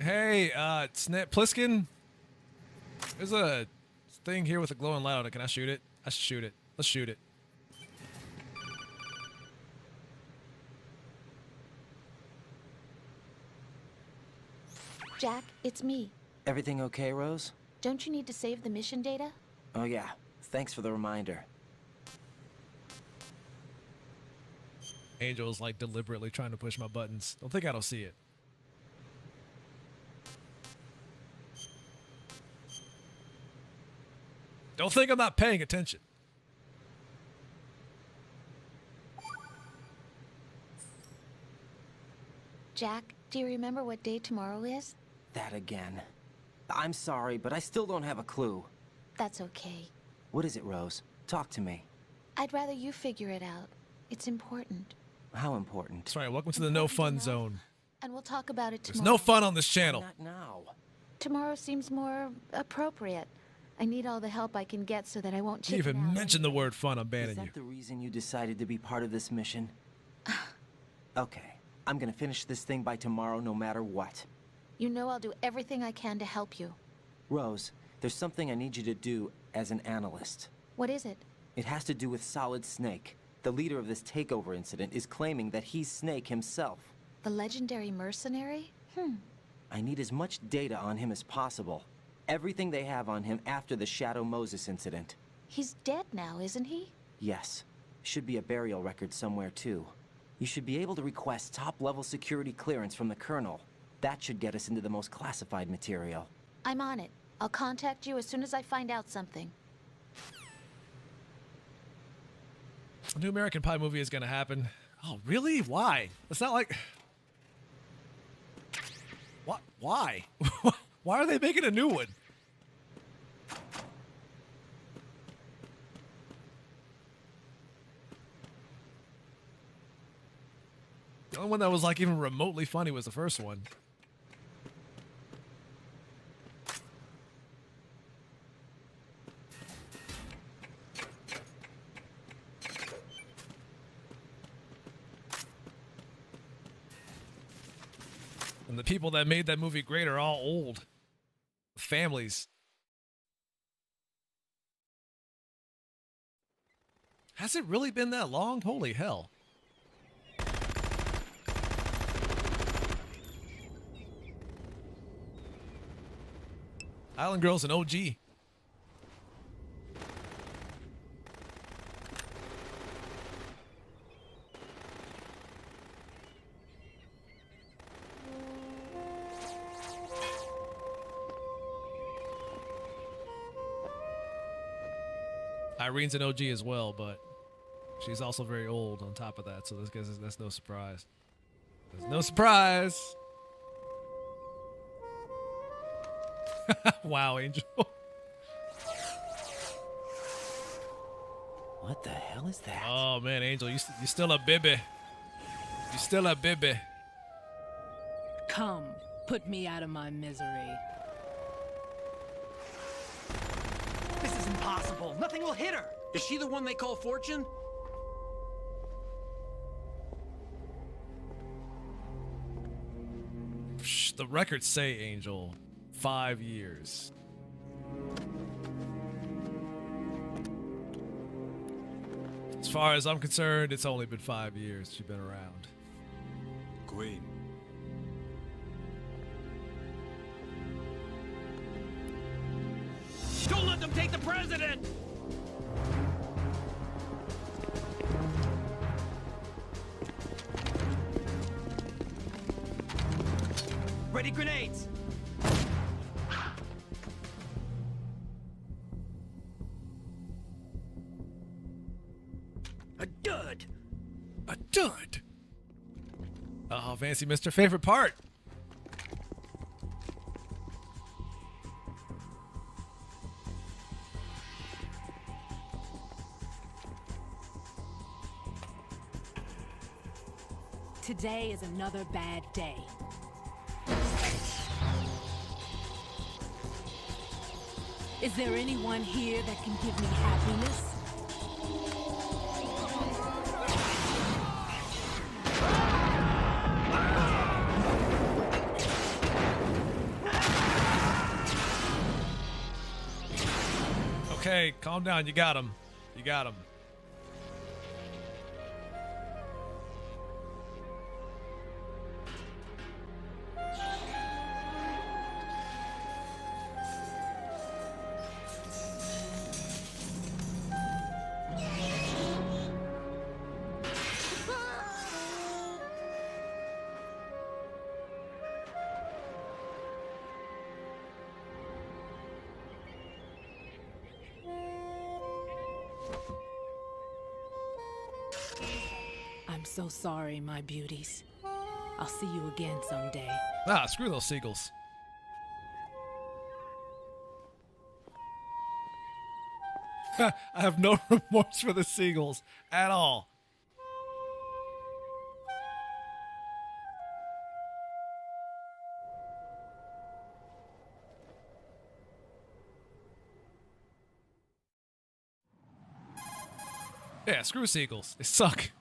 Hey, Snap Pliskin. There's a thing here with a glowing light on it. Can I shoot it? I should shoot it. Let's shoot it. Jack, it's me. Everything okay, Rose? Don't you need to save the mission data? Oh yeah. Thanks for the reminder. Angel's like deliberately trying to push my buttons. Don't think I don't see it. Don't think I'm not paying attention. Jack, do you remember what day tomorrow is? That again. I'm sorry, but I still don't have a clue. That's okay. What is it, Rose? Talk to me. I'd rather you figure it out. It's important. How important? Sorry, welcome to the no fun zone. And we'll talk about it There's tomorrow. no fun on this channel. Not now. Tomorrow seems more appropriate. I need all the help I can get so that I won't You chicken even out. mention the word fun, I'm banning Is you. that the reason you decided to be part of this mission? Okay. I'm gonna finish this thing by tomorrow no matter what. You know I'll do everything I can to help you. Rose, there's something I need you to do as an analyst. What is it? It has to do with Solid Snake. The leader of this takeover incident is claiming that he's Snake himself. The legendary mercenary? I need as much data on him as possible. Everything they have on him after the Shadow Moses incident. He's dead now, isn't he? Yes. Should be a burial record somewhere, too. You should be able to request top-level security clearance from the Colonel. That should get us into the most classified material. I'm on it. I'll contact you as soon as I find out something. A new American Pie movie is gonna happen. Oh, really? Why? It's not like... What? Why? Why are they making a new one? The only one that was like even remotely funny was the first one. And the people that made that movie great are all old. Families. Has it really been that long? Holy hell. Island Girl's an OG. Irene's an OG as well, but she's also very old on top of that, so that's no surprise. There's no surprise. Wow, Angel. What the hell is that? Oh, man, Angel, you still a baby. You still a baby. Come, put me out of my misery. This is impossible. Nothing will hit her. Is she the one they call Fortune? Shh, the records say, Angel, 5 years. As far as I'm concerned, it's only been 5 years she's been around. Queen. Don't let them take the president! Ready grenades! A dud! A dud! Oh, Fancy Mr. Favorite part! Today is another bad day. Is there anyone here that can give me happiness? Okay, calm down. You got him. You got him. I'm so sorry, my beauties. I'll see you again someday. Ah, screw those seagulls. I have no remorse for the seagulls at all. Yeah, screw seagulls. They suck.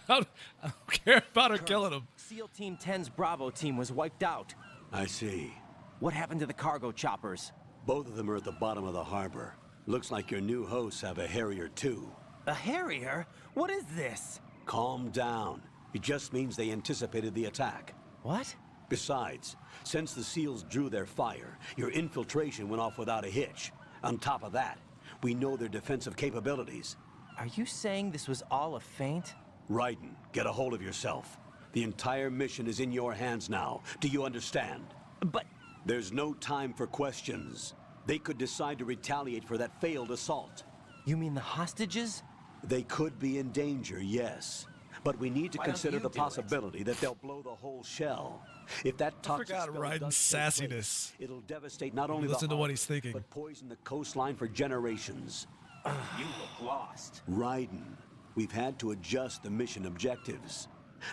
I don't care about her killing them. SEAL Team 10's Bravo team was wiped out. I see. What happened to the cargo choppers? Both of them are at the bottom of the harbor. Looks like your new hosts have a Harrier too. A Harrier? What is this? Calm down. It just means they anticipated the attack. What? Besides, since the SEALs drew their fire, your infiltration went off without a hitch. On top of that, we know their defensive capabilities. Are you saying this was all a feint? Raiden, get a hold of yourself. The entire mission is in your hands now. Do you understand? But... There's no time for questions. They could decide to retaliate for that failed assault. You mean the hostages? They could be in danger, yes. But we need to consider the possibility that they'll blow the whole shell. If that toxic I forgot Raiden's sassiness. It'll devastate not only listen the to what he's thinking, but poison the coastline for generations. You look lost. Raiden, we've had to adjust the mission objectives.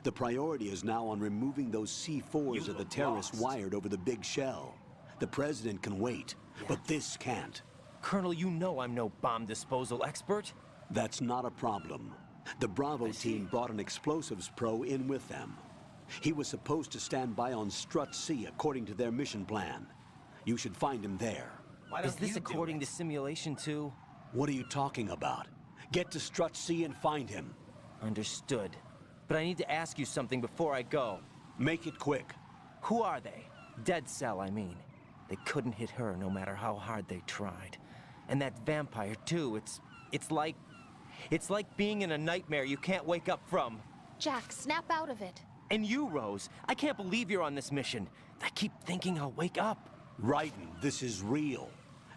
The priority is now on removing those C4s that the terrorists wired over the big shell. The president can wait, but this can't. Colonel, you know I'm no bomb disposal expert. That's not a problem. The Bravo team brought an explosives pro in with them. He was supposed to stand by on Strut C according to their mission plan. You should find him there. Is this according to simulation too? What are you talking about? Get to Strut C and find him. Understood. But I need to ask you something before I go. Make it quick. Who are they? Dead Cell, I mean. They couldn't hit her no matter how hard they tried. And that vampire too, it's like being in a nightmare you can't wake up from. Jack, snap out of it. And you, Rose, I can't believe you're on this mission. I keep thinking I'll wake up. Raiden, this is real.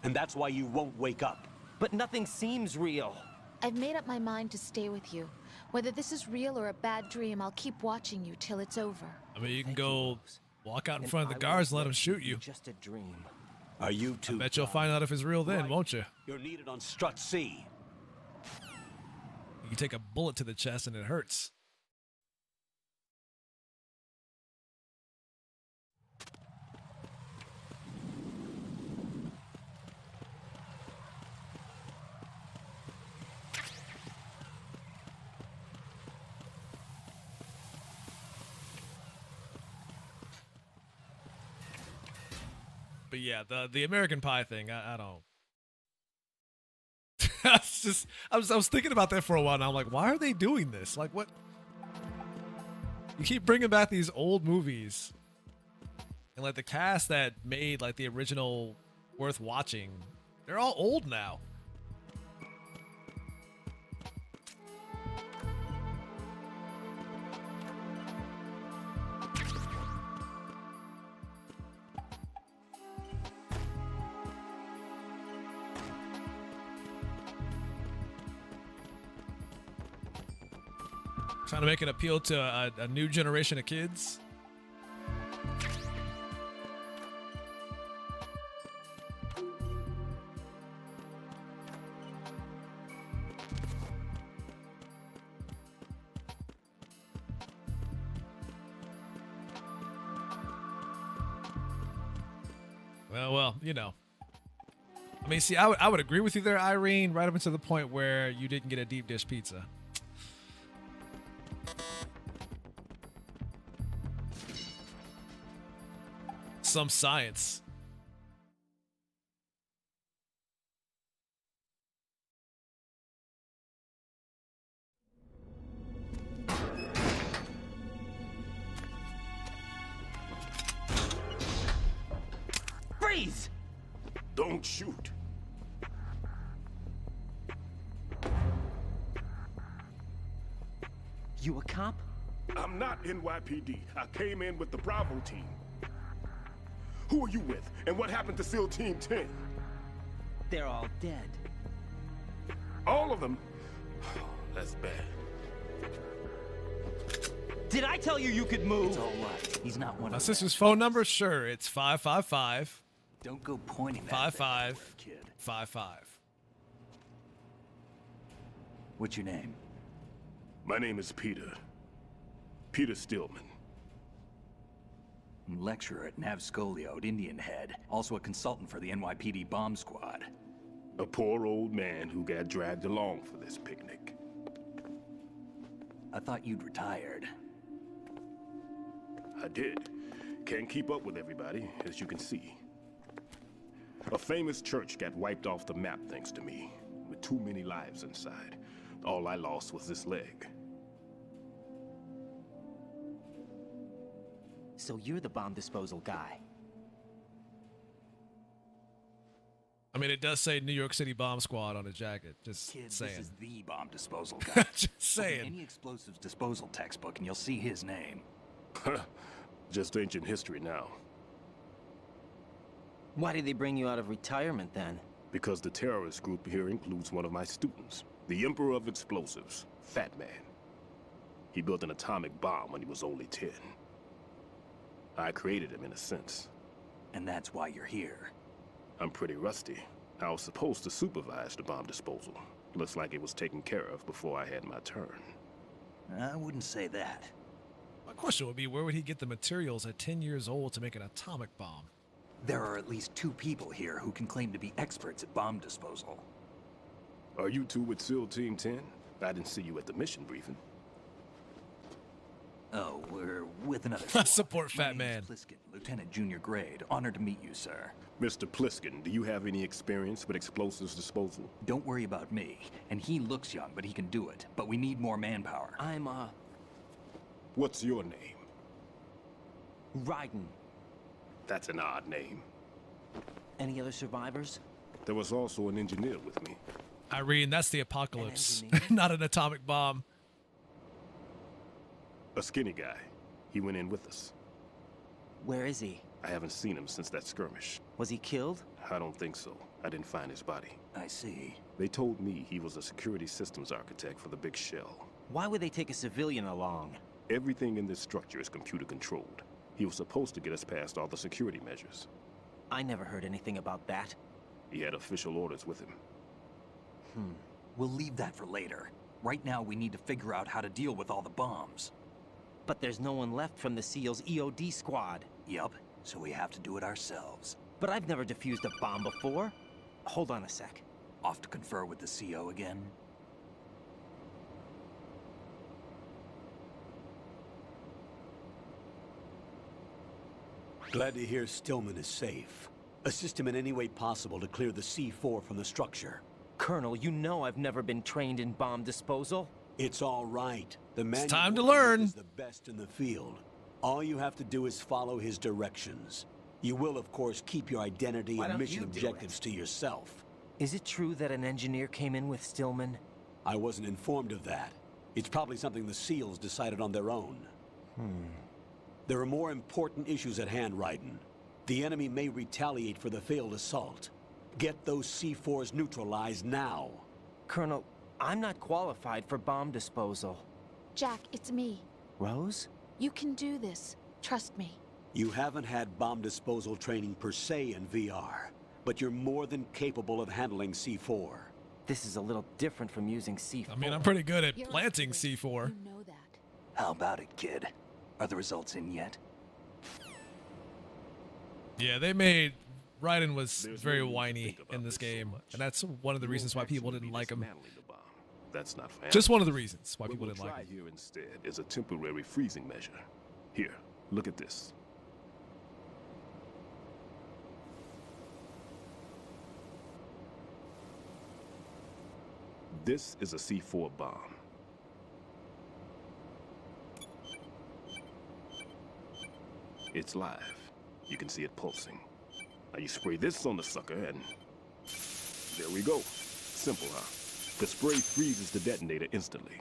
And that's why you won't wake up. But nothing seems real. I've made up my mind to stay with you. Whether this is real or a bad dream, I'll keep watching you till it's over. I mean, you can go walk out in front of the guards and let them shoot you. Just a dream. Are you too? I bet you'll find out if it's real then, won't you? You're needed on Strut C. You can take a bullet to the chest and it hurts. But yeah, the American Pie thing, I don't. It's just, I was thinking about that for a while, and I'm like, why are they doing this? Like, what? You keep bringing back these old movies, and like the cast that made like the original worth watching, they're all old now. Trying to make an appeal to a new generation of kids. Well, you know. I mean, see, I would agree with you there, Irene, right up until the point where you didn't get a deep dish pizza. Some science. Freeze! Don't shoot. You a cop? I'm not NYPD. I came in with the Bravo team. Who are you with? And what happened to SEAL Team 10? They're all dead. All of them? Oh, that's bad. Did I tell you you could move? It's all right. He's not one My of sister's phone number? Sure, it's 555. Don't go pointing that 55 kid. 55. What's your name? My name is Peter. Peter Stillman. Lecturer at Nav Scolio at Indian Head. Also a consultant for the NYPD bomb squad. A poor old man who got dragged along for this picnic. I thought you'd retired. I did. Can't keep up with everybody, as you can see. A famous church got wiped off the map thanks to me, with too many lives inside. All I lost was this leg. So you're the bomb disposal guy. I mean, it does say New York City Bomb Squad on the jacket. Just Kid, saying. this is the bomb disposal guy. Just saying. Open any explosives disposal textbook and you'll see his name. Just ancient history now. Why did they bring you out of retirement then? Because the terrorist group here includes one of my students, the Emperor of Explosives, Fat Man. He built an atomic bomb when he was only 10. I created him in a sense. And that's why you're here. I'm pretty rusty. I was supposed to supervise the bomb disposal. Looks like it was taken care of before I had my turn. I wouldn't say that. My question would be, where would he get the materials at 10 years old to make an atomic bomb? There are at least 2 people here who can claim to be experts at bomb disposal. Are you two with SEAL Team 10? I didn't see you at the mission briefing. Oh, we're with another Support Fat Man. Pliskin, Lieutenant Junior Grade. Honored to meet you, sir. Mr. Pliskin, do you have any experience with explosives disposal? Don't worry about me. And he looks young, but he can do it. But we need more manpower. I'm, What's your name? Raiden. That's an odd name. Any other survivors? There was also an engineer with me. Irene, that's the apocalypse. Not an atomic bomb. A skinny guy. He went in with us. Where is he? I haven't seen him since that skirmish. Was he killed? I don't think so. I didn't find his body. I see. They told me he was a security systems architect for the big shell. Why would they take a civilian along? Everything in this structure is computer controlled. He was supposed to get us past all the security measures. I never heard anything about that. He had official orders with him. We'll leave that for later. Right now, we need to figure out how to deal with all the bombs. But there's no one left from the SEAL's EOD squad. Yup, so we have to do it ourselves. But I've never defused a bomb before. Hold on a sec. Off to confer with the CO again? Glad to hear Stillman is safe. Assist him in any way possible to clear the C4 from the structure. Colonel, you know I've never been trained in bomb disposal. It's all right. The man It's time to learn. is the best in the field. All you have to do is follow his directions. You will, of course, keep your identity and mission objectives to yourself. Is it true that an engineer came in with Stillman? I wasn't informed of that. It's probably something the SEALs decided on their own. There are more important issues at hand, Raiden. The enemy may retaliate for the failed assault. Get those C4s neutralized now. Colonel, I'm not qualified for bomb disposal. Jack, it's me. Rose? You can do this. Trust me. You haven't had bomb disposal training per se in VR, but you're more than capable of handling C4. This is a little different from using C4. I mean, I'm pretty good at planting C4. You know that. How about it, kid? Are the results in yet? Yeah, they made... Raiden was very whiny in this game, and that's one of the reasons why people didn't like him. That's not fair. Just one of the reasons why people didn't like him. What we'll try here instead is a temporary freezing measure. Here, look at this. This is a C4 bomb. It's live. You can see it pulsing. Now you spray this on the sucker and... there we go. Simple, huh? The spray freezes the detonator instantly.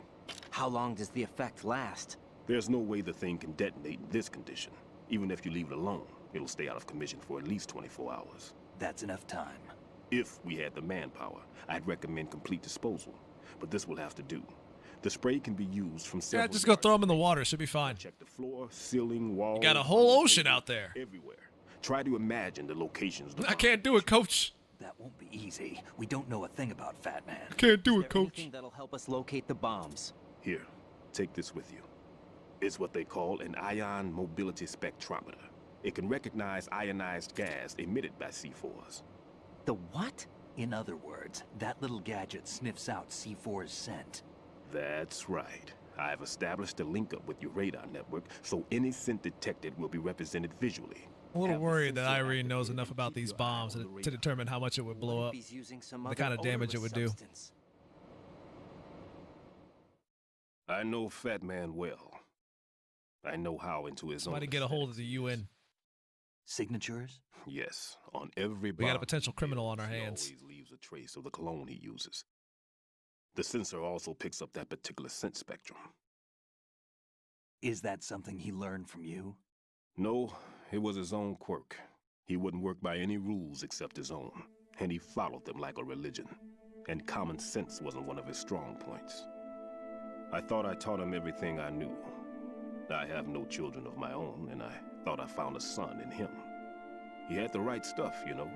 How long does the effect last? There's no way the thing can detonate in this condition. Even if you leave it alone, it'll stay out of commission for at least 24 hours. That's enough time. If we had the manpower, I'd recommend complete disposal. But this will have to do. The spray can be used from several... Yeah, just go throw them in the water. Should be fine. Check the floor, ceiling, walls... You got a whole ocean out there. Everywhere. Try to imagine the locations... I can't do it, Coach. That won't be easy. We don't know a thing about Fat Man. Can't do it, Coach. Anything that'll help us locate the bombs. Here, take this with you. It's what they call an ion mobility spectrometer. It can recognize ionized gas emitted by C4s. The what? In other words, that little gadget sniffs out C4's scent. That's right. I have established a link up with your radar network, so any scent detected will be represented visually. I'm a little worried that Irene knows enough about these bombs to determine how much it would blow up, the kind of damage it would do. I know Fat Man well. I know how into his Somebody own get a hold of the UN. Signatures? Yes, on every bomb. We got a potential criminal on our hands. He always leaves a trace of the cologne he uses. The sensor also picks up that particular scent spectrum. Is that something he learned from you? No, it was his own quirk. He wouldn't work by any rules except his own, and he followed them like a religion. And common sense wasn't one of his strong points. I thought I taught him everything I knew. I have no children of my own, and I thought I found a son in him. He had the right stuff, you know.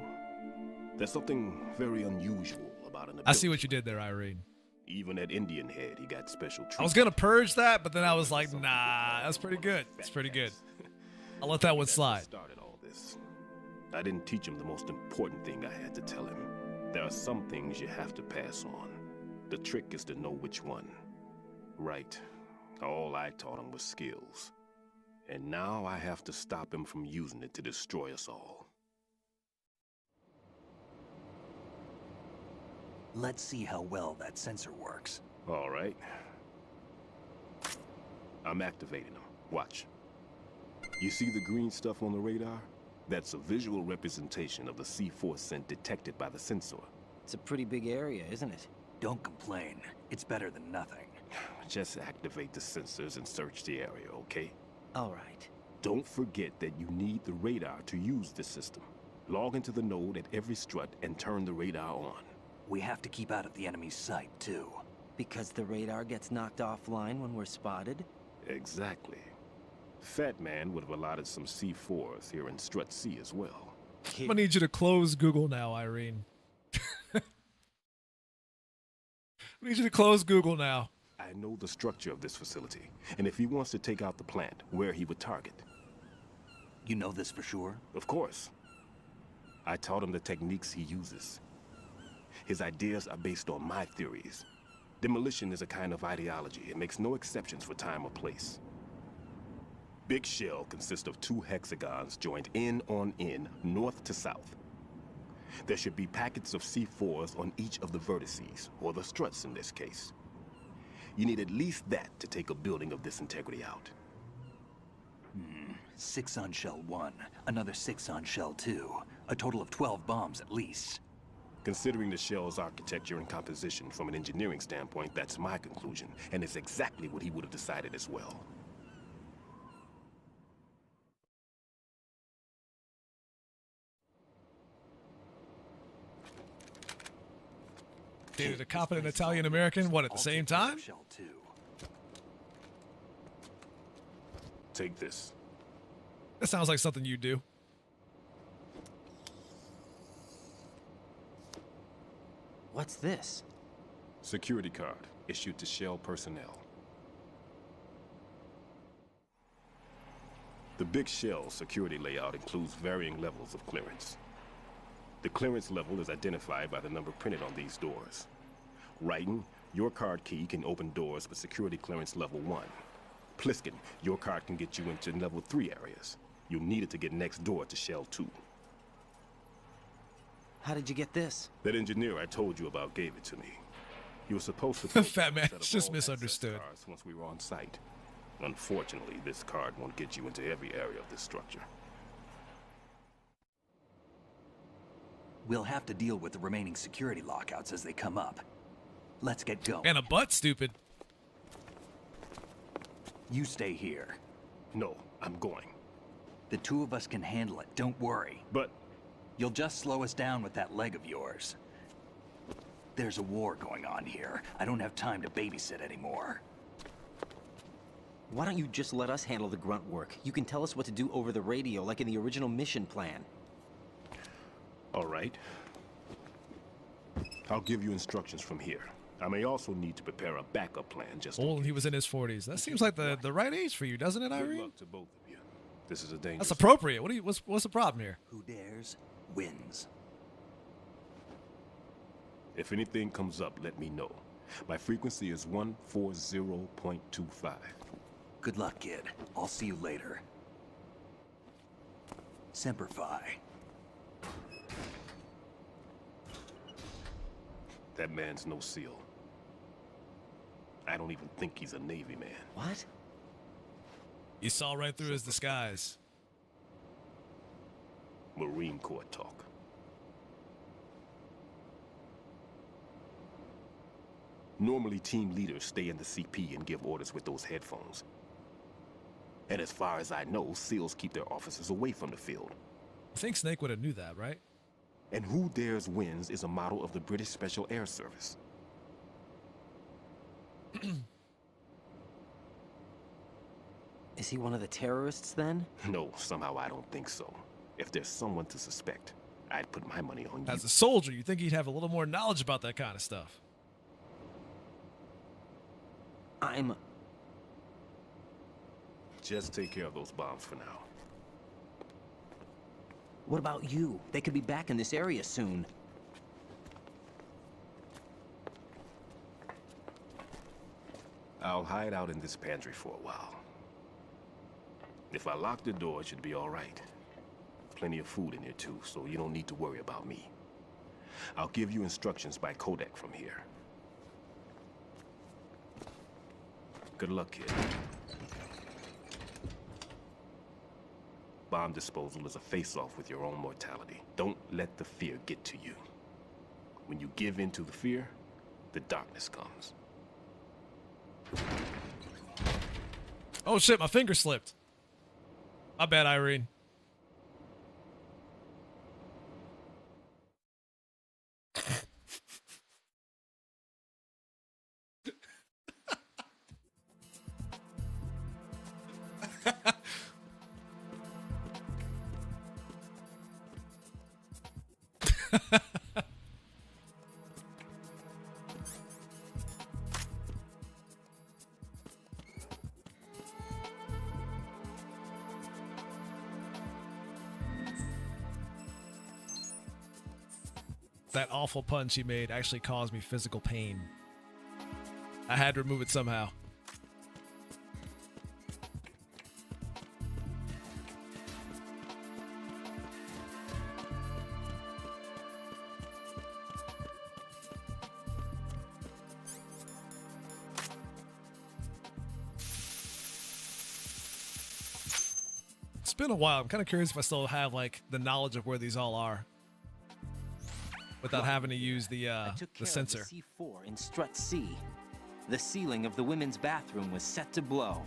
There's something very unusual about an ability. I see what you did there, Irene. Even at Indian Head, he got special treatment. I was gonna purge that, but then I was like, nah, that's pretty good. It's pretty good. I'll let that one slide. Started all this. I didn't teach him the most important thing I had to tell him. There are some things you have to pass on. The trick is to know which one. Right. All I taught him was skills. And now I have to stop him from using it to destroy us all. Let's see how well that sensor works. All right. I'm activating them. Watch. You see the green stuff on the radar? That's a visual representation of the C4 scent detected by the sensor. It's a pretty big area, isn't it? Don't complain. It's better than nothing. Just activate the sensors and search the area, okay? All right. Don't forget that you need the radar to use the system. Log into the node at every strut and turn the radar on. We have to keep out of the enemy's sight, too. Because the radar gets knocked offline when we're spotted? Exactly. Fat Man would have allotted some C4s here in Strut C as well. I'm gonna need you to close Google now, Irene. I need you to close Google now. I know the structure of this facility, and if he wants to take out the plant, where he would target. You know this for sure? Of course. I taught him the techniques he uses. His ideas are based on my theories. Demolition is a kind of ideology. It makes no exceptions for time or place. Big shell consists of 2 hexagons joined end on end, north to south. There should be packets of C4s on each of the vertices, or the struts in this case. You need at least that to take a building of this integrity out. 6 on shell 1, another 6 on shell 2. A total of 12 bombs at least. Considering the shell's architecture and composition from an engineering standpoint, that's my conclusion, and it's exactly what he would have decided as well. Dated a competent Italian-American, what, at the same time? Take this. That sounds like something you do. What's this? Security card, issued to Shell personnel. The Big Shell security layout includes varying levels of clearance. The clearance level is identified by the number printed on these doors. Writing, your card key can open doors with security clearance level 1. Pliskin, your card can get you into level 3 areas. You'll need it to get next door to Shell 2. How did you get this? That engineer I told you about gave it to me. He was supposed to... Fat Man, it's just misunderstood. Once we were on site. Unfortunately, this card won't get you into every area of this structure. We'll have to deal with the remaining security lockouts as they come up. Let's get going. And a butt, stupid. You stay here. No, I'm going. The 2 of us can handle it, don't worry. But... You'll just slow us down with that leg of yours. There's a war going on here. I don't have time to babysit anymore. Why don't you just let us handle the grunt work? You can tell us what to do over the radio, like in the original mission plan. All right. I'll give you instructions from here. I may also need to prepare a backup plan just in case. He was in his 40s. That seems like the right age for you, doesn't it, Irene? Good luck to both of you. This is a dangerous... That's appropriate. What's the problem here? Who dares wins. If anything comes up, let me know. My frequency is 140.25. Good luck, kid. I'll see you later. Semper Fi. That man's no SEAL. I don't even think he's a Navy man. What? You saw right through his disguise. Marine Corps talk. Normally, team leaders stay in the CP and give orders with those headphones. And as far as I know, SEALs keep their officers away from the field. I think Snake would have knew that, right? And Who Dares Wins is a model of the British Special Air Service. Is he one of the terrorists then? No, somehow I don't think so. If there's someone to suspect, I'd put my money on you. As a soldier, you'd think he'd have a little more knowledge about that kind of stuff. Just take care of those bombs for now. What about you? They could be back in this area soon. I'll hide out in this pantry for a while. If I lock the door, it should be all right. Plenty of food in here too, so you don't need to worry about me. I'll give you instructions by codec from here. Good luck, kid. Bomb disposal is a face-off with your own mortality. Don't let the fear get to you. When you give in to the fear, the darkness comes. Oh shit, my finger slipped. My bad, Irene. That awful punch he made actually caused me physical pain. I had to remove it somehow. It's been a while. I'm kind of curious if I still have like the knowledge of where these all are, without having to use the sensor. The C4 in Strut C. The ceiling of the women's bathroom was set to blow.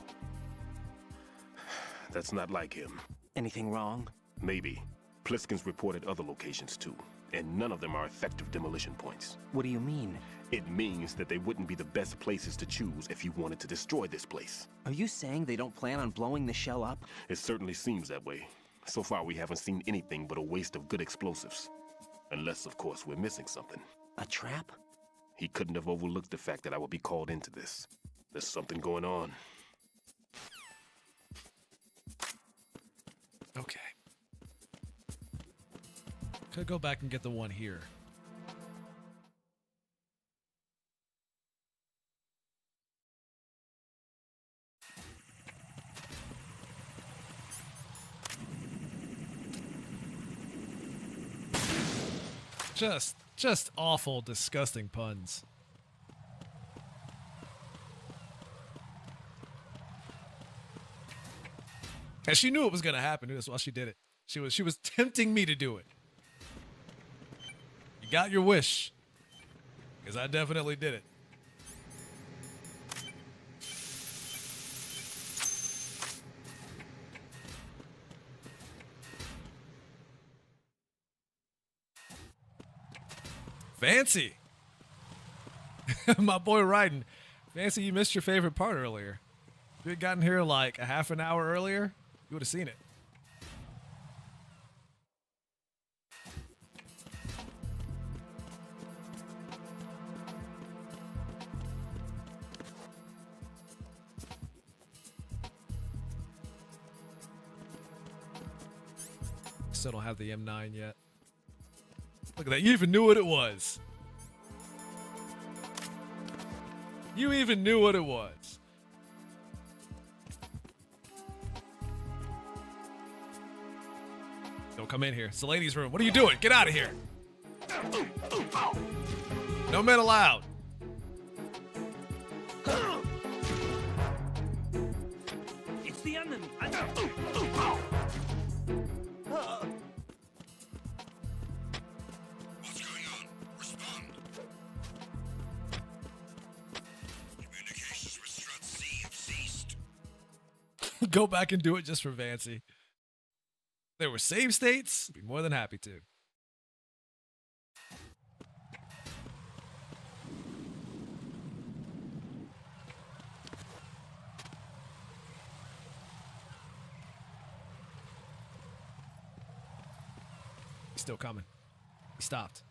That's not like him. Anything wrong? Maybe. Pliskin's reported other locations too, and none of them are effective demolition points. What do you mean? It means that they wouldn't be the best places to choose if you wanted to destroy this place. Are you saying they don't plan on blowing the shell up? It certainly seems that way. So far, we haven't seen anything but a waste of good explosives. Unless, of course, we're missing something. A trap? He couldn't have overlooked the fact that I would be called into this. There's something going on. Okay. Could go back and get the one here. Just awful, disgusting puns. And she knew it was gonna happen. That's why she did it. She was tempting me to do it. You got your wish, because I definitely did it. Fancy. My boy Ryden. Fancy, you missed your favorite part earlier. If you had gotten here like a half an hour earlier, you would have seen it. Still don't have the M9 yet. Look at that. You even knew what it was. You even knew what it was. Don't come in here. It's the ladies' room. What are you doing? Get out of here. No men allowed. It's the enemy. What's going on? Respond. Communications with Strut C have ceased. Go back and do it just for Vancy. There were save states. I'd be more than happy to. He's still coming. He stopped.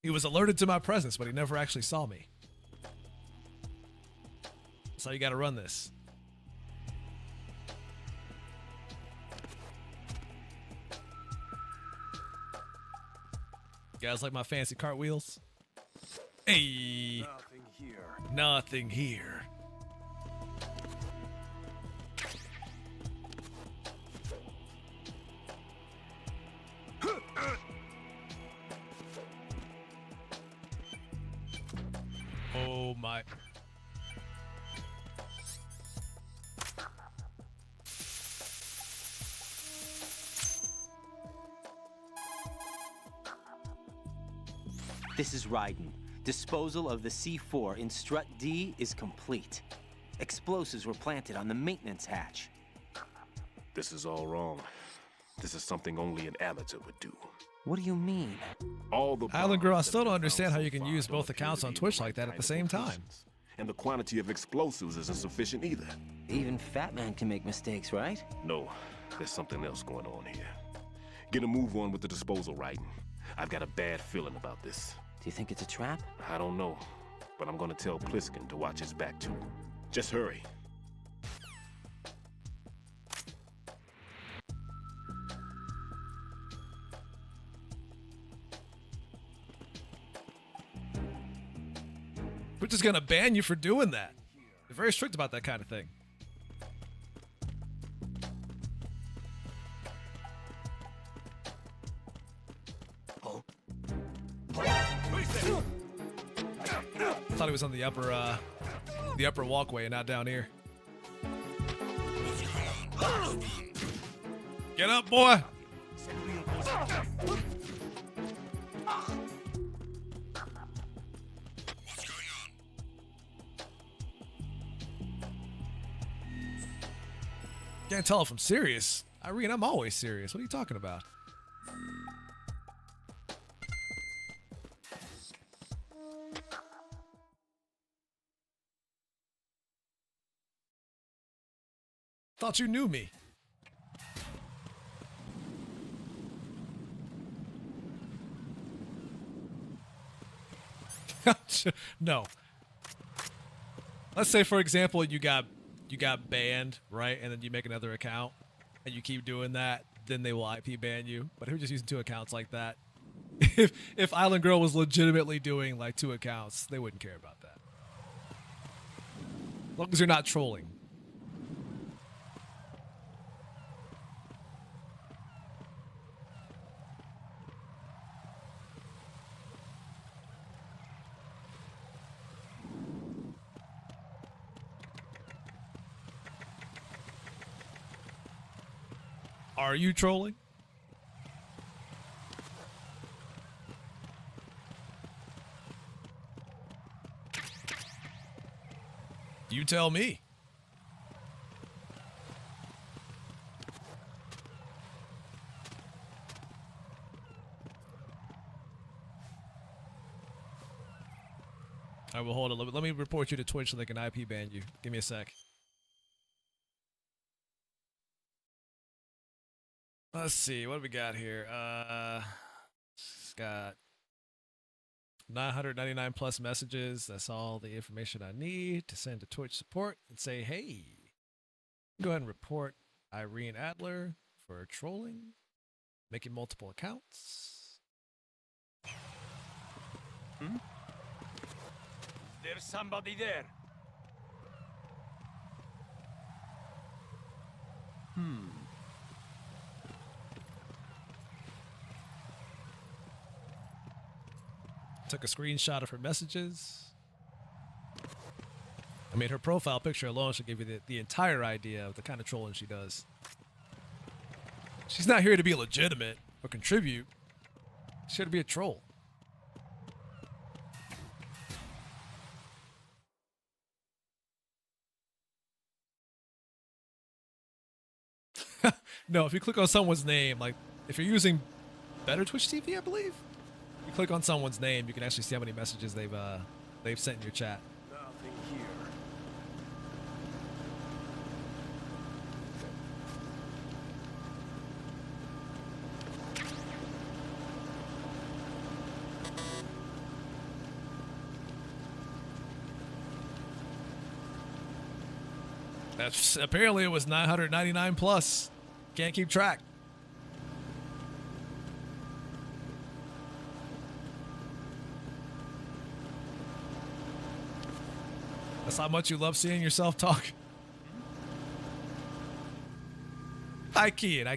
He was alerted to my presence, but he never actually saw me. That's how you gotta run this. You guys like my fancy cartwheels? Hey! Nothing here. Nothing here. Oh my. This is Raiden. Disposal of the C4 in Strut D is complete. Explosives were planted on the maintenance hatch. This is all wrong. This is something only an amateur would do. What do you mean? All the Island Girl, I still don't understand how you can use both accounts on Twitch like that at the same time. And the quantity of explosives isn't sufficient either. Even Fat Man can make mistakes, right? No, there's something else going on here. Get a move on with the disposal, Raiden. I've got a bad feeling about this. Do you think it's a trap? I don't know, but I'm gonna tell Pliskin to watch his back too. Just hurry. We're just gonna ban you for doing that. They're very strict about that kind of thing. I thought he was on the upper walkway and not down here. Get up, boy! Can't tell if I'm serious. Irene, I'm always serious. What are you talking about? Thought you knew me. No. Let's say, for example, you got banned, right? And then you make another account and you keep doing that, then they will IP ban you. But if you're just using two accounts like that, if Island Girl was legitimately doing like two accounts, they wouldn't care about that. As long as you're not trolling. Are you trolling? You tell me. All right, well, hold on. Let me report you to Twitch so they can IP ban you. Give me a sec. Let's see. What do we got here? It's got 999 plus messages. That's all the information I need to send to Twitch support and say, hey, go ahead and report Irene Adler for trolling, making multiple accounts. There's somebody there. Took a screenshot of her messages. I mean, her profile picture alone should give you the entire idea of the kind of trolling she does. She's not here to be legitimate or contribute. She's here to be a troll. No, if you click on someone's name, like if you're using Better Twitch TV, I believe, you click on someone's name, you can actually see how many messages they've sent in your chat. Nothing here. That's apparently it was 999 plus. Can't keep track. That's how much you love seeing yourself talk. I kid.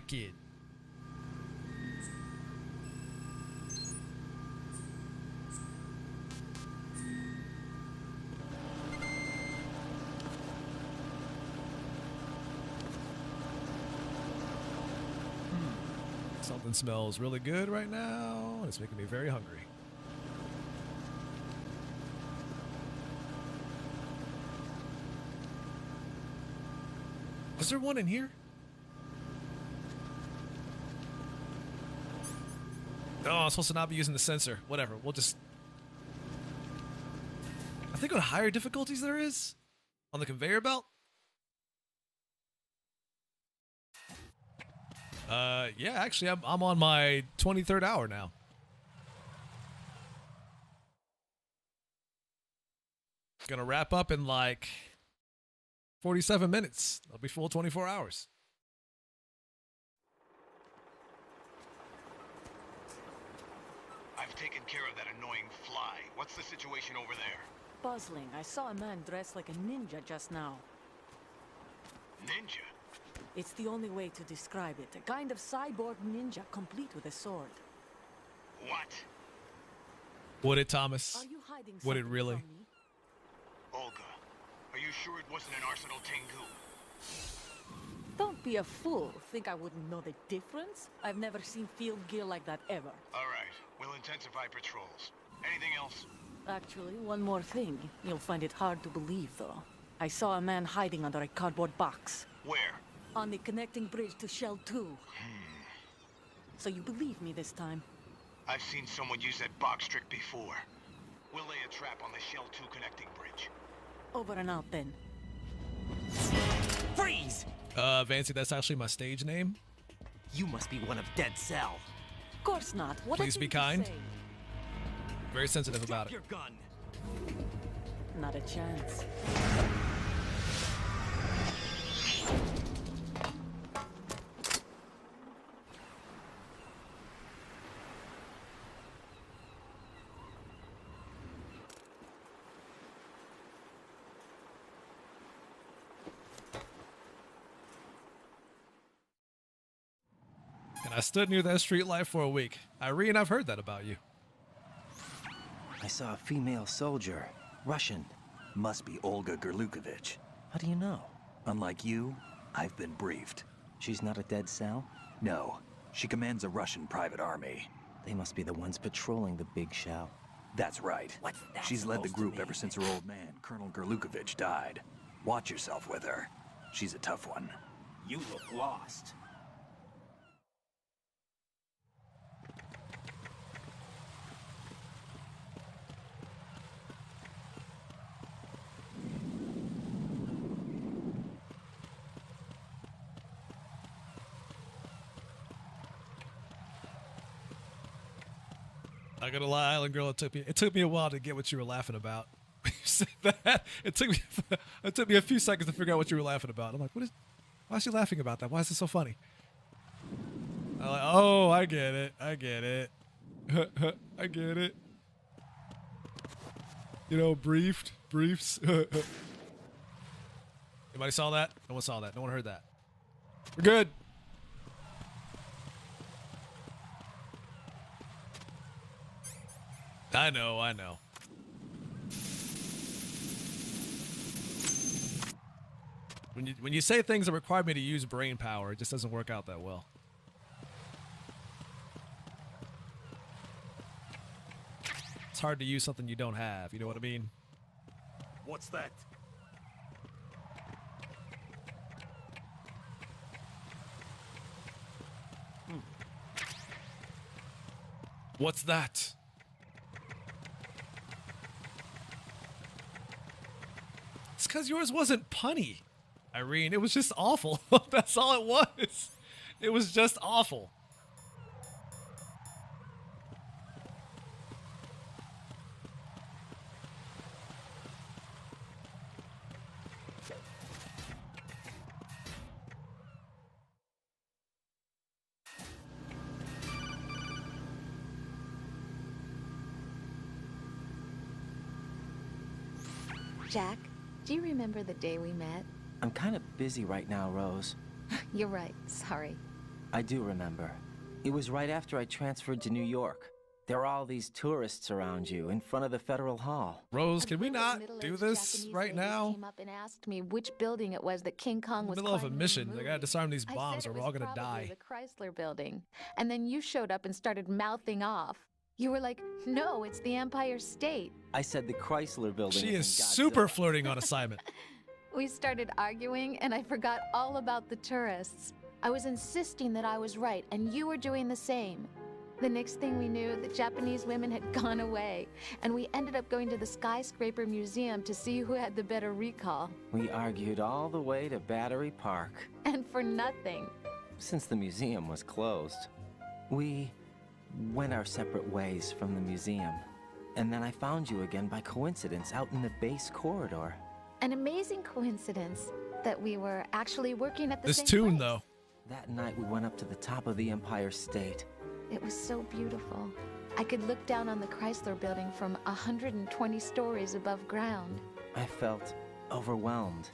Something smells really good right now. It's making me very hungry. Was there one in here? Oh, I'm supposed to not be using the sensor. Whatever. We'll just... I think on higher difficulties there is. On the conveyor belt. Yeah, actually, I'm on my 23rd hour now. Gonna wrap up in like 47 minutes. I'll be full 24 hours. I've taken care of that annoying fly. What's the situation over there? Puzzling. I saw a man dressed like a ninja just now. Ninja? It's the only way to describe it. A kind of cyborg ninja, complete with a sword. What? Would it, Thomas? Are you hiding Would it something really? from me? Olga, are you sure it wasn't an Arsenal Tengu? Don't be a fool. Think I wouldn't know the difference? I've never seen field gear like that ever. All right, we'll intensify patrols. Anything else? Actually, one more thing. You'll find it hard to believe, though. I saw a man hiding under a cardboard box. Where? On the connecting bridge to Shell 2. So you believe me this time? I've seen someone use that box trick before. We'll lay a trap on the Shell 2 connecting bridge. Over and out, then. Freeze! Vancy, that's actually my stage name. You must be one of Dead Cell. Of course not. What Please be kind. Say? Very sensitive about it. Your gun. Not a chance. And I stood near that street light for a week. Irene, I've heard that about you. I saw a female soldier. Russian. Must be Olga Gerlukovich. How do you know? Unlike you, I've been briefed. She's not a Dead Cell? No. She commands a Russian private army. They must be the ones patrolling the Big Shell. That's right. What's that She's led the supposed to group mean? ever since her old man, Colonel Gerlukovich, died. Watch yourself with her. She's a tough one. You look lost. I gotta lie, Island Girl. It took me a while to get what you were laughing about. You said that. It took me a few seconds to figure out what you were laughing about. I'm like, why is she laughing about that? Why is it so funny? I'm like, oh, I get it. I get it. I get it. You know, briefs. Anybody saw that? No one saw that. No one heard that. We're good. I know. When you say things that require me to use brain power, it just doesn't work out that well. It's hard to use something you don't have, you know what I mean? What's that? What's that? It's because yours wasn't punny, Irene. It was just awful. That's all it was. It was just awful. Jack, do you remember the day we met? I'm kind of busy right now, Rose. You're right. Sorry. I do remember. It was right after I transferred to New York. There are all these tourists around you in front of the Federal Hall. Rose, can we not do this right now? Came up and asked me which building it was that King Kong was In the middle of a climbing mission. in I the gotta disarm these movie. bombs or we're all gonna I said it was die. probably the Chrysler building. And then you showed up and started mouthing off. You were like, no, it's the Empire State. I said the Chrysler building. She is in Godzilla. super flirting on assignment. We started arguing, and I forgot all about the tourists. I was insisting that I was right, and you were doing the same. The next thing we knew, the Japanese women had gone away, and we ended up going to the Skyscraper Museum to see who had the better recall. We argued all the way to Battery Park. And for nothing. Since the museum was closed, we went our separate ways from the museum. And then I found you again by coincidence out in the base corridor. An amazing coincidence that we were actually working at the This same tune, place. though. That night we went up to the top of the Empire State. It was so beautiful. I could look down on the Chrysler building from 120 stories above ground. I felt overwhelmed.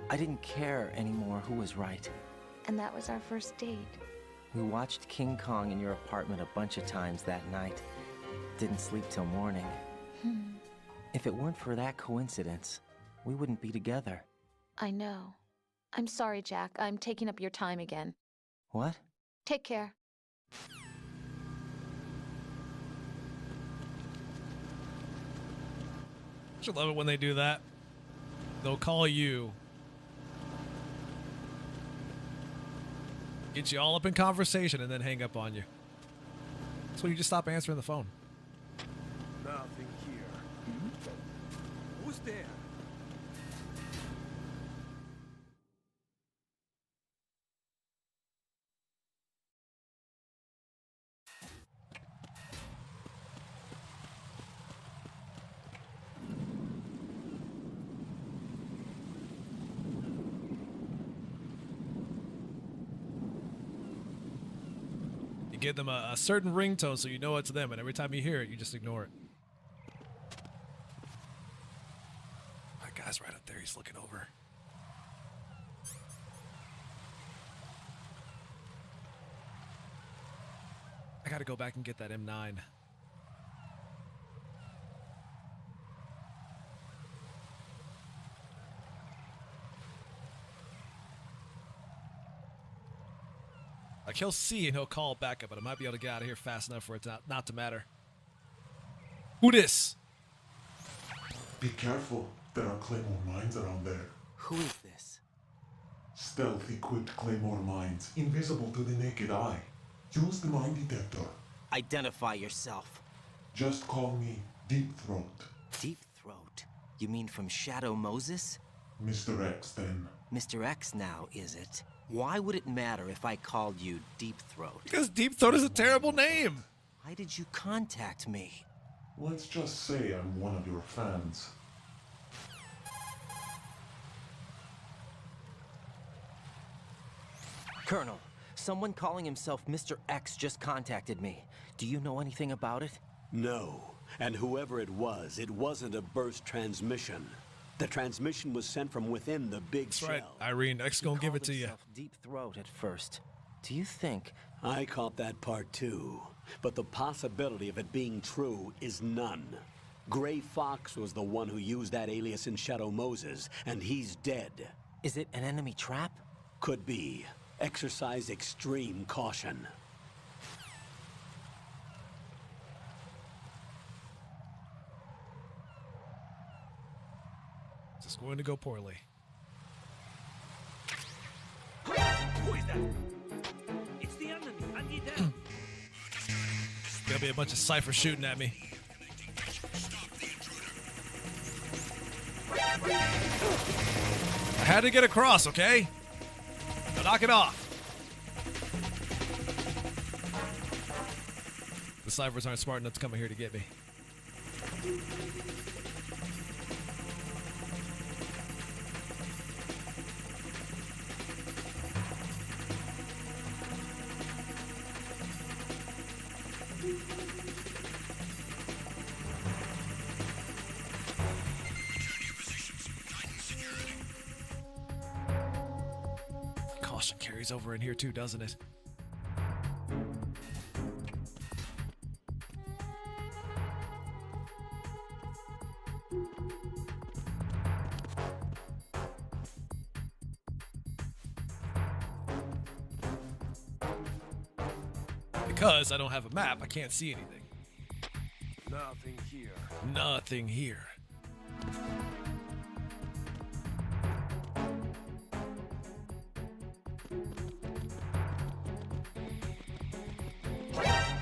I didn't care anymore who was right. And that was our first date. We watched King Kong in your apartment a bunch of times that night. Didn't sleep till morning. If it weren't for that coincidence, we wouldn't be together. I know. I'm sorry, Jack. I'm taking up your time again. What? Take care. I should love it when they do that. They'll call you. Get you all up in conversation and then hang up on you. That's when you just stop answering the phone. Nothing here. Who's there? Give them a certain ringtone so you know it's them, and every time you hear it, you just ignore it. That guy's right up there. He's looking over. I gotta go back and get that M9. Like, he'll see and he'll call back up, but I might be able to get out of here fast enough for it not to matter. Who this? Be careful. There are Claymore mines around there. Who is this? Stealth-equipped Claymore mines, invisible to the naked eye. Use the mine detector. Identify yourself. Just call me Deep Throat. Deep Throat? You mean from Shadow Moses? Mr. X, then. Mr. X now, is it? Why would it matter if I called you Deep Throat? Because Deep Throat is a terrible name. Why did you contact me? Let's just say I'm one of your fans. Colonel, someone calling himself Mr. X just contacted me. Do you know anything about it? No. And whoever it wasn't a burst transmission. The transmission was sent from within the big shell. That's right, Irene. X gonna give it to you. Deep throat at first. Do you think? I caught that part too. But the possibility of it being true is none. Gray Fox was the one who used that alias in Shadow Moses, and he's dead. Is it an enemy trap? Could be. Exercise extreme caution. It's going to go poorly. Who is that? It's the enemy. I need them. There'll be a bunch of ciphers shooting at me. I had to get across, okay? Now knock it off. The ciphers aren't smart enough to come in here to get me. Caution carries over in here too, doesn't it? Because I don't have a map, I can't see anything. Nothing here. Nothing here.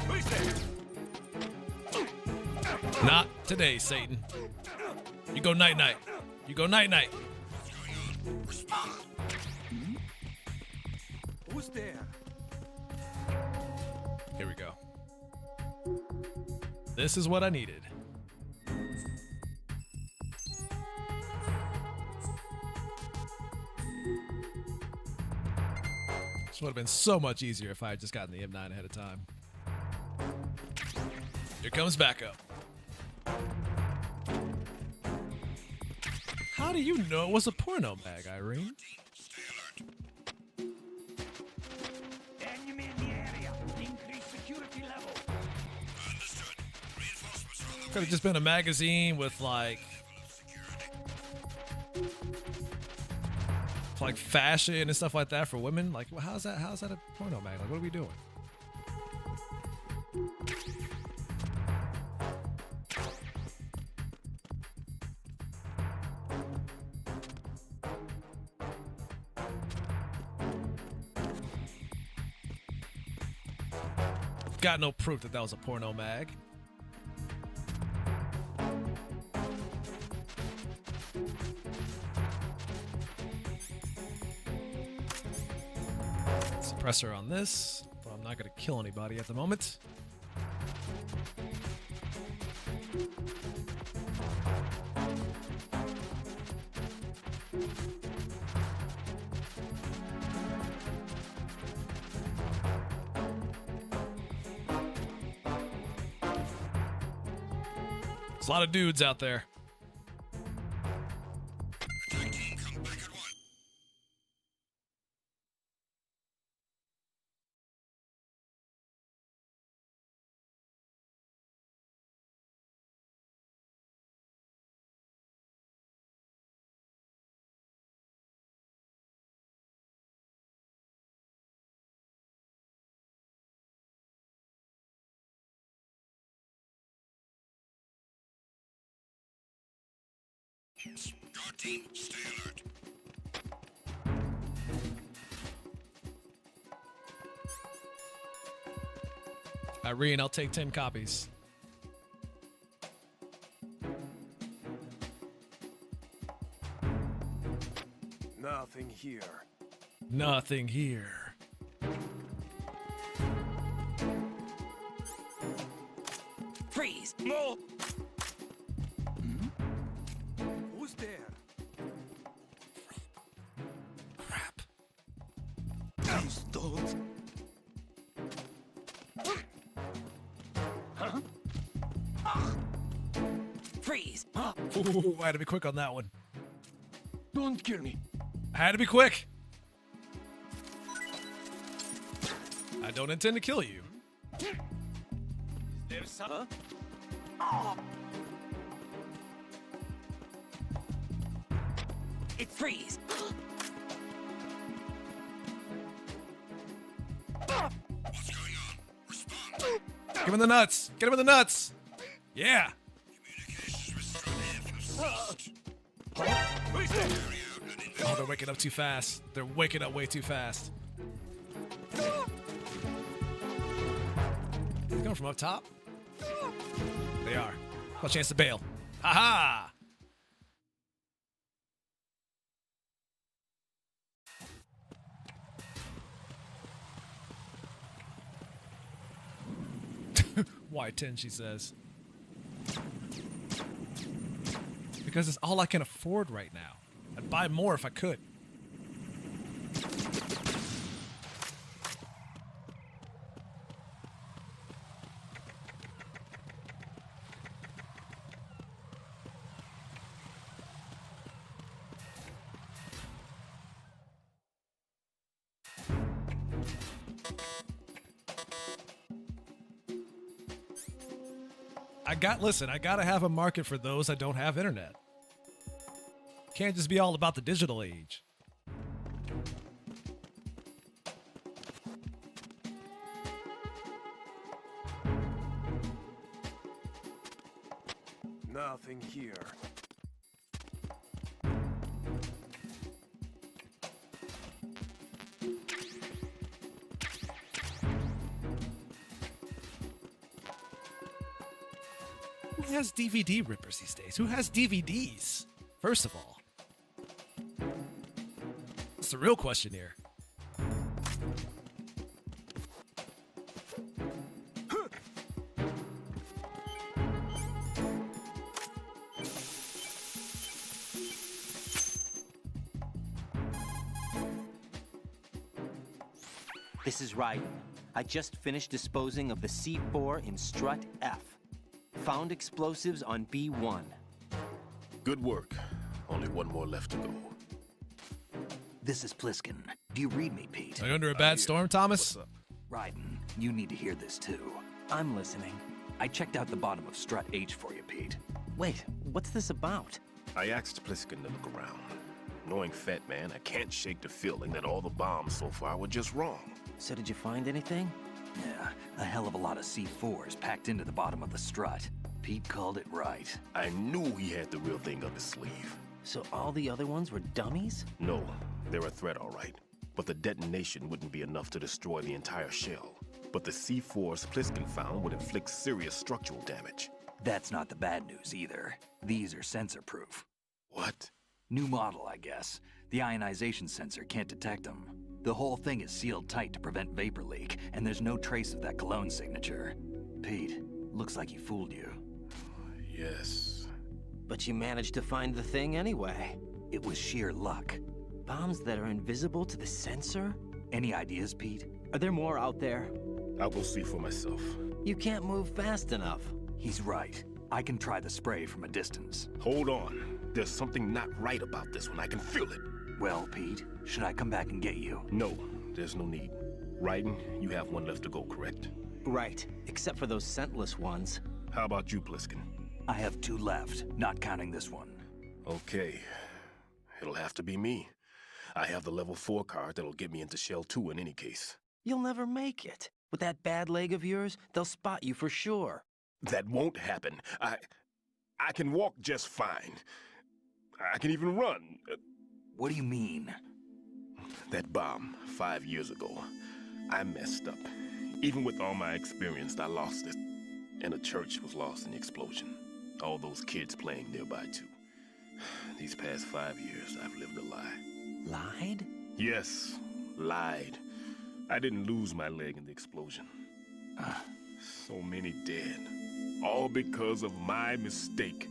Who's there? Not today, Satan. You go night-night. You go night-night. Who's there? Here we go. This is what I needed. This would have been so much easier if I had just gotten the M9 ahead of time. Here comes backup. How do you know it was a porno mag, Irene? Enemy in the area. Increase security level. Could have just been a magazine with like fashion and stuff like that for women. Like, well, how's that a porno mag? Like, what are we doing? Got no proof that was a porno mag. Suppressor on this, but I'm not going to kill anybody at the moment. There's a lot of dudes out there. Your team, stay alert. Irene, I'll take 10 copies. Nothing here. Nothing here. Freeze! No! Who's there? Crap. Please don't. Huh? Freeze! Ooh, I had to be quick on that one. Don't kill me. I had to be quick. I don't intend to kill you. There's some. It's freeze! Give him the nuts. Get him in the nuts. Yeah. Oh, they're waking up too fast. They're waking up way too fast. They're coming from up top? They are. No chance to bail. Ha ha! Why 10, she says. Because it's all I can afford right now. I'd buy more if I could. Listen, I gotta have a market for those that don't have internet. Can't just be all about the digital age. Nothing here. Who has DVD rippers these days? Who has DVDs? First of all. That's the real question here. This is Raiden. I just finished disposing of the C4 in Strut F. Found explosives on B1. Good work. Only one more left to go. This is Pliskin. Do you read me, Pete? Are you under a bad storm, Thomas? What's up? Raiden, you need to hear this too. I'm listening. I checked out the bottom of Strut H for you, Pete. Wait, what's this about? I asked Pliskin to look around. Knowing Fat Man, I can't shake the feeling that all the bombs so far were just wrong. So did you find anything? Yeah, a hell of a lot of C4s packed into the bottom of the strut. Pete called it right. I knew he had the real thing up his sleeve. So all the other ones were dummies? No, they're a threat, all right. But the detonation wouldn't be enough to destroy the entire shell. But the C4s Pliskin found would inflict serious structural damage. That's not the bad news either. These are sensor-proof. What? New model, I guess. The ionization sensor can't detect them. The whole thing is sealed tight to prevent vapor leak, and there's no trace of that cologne signature. Pete, looks like he fooled you. Yes. But you managed to find the thing anyway. It was sheer luck. Bombs that are invisible to the sensor? Any ideas, Pete? Are there more out there? I'll go see for myself. You can't move fast enough. He's right. I can try the spray from a distance. Hold on. There's something not right about this one. I can feel it. Well, Pete, should I come back and get you? No, there's no need. Raiden, you have one left to go, correct? Right, except for those scentless ones. How about you, Pliskin? I have 2 left, not counting this one. Okay. It'll have to be me. I have the level 4 card that'll get me into Shell 2 in any case. You'll never make it. With that bad leg of yours, they'll spot you for sure. That won't happen. I can walk just fine. I can even run. What do you mean? That bomb, 5 years ago. I messed up. Even with all my experience, I lost it. And the church was lost in the explosion. All those kids playing nearby, too. These past 5 years, I've lived a lie. Lied? Yes, lied. I didn't lose my leg in the explosion. So many dead. All because of my mistake.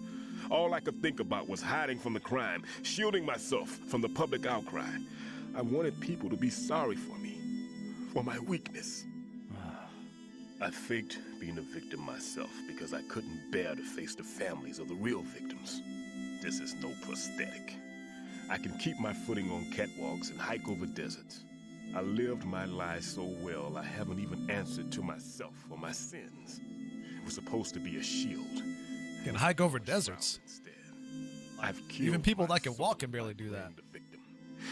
All I could think about was hiding from the crime, shielding myself from the public outcry. I wanted people to be sorry for me, for my weakness. I faked being a victim myself because I couldn't bear to face the families of the real victims. This is no prosthetic. I can keep my footing on catwalks and hike over deserts. I lived my life so well, I haven't even answered to myself for my sins. It was supposed to be a shield. You can hike over deserts. I've killed Even people that can walk can barely do that.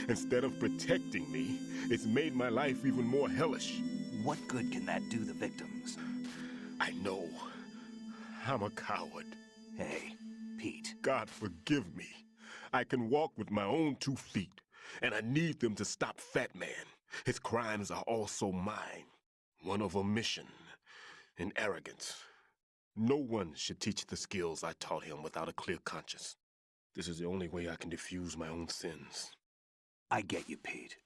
Instead of protecting me, it's made my life even more hellish. What good can that do the victims? I know. I'm a coward. Hey, Pete. God forgive me. I can walk with my own 2 feet, and I need them to stop Fat Man. His crimes are also mine. One of omission and arrogance. No one should teach the skills I taught him without a clear conscience. This is the only way I can diffuse my own sins. I get you, Pete.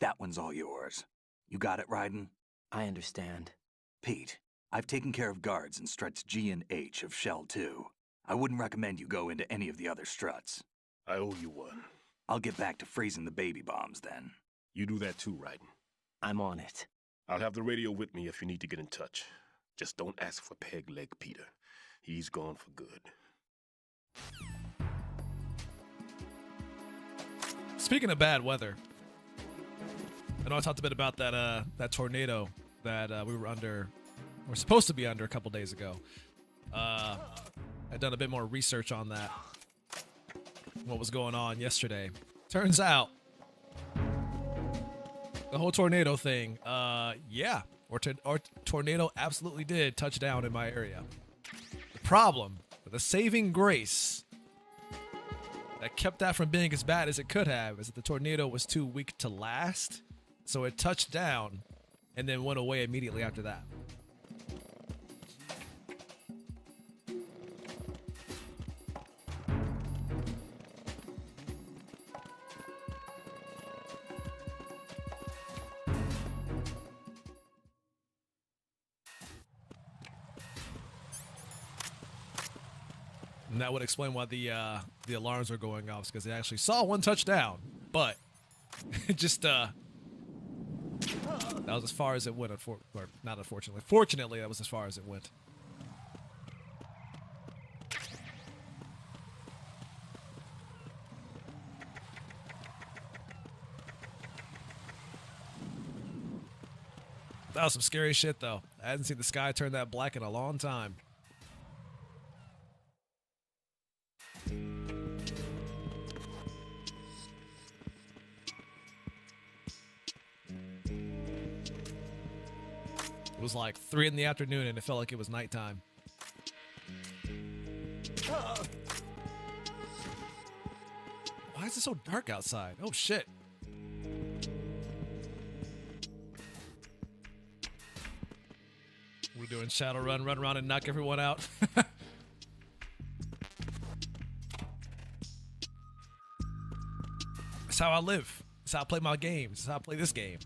That one's all yours. You got it, Raiden? I understand. Pete, I've taken care of guards in struts G and H of Shell 2. I wouldn't recommend you go into any of the other struts. I owe you one. I'll get back to freezing the baby bombs then. You do that too, Raiden. I'm on it. I'll have the radio with me if you need to get in touch. Just don't ask for Peg Leg Peter. He's gone for good. Speaking of bad weather, I know I talked a bit about that tornado that we were supposed to be under a couple days ago. I'd done a bit more research on that, what was going on yesterday. Turns out, the whole tornado thing, yeah, or tornado absolutely did touch down in my area. The problem, the saving grace that kept that from being as bad as it could have, is that the tornado was too weak to last, so it touched down and then went away immediately after that. And that would explain why the alarms were going off, because they actually saw one touchdown, but it just that was as far as it went. Or not unfortunately, fortunately, that was as far as it went. That was some scary shit, though. I hadn't seen the sky turn that black in a long time. It was like 3 in the afternoon and it felt like it was nighttime. Why is it so dark outside? Oh shit. We're doing Shadowrun, run around and knock everyone out. That's how I live. That's how I play my games. That's how I play this game.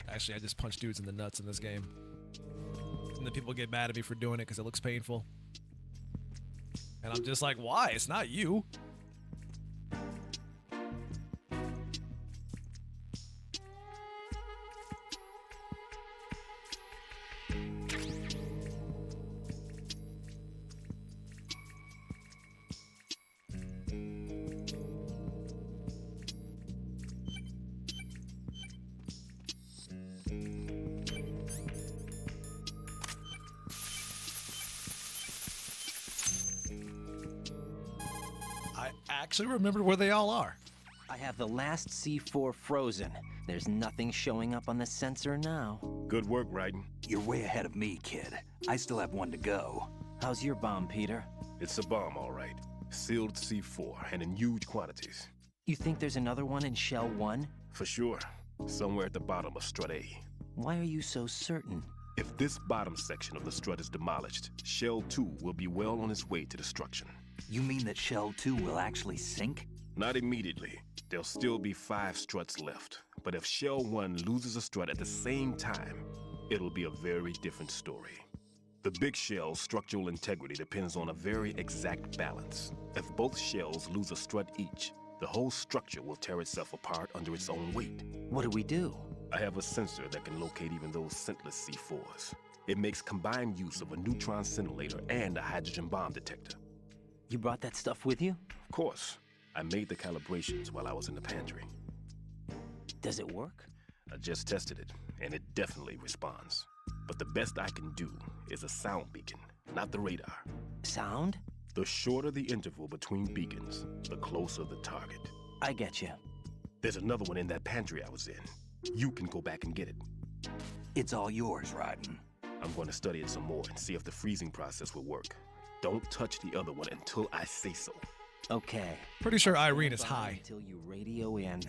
Actually, I just punch dudes in the nuts in this game. And then people get mad at me for doing it because it looks painful. And I'm just like, why? It's not you. Actually remember where they all are. I have the last C4 frozen. There's nothing showing up on the sensor now. Good work, Raiden. You're way ahead of me, kid. I still have one to go. How's your bomb, Peter? It's a bomb, all right. Sealed C4, and in huge quantities. You think there's another one in Shell 1? For sure. Somewhere at the bottom of Strut A. Why are you so certain? If this bottom section of the strut is demolished, Shell 2 will be well on its way to destruction. You mean that Shell 2 will actually sink? Not immediately. There'll still be 5 struts left. But if Shell 1 loses a strut at the same time, it'll be a very different story. The big shell's structural integrity depends on a very exact balance. If both shells lose a strut each, the whole structure will tear itself apart under its own weight. What do we do? I have a sensor that can locate even those scentless C4s. It makes combined use of a neutron scintillator and a hydrogen bomb detector. You brought that stuff with you? Of course. I made the calibrations while I was in the pantry. Does it work? I just tested it, and it definitely responds. But the best I can do is a sound beacon, not the radar. Sound? The shorter the interval between beacons, the closer the target. I get you. There's another one in that pantry I was in. You can go back and get it. It's all yours, Raiden. I'm going to study it some more and see if the freezing process will work. Don't touch the other one until I say so. Okay. Pretty sure Irene is high. Until you radio in.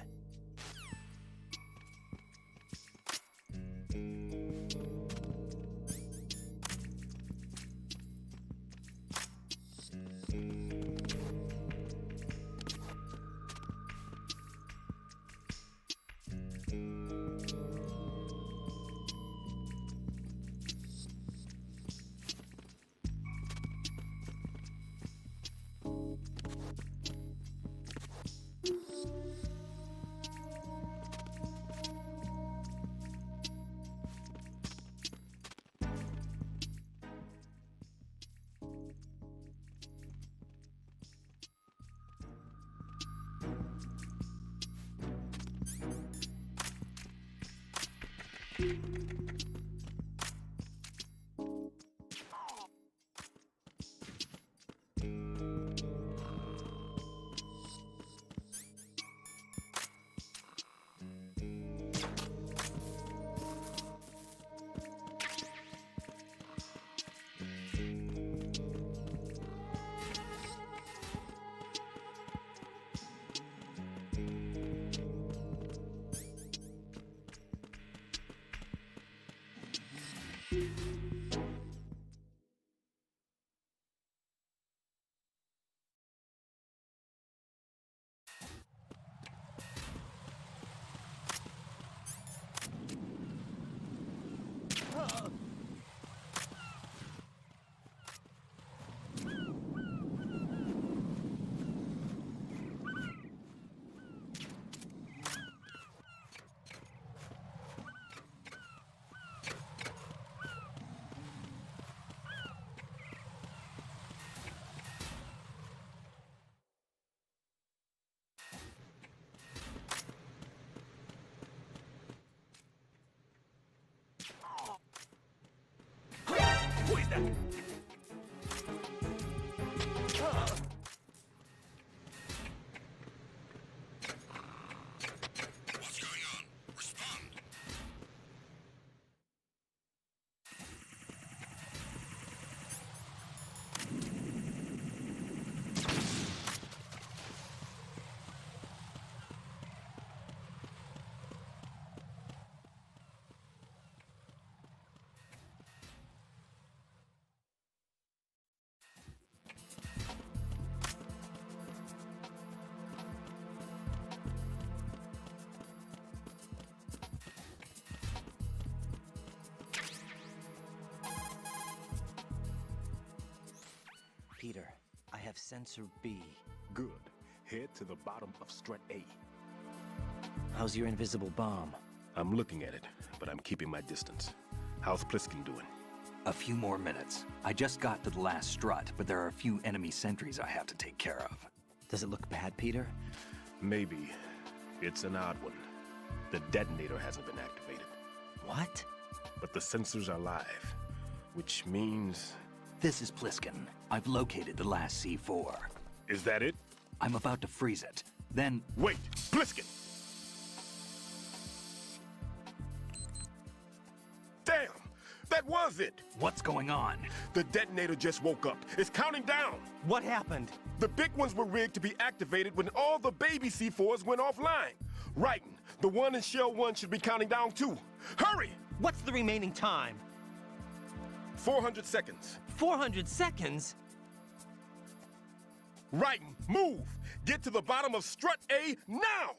Who is that? What's going on? Respond. Peter, I have sensor B. Good. Head to the bottom of strut A. How's your invisible bomb? I'm looking at it, but I'm keeping my distance. How's Pliskin doing? A few more minutes. I just got to the last strut, but there are a few enemy sentries I have to take care of. Does it look bad, Peter? Maybe. It's an odd one. The detonator hasn't been activated. What? But the sensors are live, which means... This is Pliskin. I've located the last C4. Is that it? I'm about to freeze it. Then... Wait! Pliskin! Damn! That was it! What's going on? The detonator just woke up. It's counting down! What happened? The big ones were rigged to be activated when all the baby C4s went offline. Raiden, the one in Shell 1 should be counting down too. Hurry! What's the remaining time? 400 seconds. 400 seconds? Raiden, move! Get to the bottom of strut A now!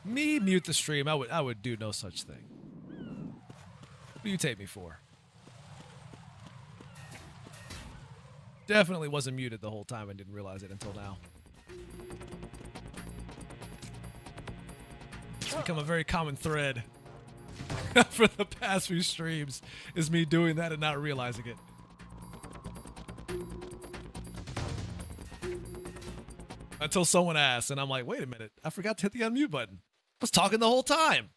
Me mute the stream. I would do no such thing. What do you take me for? Definitely wasn't muted the whole time and didn't realize it until now. It's become a very common thread for the past few streams, is me doing that and not realizing it. Until someone asks, and I'm like, wait a minute, I forgot to hit the unmute button. I was talking the whole time.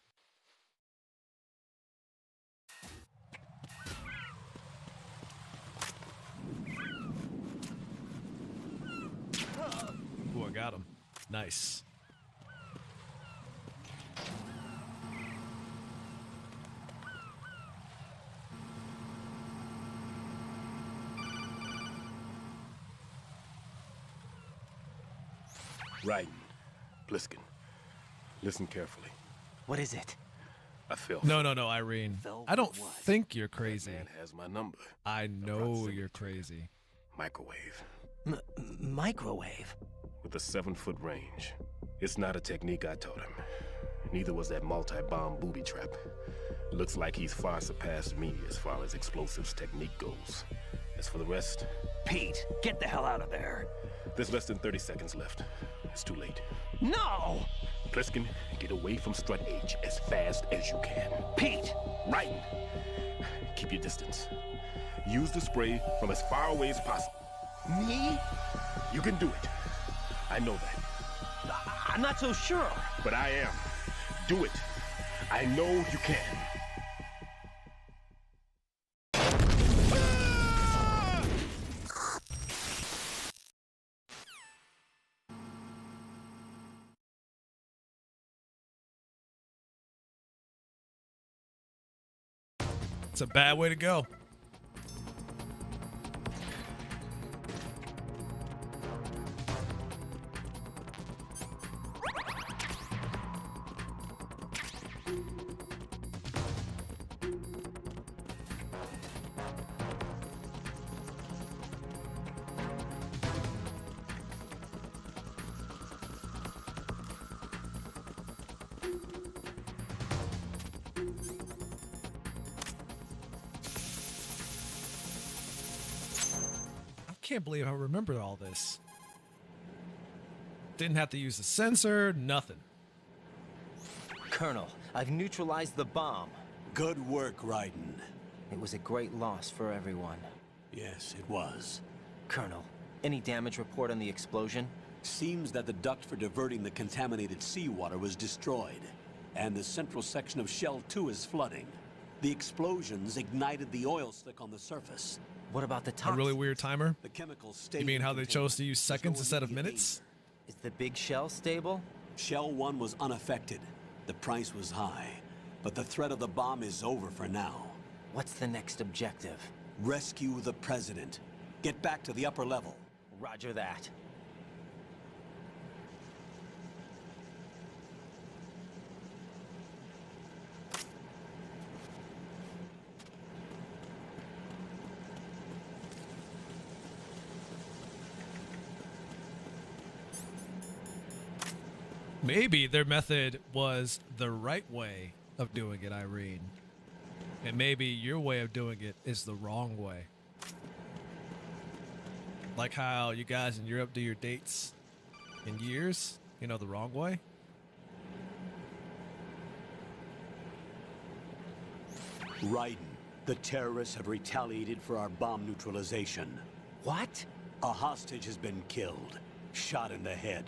Ooh, I got him. Nice. Raiden, Bliskin, listen carefully. What is it? I feel. No, Irene. I don't think you're crazy. That man has my number. I know you're crazy. Microwave. Microwave? With a 7-foot range. It's not a technique I taught him. Neither was that multi-bomb booby trap. Looks like he's far surpassed me as far as explosives technique goes. As for the rest... Pete, get the hell out of there. There's less than 30 seconds left. It's too late. No! Pliskin, get away from Strut H as fast as you can. Pete! Raiden, keep your distance. Use the spray from as far away as possible. Me? You can do it. I know that. I'm not so sure. But I am. Do it. I know you can. It's a bad way to go. I can't believe I remembered all this. Didn't have to use a sensor, nothing. Colonel, I've neutralized the bomb. Good work, Raiden. It was a great loss for everyone. Yes, it was. Colonel, any damage report on the explosion? Seems that the duct for diverting the contaminated seawater was destroyed, and the central section of Shell 2 is flooding. The explosions ignited the oil slick on the surface. What about the A tox? really weird timer? The chemicals stayed. You mean how they chose to use seconds instead of minutes? Is the big shell stable? Shell 1 was unaffected. The price was high, but the threat of the bomb is over for now. What's the next objective? Rescue the president. Get back to the upper level. Roger that. Maybe their method was the right way of doing it, Irene. And maybe your way of doing it is the wrong way. Like how you guys in Europe do your dates in years, you know, the wrong way. Raiden, the terrorists have retaliated for our bomb neutralization. What? A hostage has been killed, shot in the head.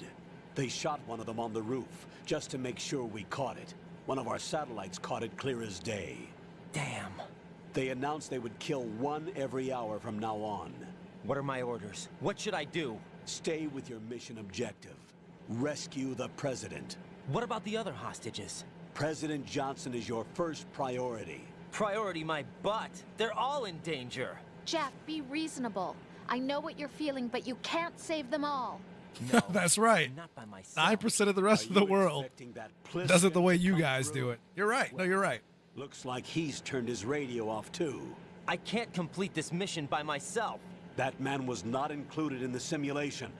They shot one of them on the roof, just to make sure we caught it. One of our satellites caught it clear as day. Damn. They announced they would kill one every hour from now on. What are my orders? What should I do? Stay with your mission objective. Rescue the president. What about the other hostages? President Johnson is your first priority. Priority my butt. They're all in danger. Jack, be reasonable. I know what you're feeling, but you can't save them all. No, that's right. not by myself. 9% of the rest of the world does it the way you guys do it. You're right. No, you're right. Looks like he's turned his radio off too. I can't complete this mission by myself. That man was not included in the simulation.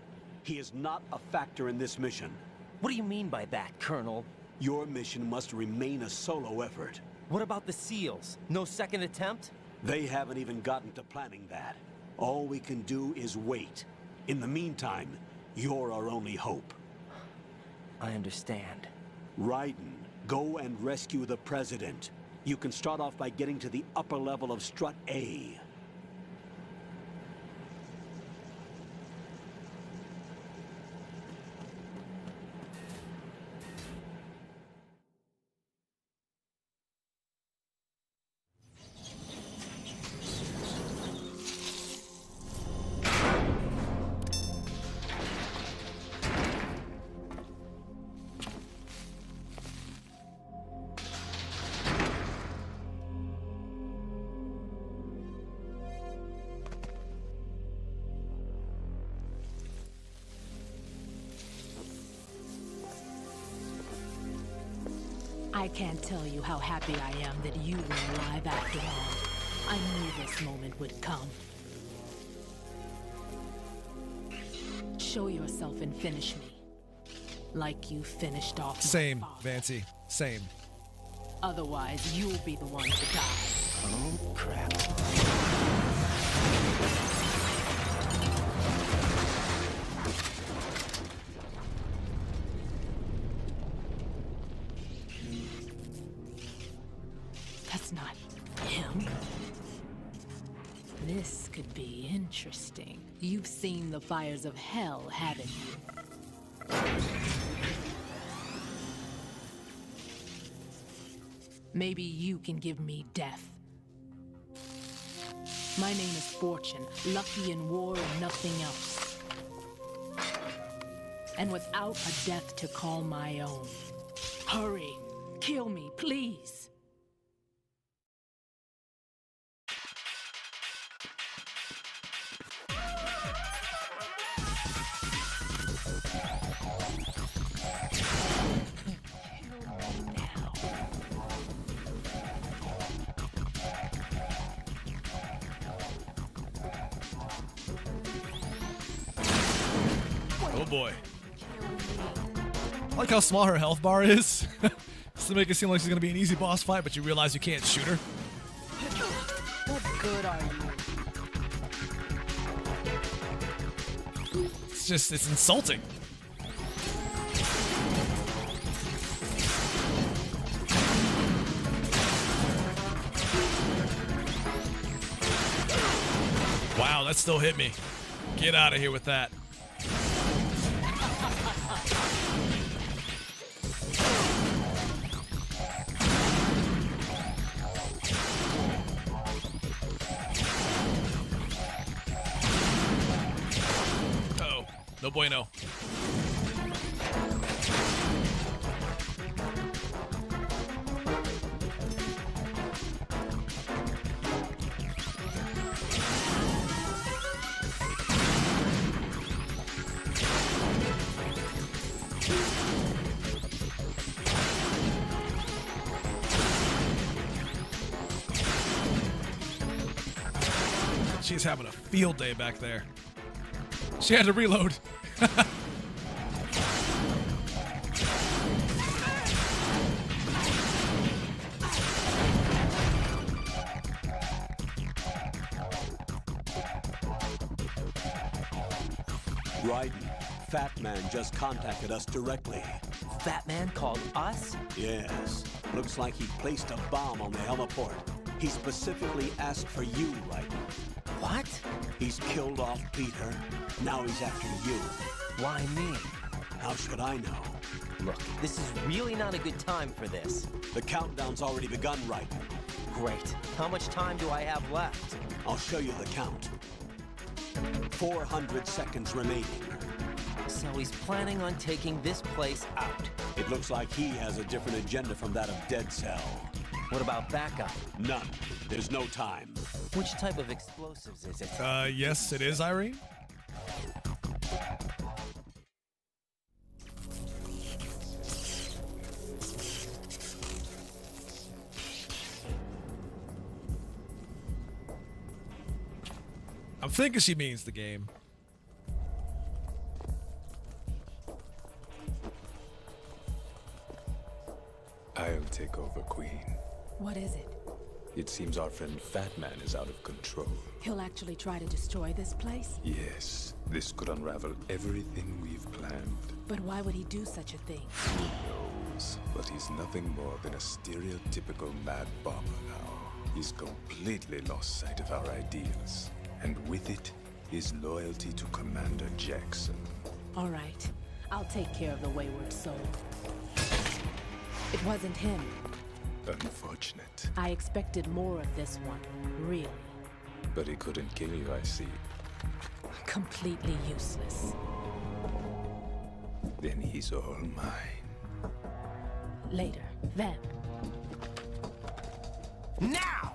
He is not a factor in this mission. What do you mean by that, Colonel? Your mission must remain a solo effort. What about the SEALs? No second attempt? They haven't even gotten to planning that. All we can do is wait. In the meantime, you're our only hope. I understand. Raiden, go and rescue the President. You can start off by getting to the upper level of Strut A. I can't tell you how happy I am that you were alive after all. I knew this moment would come. Show yourself and finish me. Like you finished off Same, Vancy. Same. Otherwise, you'll be the one to die. Oh, crap. That's not him. This could be interesting. You've seen the fires of hell, haven't you? Maybe you can give me death. My name is Fortune, lucky in war and nothing else. And without a death to call my own. Hurry, kill me, please. Oh boy. I like how small her health bar is. Just to make it seem like she's gonna be an easy boss fight, but you realize you can't shoot her. What good are you? It's insulting. Wow, that still hit me. Get out of here with that. Uh-oh. No bueno. She's having a field day back there. She had to reload. Raiden, Fat Man just contacted us directly. Fat Man called us? Yes. Looks like he placed a bomb on the heliport. He specifically asked for you, Raiden. What? He's killed off Peter. Now he's after you. Why me? How should I know? Look, this is really not a good time for this. The countdown's already begun, Raiden. Great. How much time do I have left? I'll show you the count. 400 seconds remaining. So he's planning on taking this place out. It looks like he has a different agenda from that of Dead Cell. What about backup? None. There's no time. Which type of explosives is it? Yes, it is, Irene. I'm thinking she means the game. I'll take over, Queen. What is it? It seems our friend Fat Man is out of control. He'll actually try to destroy this place? Yes, this could unravel everything we've planned. But why would he do such a thing? Who knows? But he's nothing more than a stereotypical mad bomber now. He's completely lost sight of our ideals. And with it, his loyalty to Commander Jackson. All right. I'll take care of the wayward soul. It wasn't him. Unfortunate. I expected more of this one, really. But he couldn't kill you, I see. Completely useless. Then he's all mine. Later, then. Now!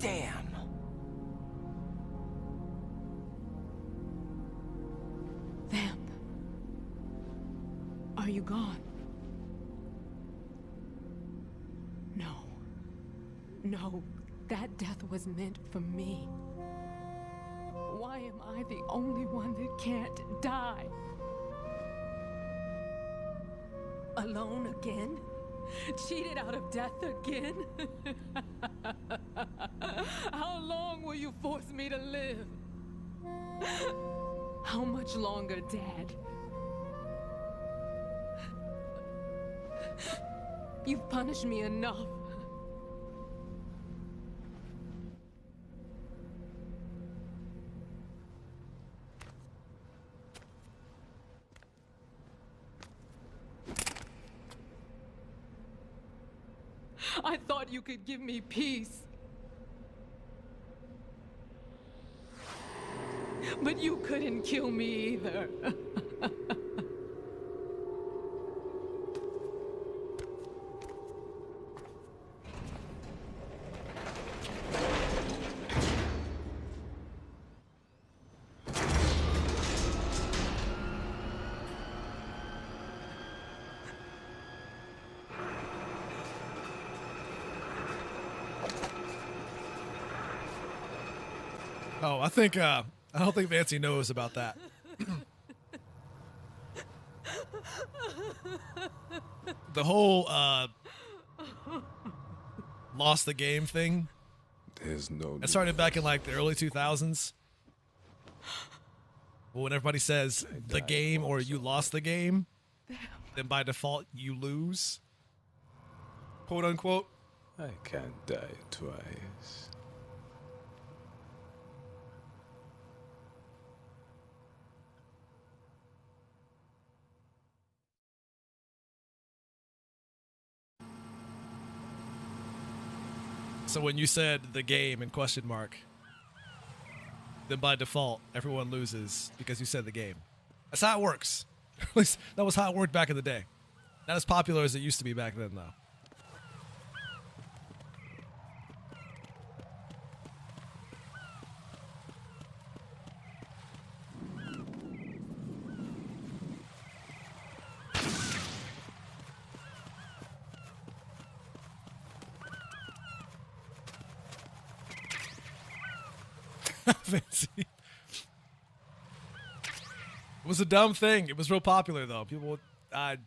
Damn. Vamp. Are you gone? No. No, that death was meant for me. Why am I the only one that can't die? Alone again? Cheated out of death again? How long will you force me to live? How much longer, Dad? You've punished me enough. I thought you could give me peace. But you couldn't kill me either. Oh, I don't think Nancy knows about that. The whole lost the game thing. There's no. It started back in like the early 2000s. When everybody says the game or you lost the game, then by default you lose. Quote unquote. I can't die twice. So when you said the game in question mark, then by default everyone loses because you said the game. That's how it works. At least that was how it worked back in the day. Not as popular as it used to be back then, though. Fancy. It was a dumb thing. It was real popular, though. People, it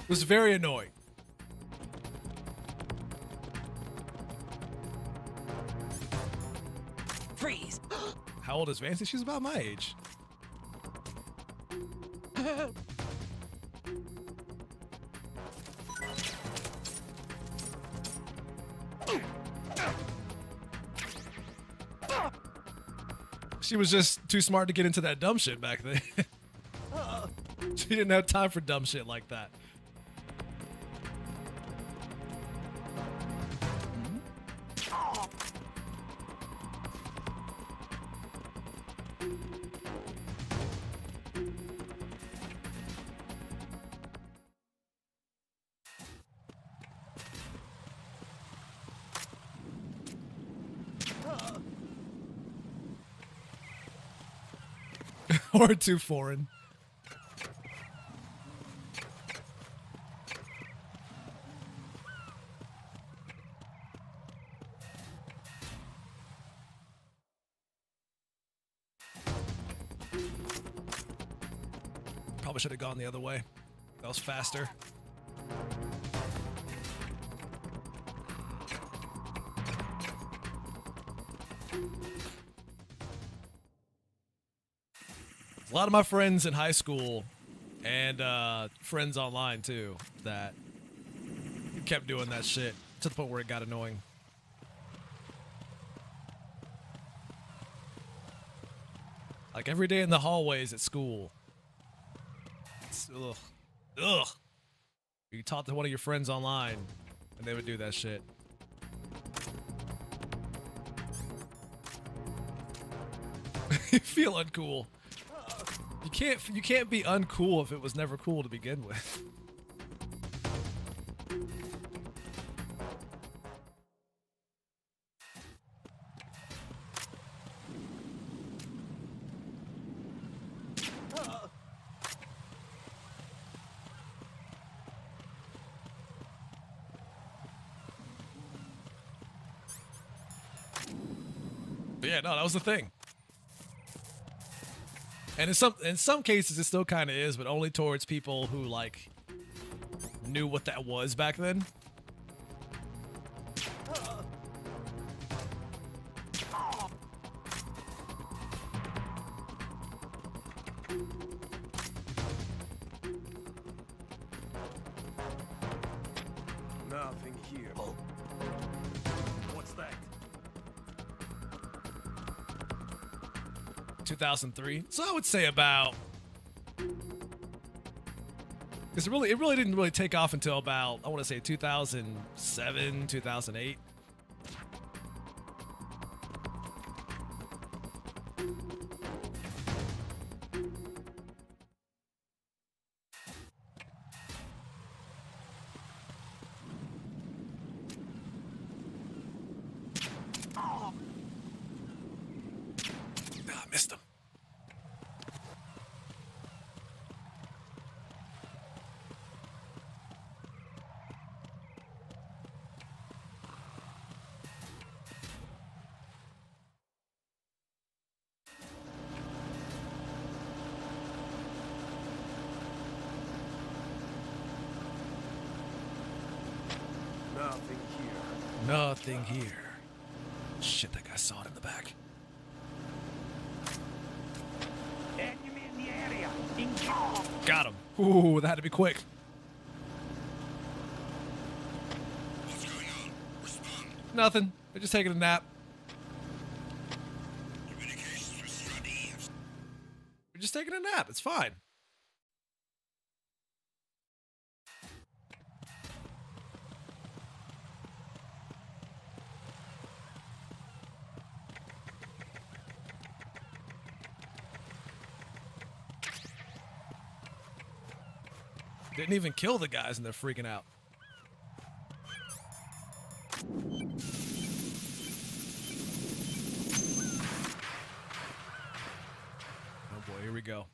was very annoying. How old is Vancy? She's about my age. She was just too smart to get into that dumb shit back then. She didn't have time for dumb shit like that. Or too foreign. Probably should have gone the other way. That was faster. A lot of my friends in high school and friends online too that kept doing that shit to the point where it got annoying. Like every day in the hallways at school. It's, ugh. Ugh. You talk to one of your friends online and they would do that shit. You feel uncool. You can't be uncool if it was never cool to begin with. But yeah, no, that was the thing. And in some cases, it still kind of is, but only towards people who, like, knew what that was back then. Nothing here. What's that? 2003. So I would say about, because it really didn't really take off until about, I want to say 2007, 2008. Missed him. Nothing here. Nothing here. Shit, that guy saw it in the back. Enemy in the area. Got him. Ooh, that had to be quick. What's going on? Respond. Nothing. They're just taking a nap. Communications with CID. We're just taking a nap. It's fine. Didn't even kill the guys and they're freaking out. Oh boy, here we go.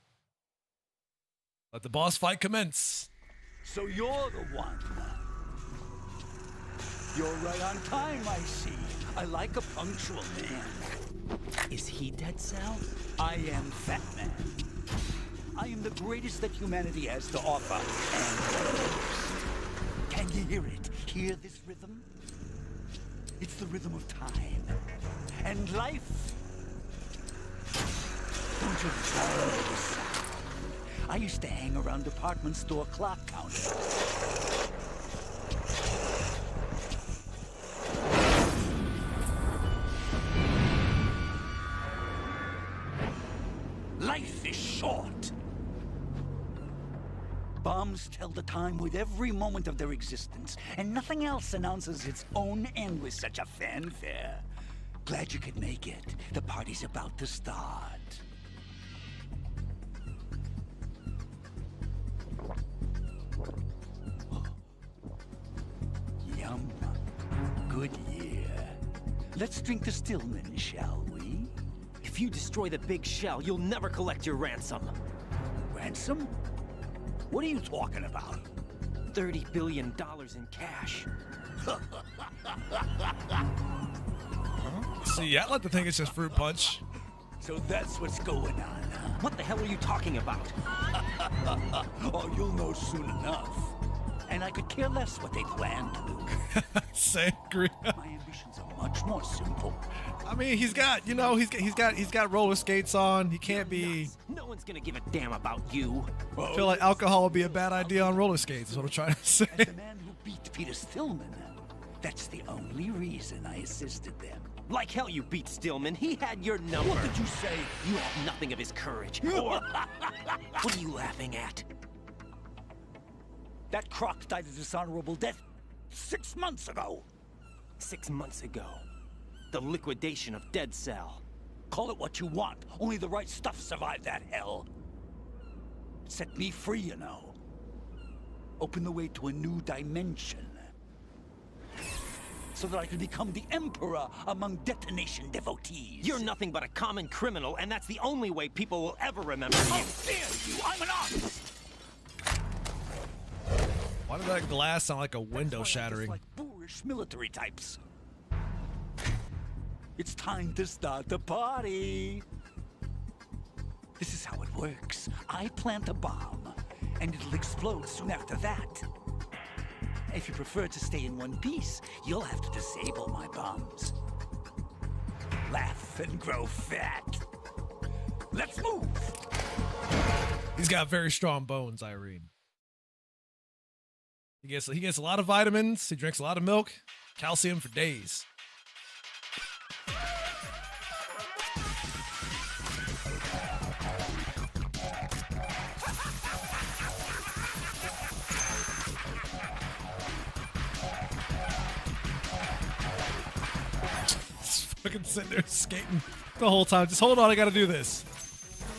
Let the boss fight commence. So you're the one. You're right on time, I see. I like a punctual man. Is he Dead Cell? I am Fat Man. I am the greatest that humanity has to offer, and can you hear it? Hear this rhythm? It's the rhythm of time and life. Don't you love the sound? I used to hang around department store clock counters. Life is short. Bombs tell the time with every moment of their existence, and nothing else announces its own end with such a fanfare. Glad you could make it. The party's about to start. Yum. Good year. Let's drink to Stillman, shall we? If you destroy the big shell, you'll never collect your ransom. Ransom? What are you talking about? $30 billion in cash. See, I like to think it's just fruit punch. So that's what's going on, huh? What the hell are you talking about? Oh, you'll know soon enough. And I could care less what they plan to do. Sangria. My ambitions are much more simple. I mean, he's got, you know, he's got roller skates on. He can't be. No one's gonna give a damn about you. I feel like alcohol would be a bad idea on roller skates. Is what I'm trying to say. As the man who beat Peter Stillman, that's the only reason I assisted them. Like hell you beat Stillman. He had your number. What did you say? You have nothing of his courage. Or what are you laughing at? That croc died a dishonorable death 6 months ago. 6 months ago. The liquidation of Dead Cell. Call it what you want. Only the right stuff survived that hell. Set me free, you know. Open the way to a new dimension. So that I can become the emperor among detonation devotees. You're nothing but a common criminal, and that's the only way people will ever remember you. How dare you! I'm an artist! Why did that glass sound like a window shattering? Like boorish military types. It's time to start the party. This is how it works. I plant a bomb, and it'll explode soon after that. If you prefer to stay in one piece, you'll have to disable my bombs. Laugh and grow fat. Let's move! He's got very strong bones, Irene. He gets a lot of vitamins. He drinks a lot of milk, calcium for days. Just fucking sitting there skating the whole time. Just hold on, I gotta do this.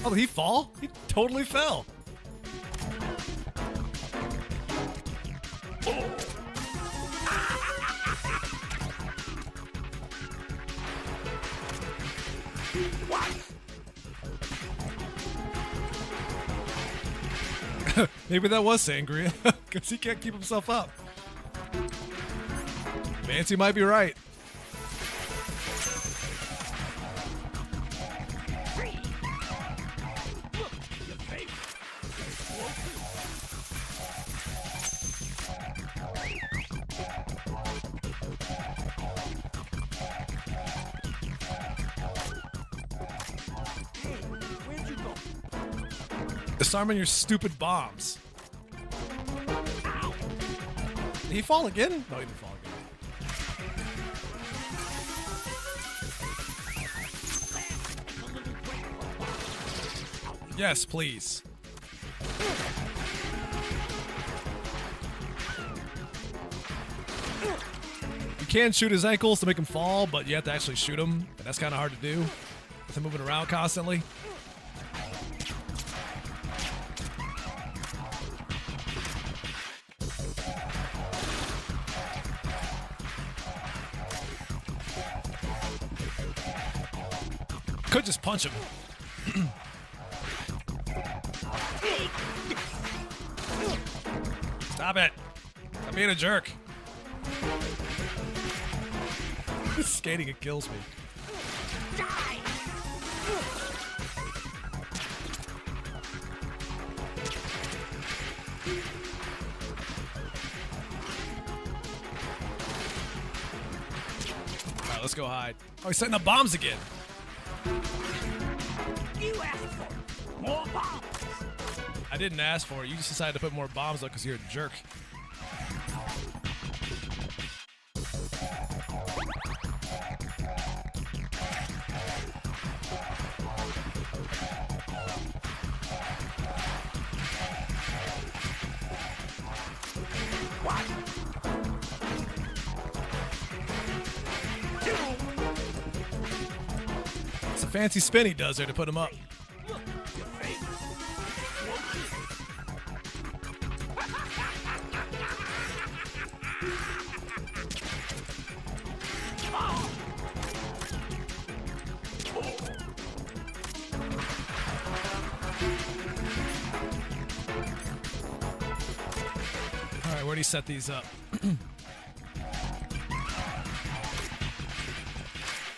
Oh, did he fall? He totally fell. Maybe that was Sangria, because he can't keep himself up. Nancy might be right. Disarming your stupid bombs. Did he fall again? No, he didn't fall again. Yes, please. You can shoot his ankles to make him fall, but you have to actually shoot him, and that's kind of hard to do with him moving around constantly. Could just punch him. Stop it. I'm being a jerk. This skating, it kills me. Alright, let's go hide. Oh, he's setting up bombs again. you asked for? More bombs. I didn't ask for it. You just decided to put more bombs up because you're a jerk. It's a fancy spin he does there to put him up. Alright, where do you set these up?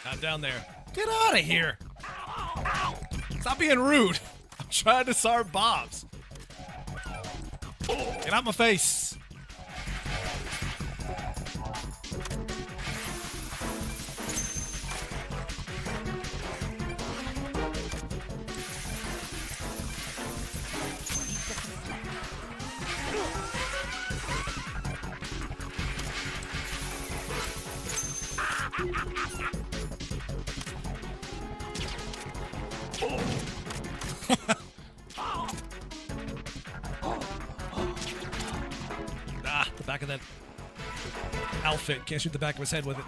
Not down there. Get out of here! Stop being rude. I'm trying to disarm bombs. Get out my face. The back of that outfit. Can't shoot the back of his head with it.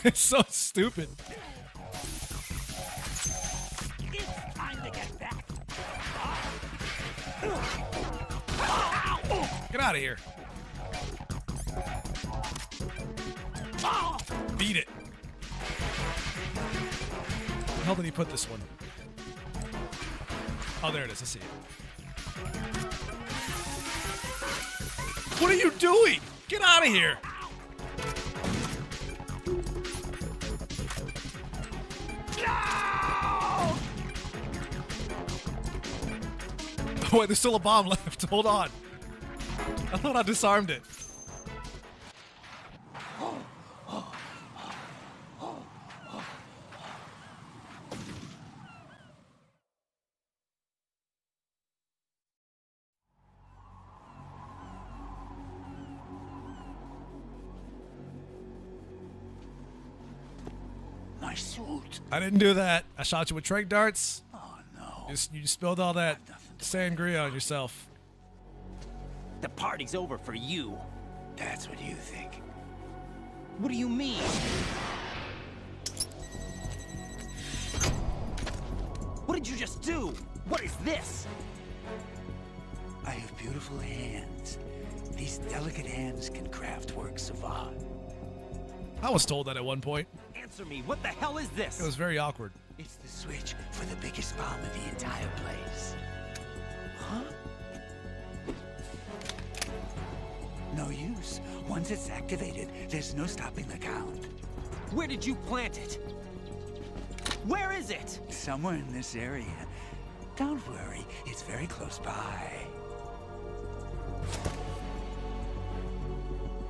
It's so stupid. It's time to get back. Get out of here. Beat it. Where the hell did he put this one? Oh, there it is. I see it. What are you doing? Get out of here. No! Oh, wait, there's still a bomb left. Hold on. I thought I disarmed it. My suit. I didn't do that. I shot you with tranq darts. Oh, no. You spilled all that sangria on yourself. The party's over for you. That's what you think. What do you mean? What did you just do? What is this? I have beautiful hands. These delicate hands can craft works of art. I was told that at one point. Answer me. What the hell is this? It was very awkward. It's the switch for the biggest bomb in the entire place. Huh? No use. Once it's activated, there's no stopping the count. Where did you plant it? Where is it? Somewhere in this area. Don't worry, it's very close by.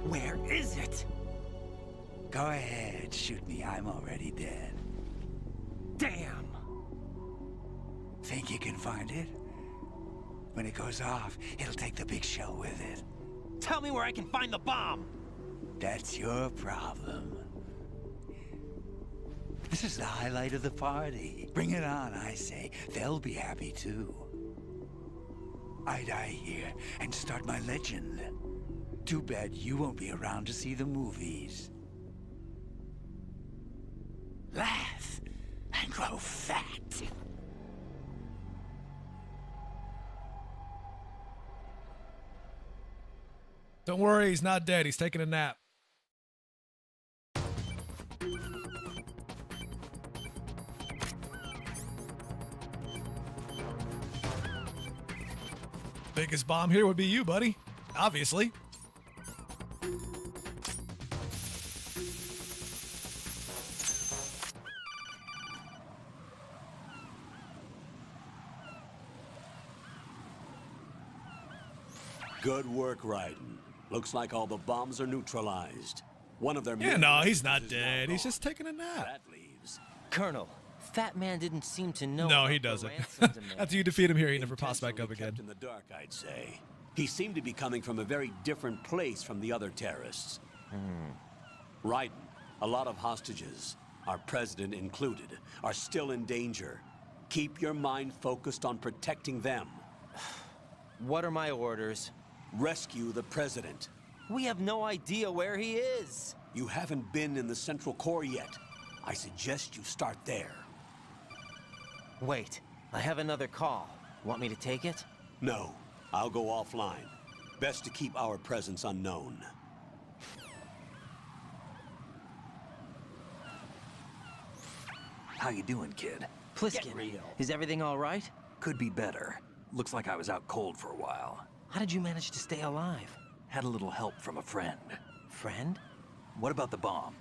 Where is it? Go ahead, shoot me. I'm already dead. Damn! Think you can find it? When it goes off, it'll take the big show with it. Tell me where I can find the bomb! That's your problem. This is the highlight of the party. Bring it on, I say. They'll be happy too. I die here and start my legend. Too bad you won't be around to see the movies. Laugh and grow fat. Don't worry, he's not dead. He's taking a nap. Biggest bomb here would be you, buddy. Obviously. Good work, Raiden. Looks like all the bombs are neutralized. One of their Yeah, main no, he's weapons not is dead. now He's gone. just taking a nap. That leaves. Colonel, Fat Man didn't seem to know. No, about he the doesn't. ransom demand. After you defeat him here, he never pops back up Intentionally again. kept in the dark, I'd say. He seemed to be coming from a very different place from the other terrorists. Raiden, a lot of hostages, our president included, are still in danger. Keep your mind focused on protecting them. What are my orders? Rescue the president. We have no idea where he is. You haven't been in the Central Core yet. I suggest you start there. Wait, I have another call. Want me to take it? No, I'll go offline. Best to keep our presence unknown. How you doing, kid? Pliskin, is everything all right? Could be better. Looks like I was out cold for a while. How did you manage to stay alive? Had a little help from a friend. Friend? What about the bomb?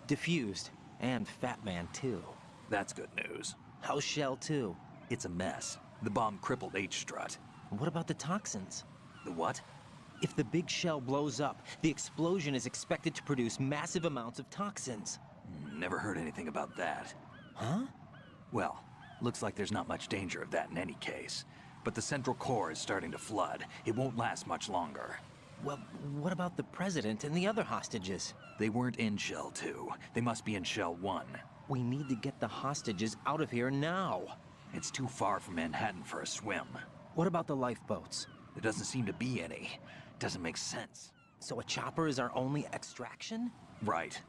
Diffused. And Fat Man, too. That's good news. How's Shell 2? It's a mess. The bomb crippled H-Strut. What about the toxins? The what? If the big shell blows up, the explosion is expected to produce massive amounts of toxins. Never heard anything about that. Huh? Well, looks like there's not much danger of that in any case. But the Central Core is starting to flood. It won't last much longer. Well, what about the President and the other hostages? They weren't in Shell 2. They must be in Shell 1. We need to get the hostages out of here now. It's too far from Manhattan for a swim. What about the lifeboats? There doesn't seem to be any. Doesn't make sense. So a chopper is our only extraction? Right.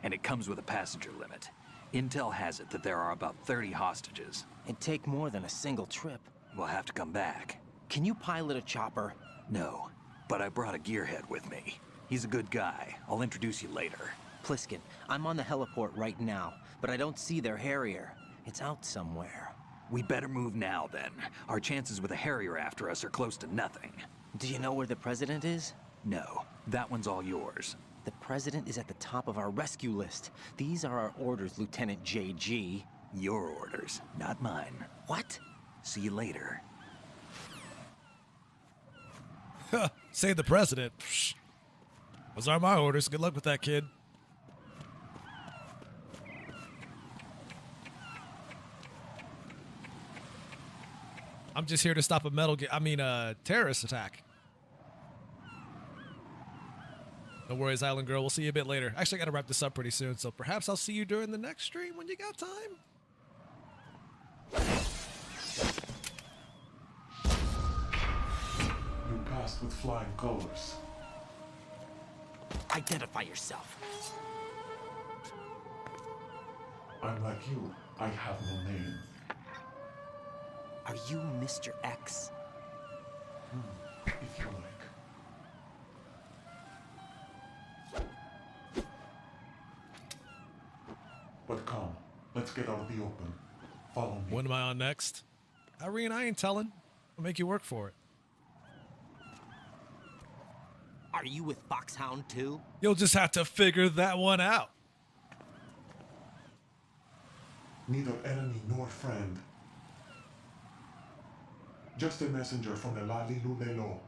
And it comes with a passenger limit. Intel has it that there are about 30 hostages. It'd take more than a single trip. We'll have to come back. Can you pilot a chopper? No, but I brought a gearhead with me. He's a good guy. I'll introduce you later. Pliskin, I'm on the heliport right now, but I don't see their Harrier. It's out somewhere. We better move now, then. Our chances with a Harrier after us are close to nothing. Do you know where the President is? No, that one's all yours. The President is at the top of our rescue list. These are our orders, Lieutenant JG. Your orders, not mine. What? See you later. Say the President. Psh. Those are my orders. Good luck with that, kid. I'm just here to stop a terrorist attack. No worries, Island Girl. We'll see you a bit later. Actually, I gotta wrap this up pretty soon, so perhaps I'll see you during the next stream when you got time. You passed with flying colors. Identify yourself. I'm like you. I have no name. Are you Mr. X? If you like. But come, let's get out of the open. Follow me. When am I on next? Irene, I ain't telling. I'll make you work for it. Are you with Foxhound too? You'll just have to figure that one out. Neither enemy nor friend. Just a messenger from the Lali Lulelo.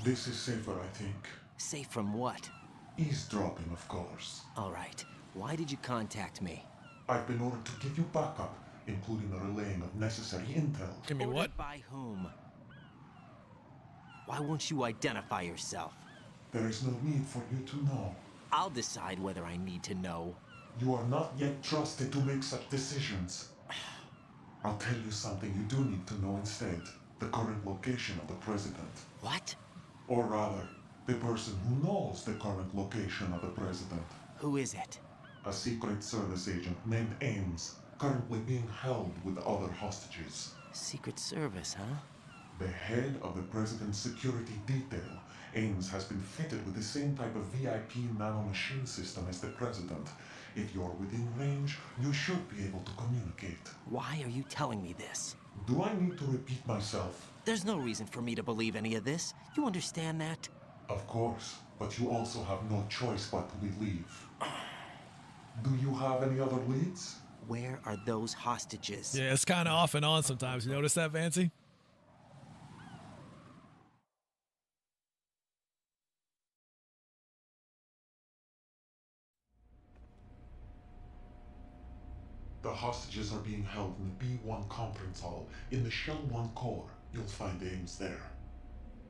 This is safer, I think. Safe from what? Eavesdropping, of course. All right. Why did you contact me? I've been ordered to give you backup, including the relaying of necessary intel. Give me what? By whom? Why won't you identify yourself? There is no need for you to know. I'll decide whether I need to know. You are not yet trusted to make such decisions. I'll tell you something you do need to know instead. The current location of the president. What? Or rather, the person who knows the current location of the president. Who is it? A Secret Service agent named Ames, currently being held with other hostages. Secret Service, huh? The head of the president's security detail, Ames, has been fitted with the same type of VIP nanomachine system as the president. If you're within range, you should be able to communicate. Why are you telling me this? Do I need to repeat myself? There's no reason for me to believe any of this. You understand that? Of course, but you also have no choice but to believe. Do you have any other leads? Where are those hostages? Yeah, it's kind of off and on sometimes. You notice that, Vancy? The hostages are being held in the B1 conference hall in the Shell 1 core. You'll find Ames there.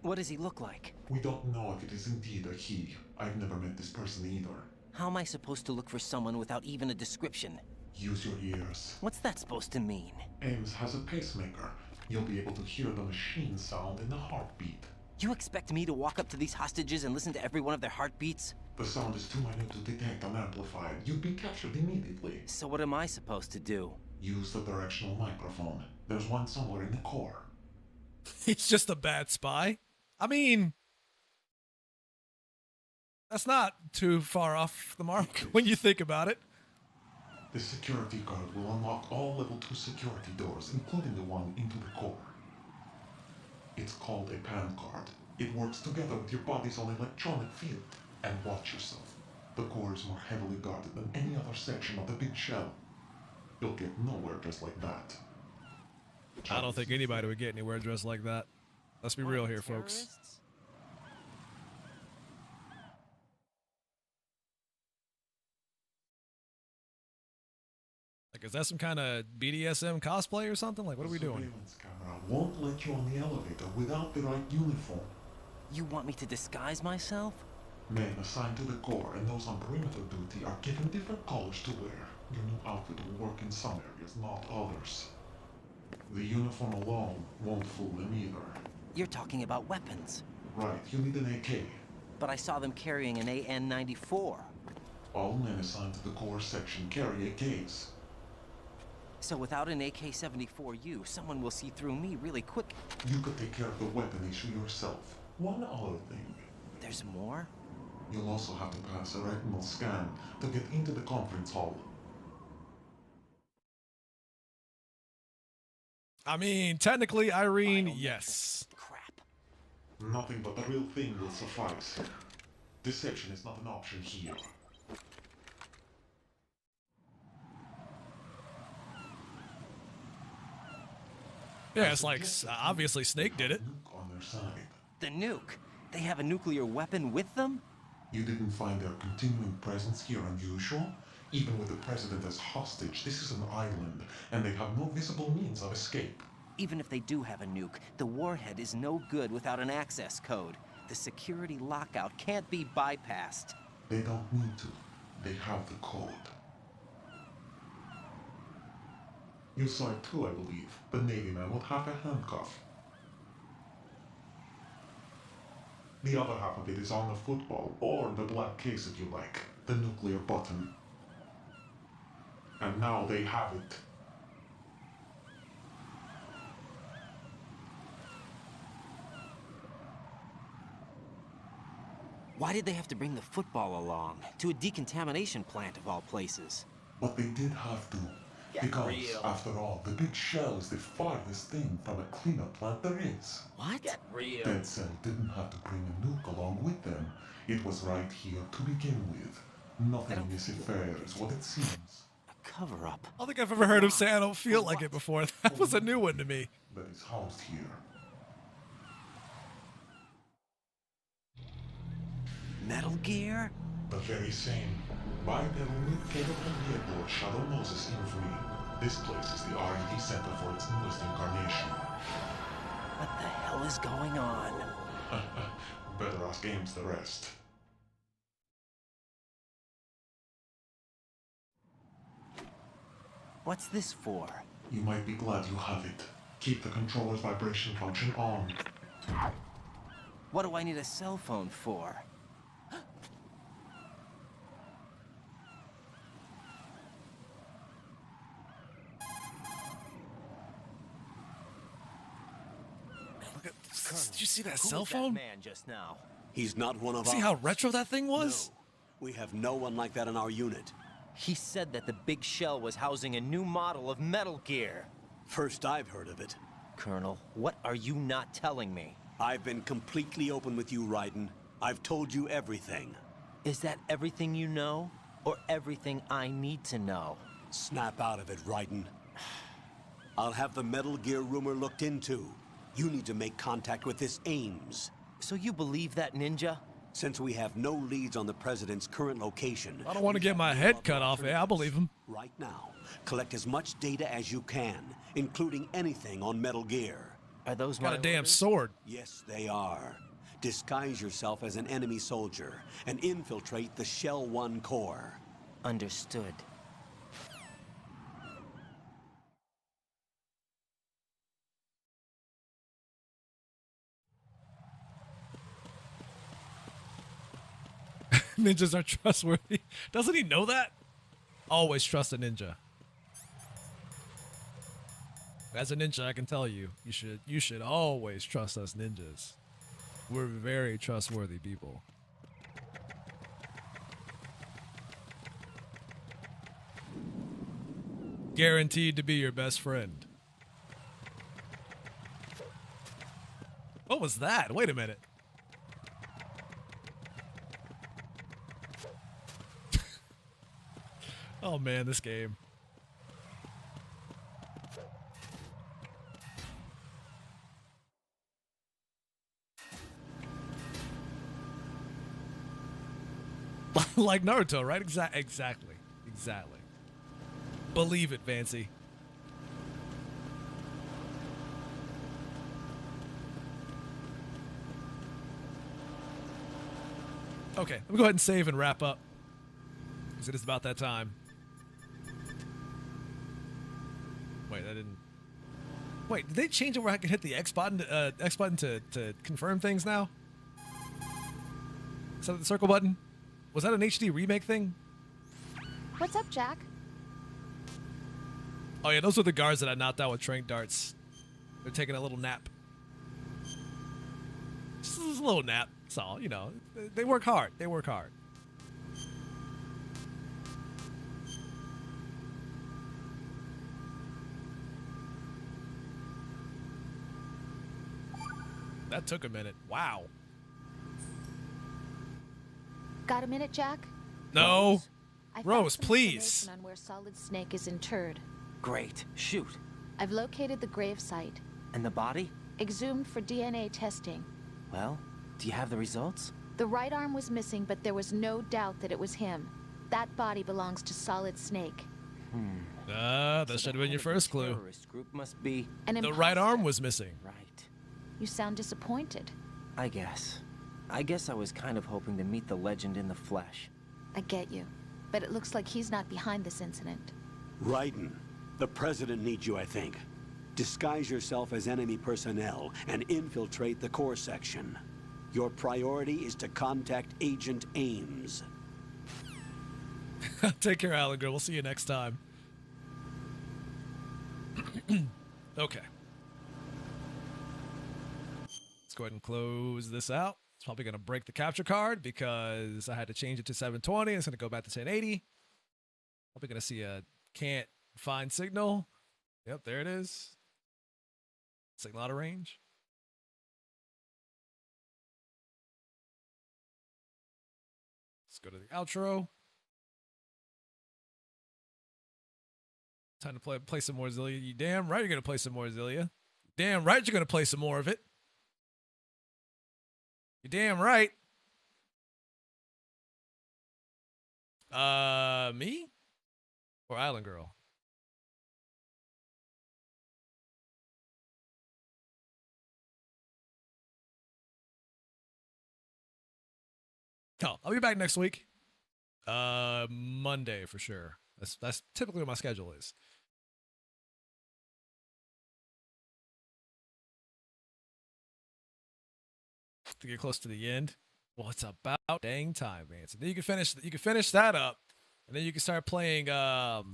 What does he look like? We don't know if it is indeed a he. I've never met this person either. How am I supposed to look for someone without even a description? Use your ears. What's that supposed to mean? Ames has a pacemaker. You'll be able to hear the machine sound in the heartbeat. You expect me to walk up to these hostages and listen to every one of their heartbeats? The sound is too minute to detect unamplified. You'd be captured immediately. So what am I supposed to do? Use the directional microphone. There's one somewhere in the core. He's just a bad spy. I mean, that's not too far off the mark when you think about it. The security guard will unlock all level 2 security doors, including the one into the core. It's called a PAN card. It works together with your body's own electronic field. And watch yourself. The core is more heavily guarded than any other section of the big shell. You'll get nowhere dressed like that. I don't think anybody would get anywhere dressed like that. Let's be real here, folks. Like, is that some kind of BDSM cosplay or something? Like, what are we doing? Surveillance camera won't let you on the elevator without the right uniform. You want me to disguise myself? Men assigned to the core and those on perimeter duty are given different colors to wear. Your new outfit will work in some areas, not others. The uniform alone won't fool them either. You're talking about weapons. Right, you need an AK. But I saw them carrying an AN-94. All men assigned to the core section carry AKs. So without an AK-74U, someone will see through me really quick. You could take care of the weapon issue yourself. One other thing. There's more? You'll also have to pass a retinal scan to get into the conference hall. I mean, technically, Irene, yes. Crap. Nothing but the real thing will suffice. Deception is not an option here. Yeah, it's like, obviously Snake did it. On their side. The nuke? They have a nuclear weapon with them? You didn't find their continuing presence here unusual? Even with the president as hostage, this is an island, and they have no visible means of escape. Even if they do have a nuke, the warhead is no good without an access code. The security lockout can't be bypassed. They don't need to. They have the code. You saw it too, I believe. The Navy man with half a handcuff. The other half of it is on the football, or the black case if you like. The nuclear button. And now they have it. Why did they have to bring the football along? To a decontamination plant of all places. But they did have to. Because, after all, the big shell is the farthest thing from a cleanup plant there is. What? Get real. Dead Cell didn't have to bring a nuke along with them. It was right here to begin with. Nothing in this affair is what it seems. A cover-up. I don't think I've ever heard him say I don't feel like it before. That was a new one to me. But it's housed here. Metal Gear? The very same. Bipedal nuke-capable vehicle of Shadow Moses infamy. This place is the R&D center for its newest incarnation. What the hell is going on? Better ask Ames the rest. What's this for? You might be glad you have it. Keep the controller's vibration function on. What do I need a cell phone for? Did you see that cell phone? Man just now. He's not one of us. See how retro that thing was? No. We have no one like that in our unit. He said that the big shell was housing a new model of Metal Gear. First I've heard of it. Colonel, what are you not telling me? I've been completely open with you, Raiden. I've told you everything. Is that everything you know? Or everything I need to know? Snap out of it, Raiden. I'll have the Metal Gear rumor looked into. You need to make contact with this Ames. So you believe that ninja? Since we have no leads on the President's current location... I don't want to get my head cut off. Yeah, I believe him. Right now, collect as much data as you can, including anything on Metal Gear. Are those got a damn sword? Yes, they are. Disguise yourself as an enemy soldier and infiltrate the Shell 1 core. Understood. Ninjas are trustworthy. Doesn't he know that? Always trust a ninja. As a ninja, I can tell you, you should always trust us ninjas. We're very trustworthy people. Guaranteed to be your best friend. What was that? Wait a minute. Oh man, this game. Like Naruto, right? Exactly. Believe it, Fancy. Okay, let me go ahead and save and wrap up, because it is about that time. Wait, that didn't... Wait, did they change it where I can hit the X button to confirm things now? Is that the circle button? Was that an HD remake thing? What's up, Jack? Oh yeah, those are the guards that I knocked out with trank darts. They're taking a little nap. Just a little nap. That's all, you know. They work hard. They work hard. That took a minute. Wow. Got a minute, Jack? No. I found Rose, some please. information on where Solid Snake is interred. Great. Shoot. I've located the grave site. And the body? Exhumed for DNA testing. Well, do you have the results? The right arm was missing, but there was no doubt that it was him. That body belongs to Solid Snake. That should have been your first clue. Terrorist group must be... The right arm was missing. Right. You sound disappointed. I guess I was kind of hoping to meet the legend in the flesh. I get you. But it looks like he's not behind this incident. Raiden, the President needs you, I think. Disguise yourself as enemy personnel and infiltrate the core section. Your priority is to contact Agent Ames. Take care, Alan Girl. We'll see you next time. Okay. Let's go ahead and close this out. It's probably going to break the capture card because I had to change it to 720. It's going to go back to 1080. Probably going to see a can't find signal. Yep, there it is. Signal out of range. Let's go to the outro. Time to play some more Zillia. You damn right you're going to play some more Zillia. Damn right you're going to play some more of it. You're damn right. Me? Or Island Girl? Oh, I'll be back next week. Monday for sure. That's typically what my schedule is. To get close to the end. Well, it's about dang time, man. So then you can finish that up, and then you can start playing God,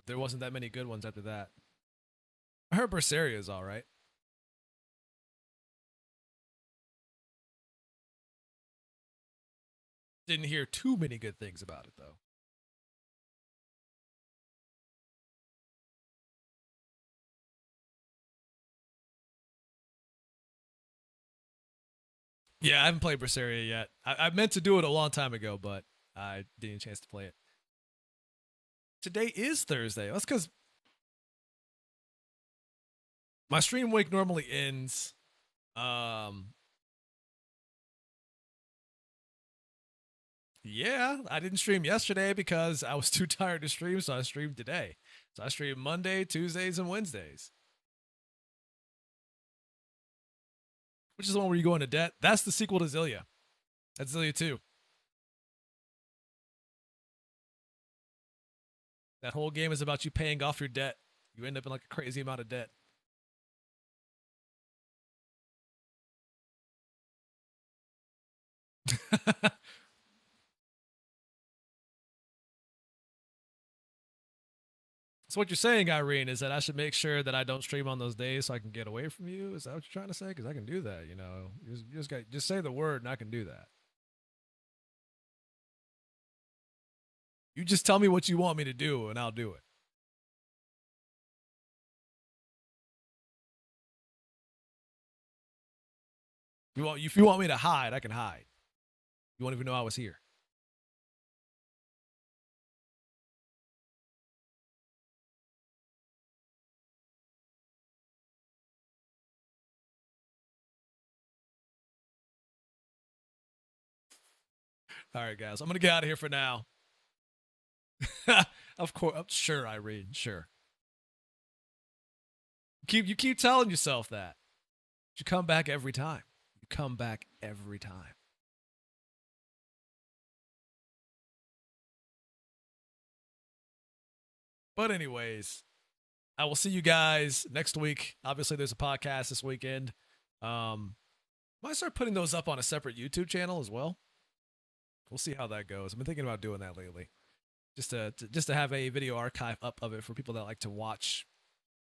there wasn't that many good ones after that. I heard Berseria is all right. Didn't hear too many good things about it though. Yeah, I haven't played Berseria yet. I meant to do it a long time ago, but I didn't get a chance to play it. Today is Thursday. That's because my stream week normally ends. Yeah, I didn't stream yesterday because I was too tired to stream, so I streamed today. So I stream Monday, Tuesdays, and Wednesdays. Which is the one where you go into debt. That's the sequel to Zillia. That's Zillia 2. That whole game is about you paying off your debt. You end up in like a crazy amount of debt. So what you're saying, Irene, is that I should make sure that I don't stream on those days so I can get away from you? Is that what you're trying to say? Because I can do that, you know. You just say the word and I can do that. You just tell me what you want me to do and I'll do it. If you want me to hide, I can hide. You won't even know I was here. All right, guys. I'm going to get out of here for now. Of course. Sure, Irene. Sure. You keep telling yourself that. You come back every time. You come back every time. But anyways, I will see you guys next week. Obviously, there's a podcast this weekend. Might start putting those up on a separate YouTube channel as well. We'll see how that goes. I've been thinking about doing that lately, just to have a video archive up of it for people that like to watch,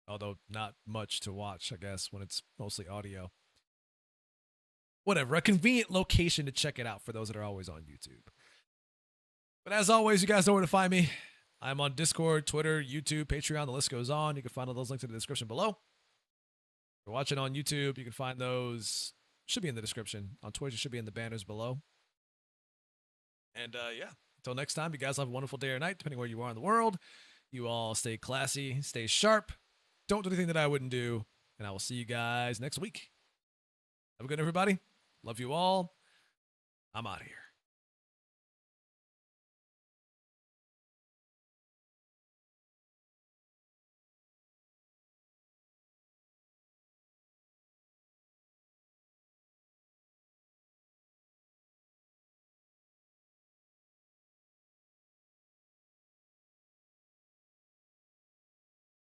although not much to watch, I guess, when it's mostly audio. Whatever, a convenient location to check it out for those that are always on YouTube. But as always, you guys know where to find me. I'm on Discord, Twitter, YouTube, Patreon. The list goes on. You can find all those links in the description below. If you're watching on YouTube, you can find those. Should be in the description. On Twitch, it should be in the banners below. And yeah, until next time, you guys have a wonderful day or night, depending where you are in the world. You all stay classy, stay sharp. Don't do anything that I wouldn't do. And I will see you guys next week. Have a good one, everybody. Love you all. I'm out of here.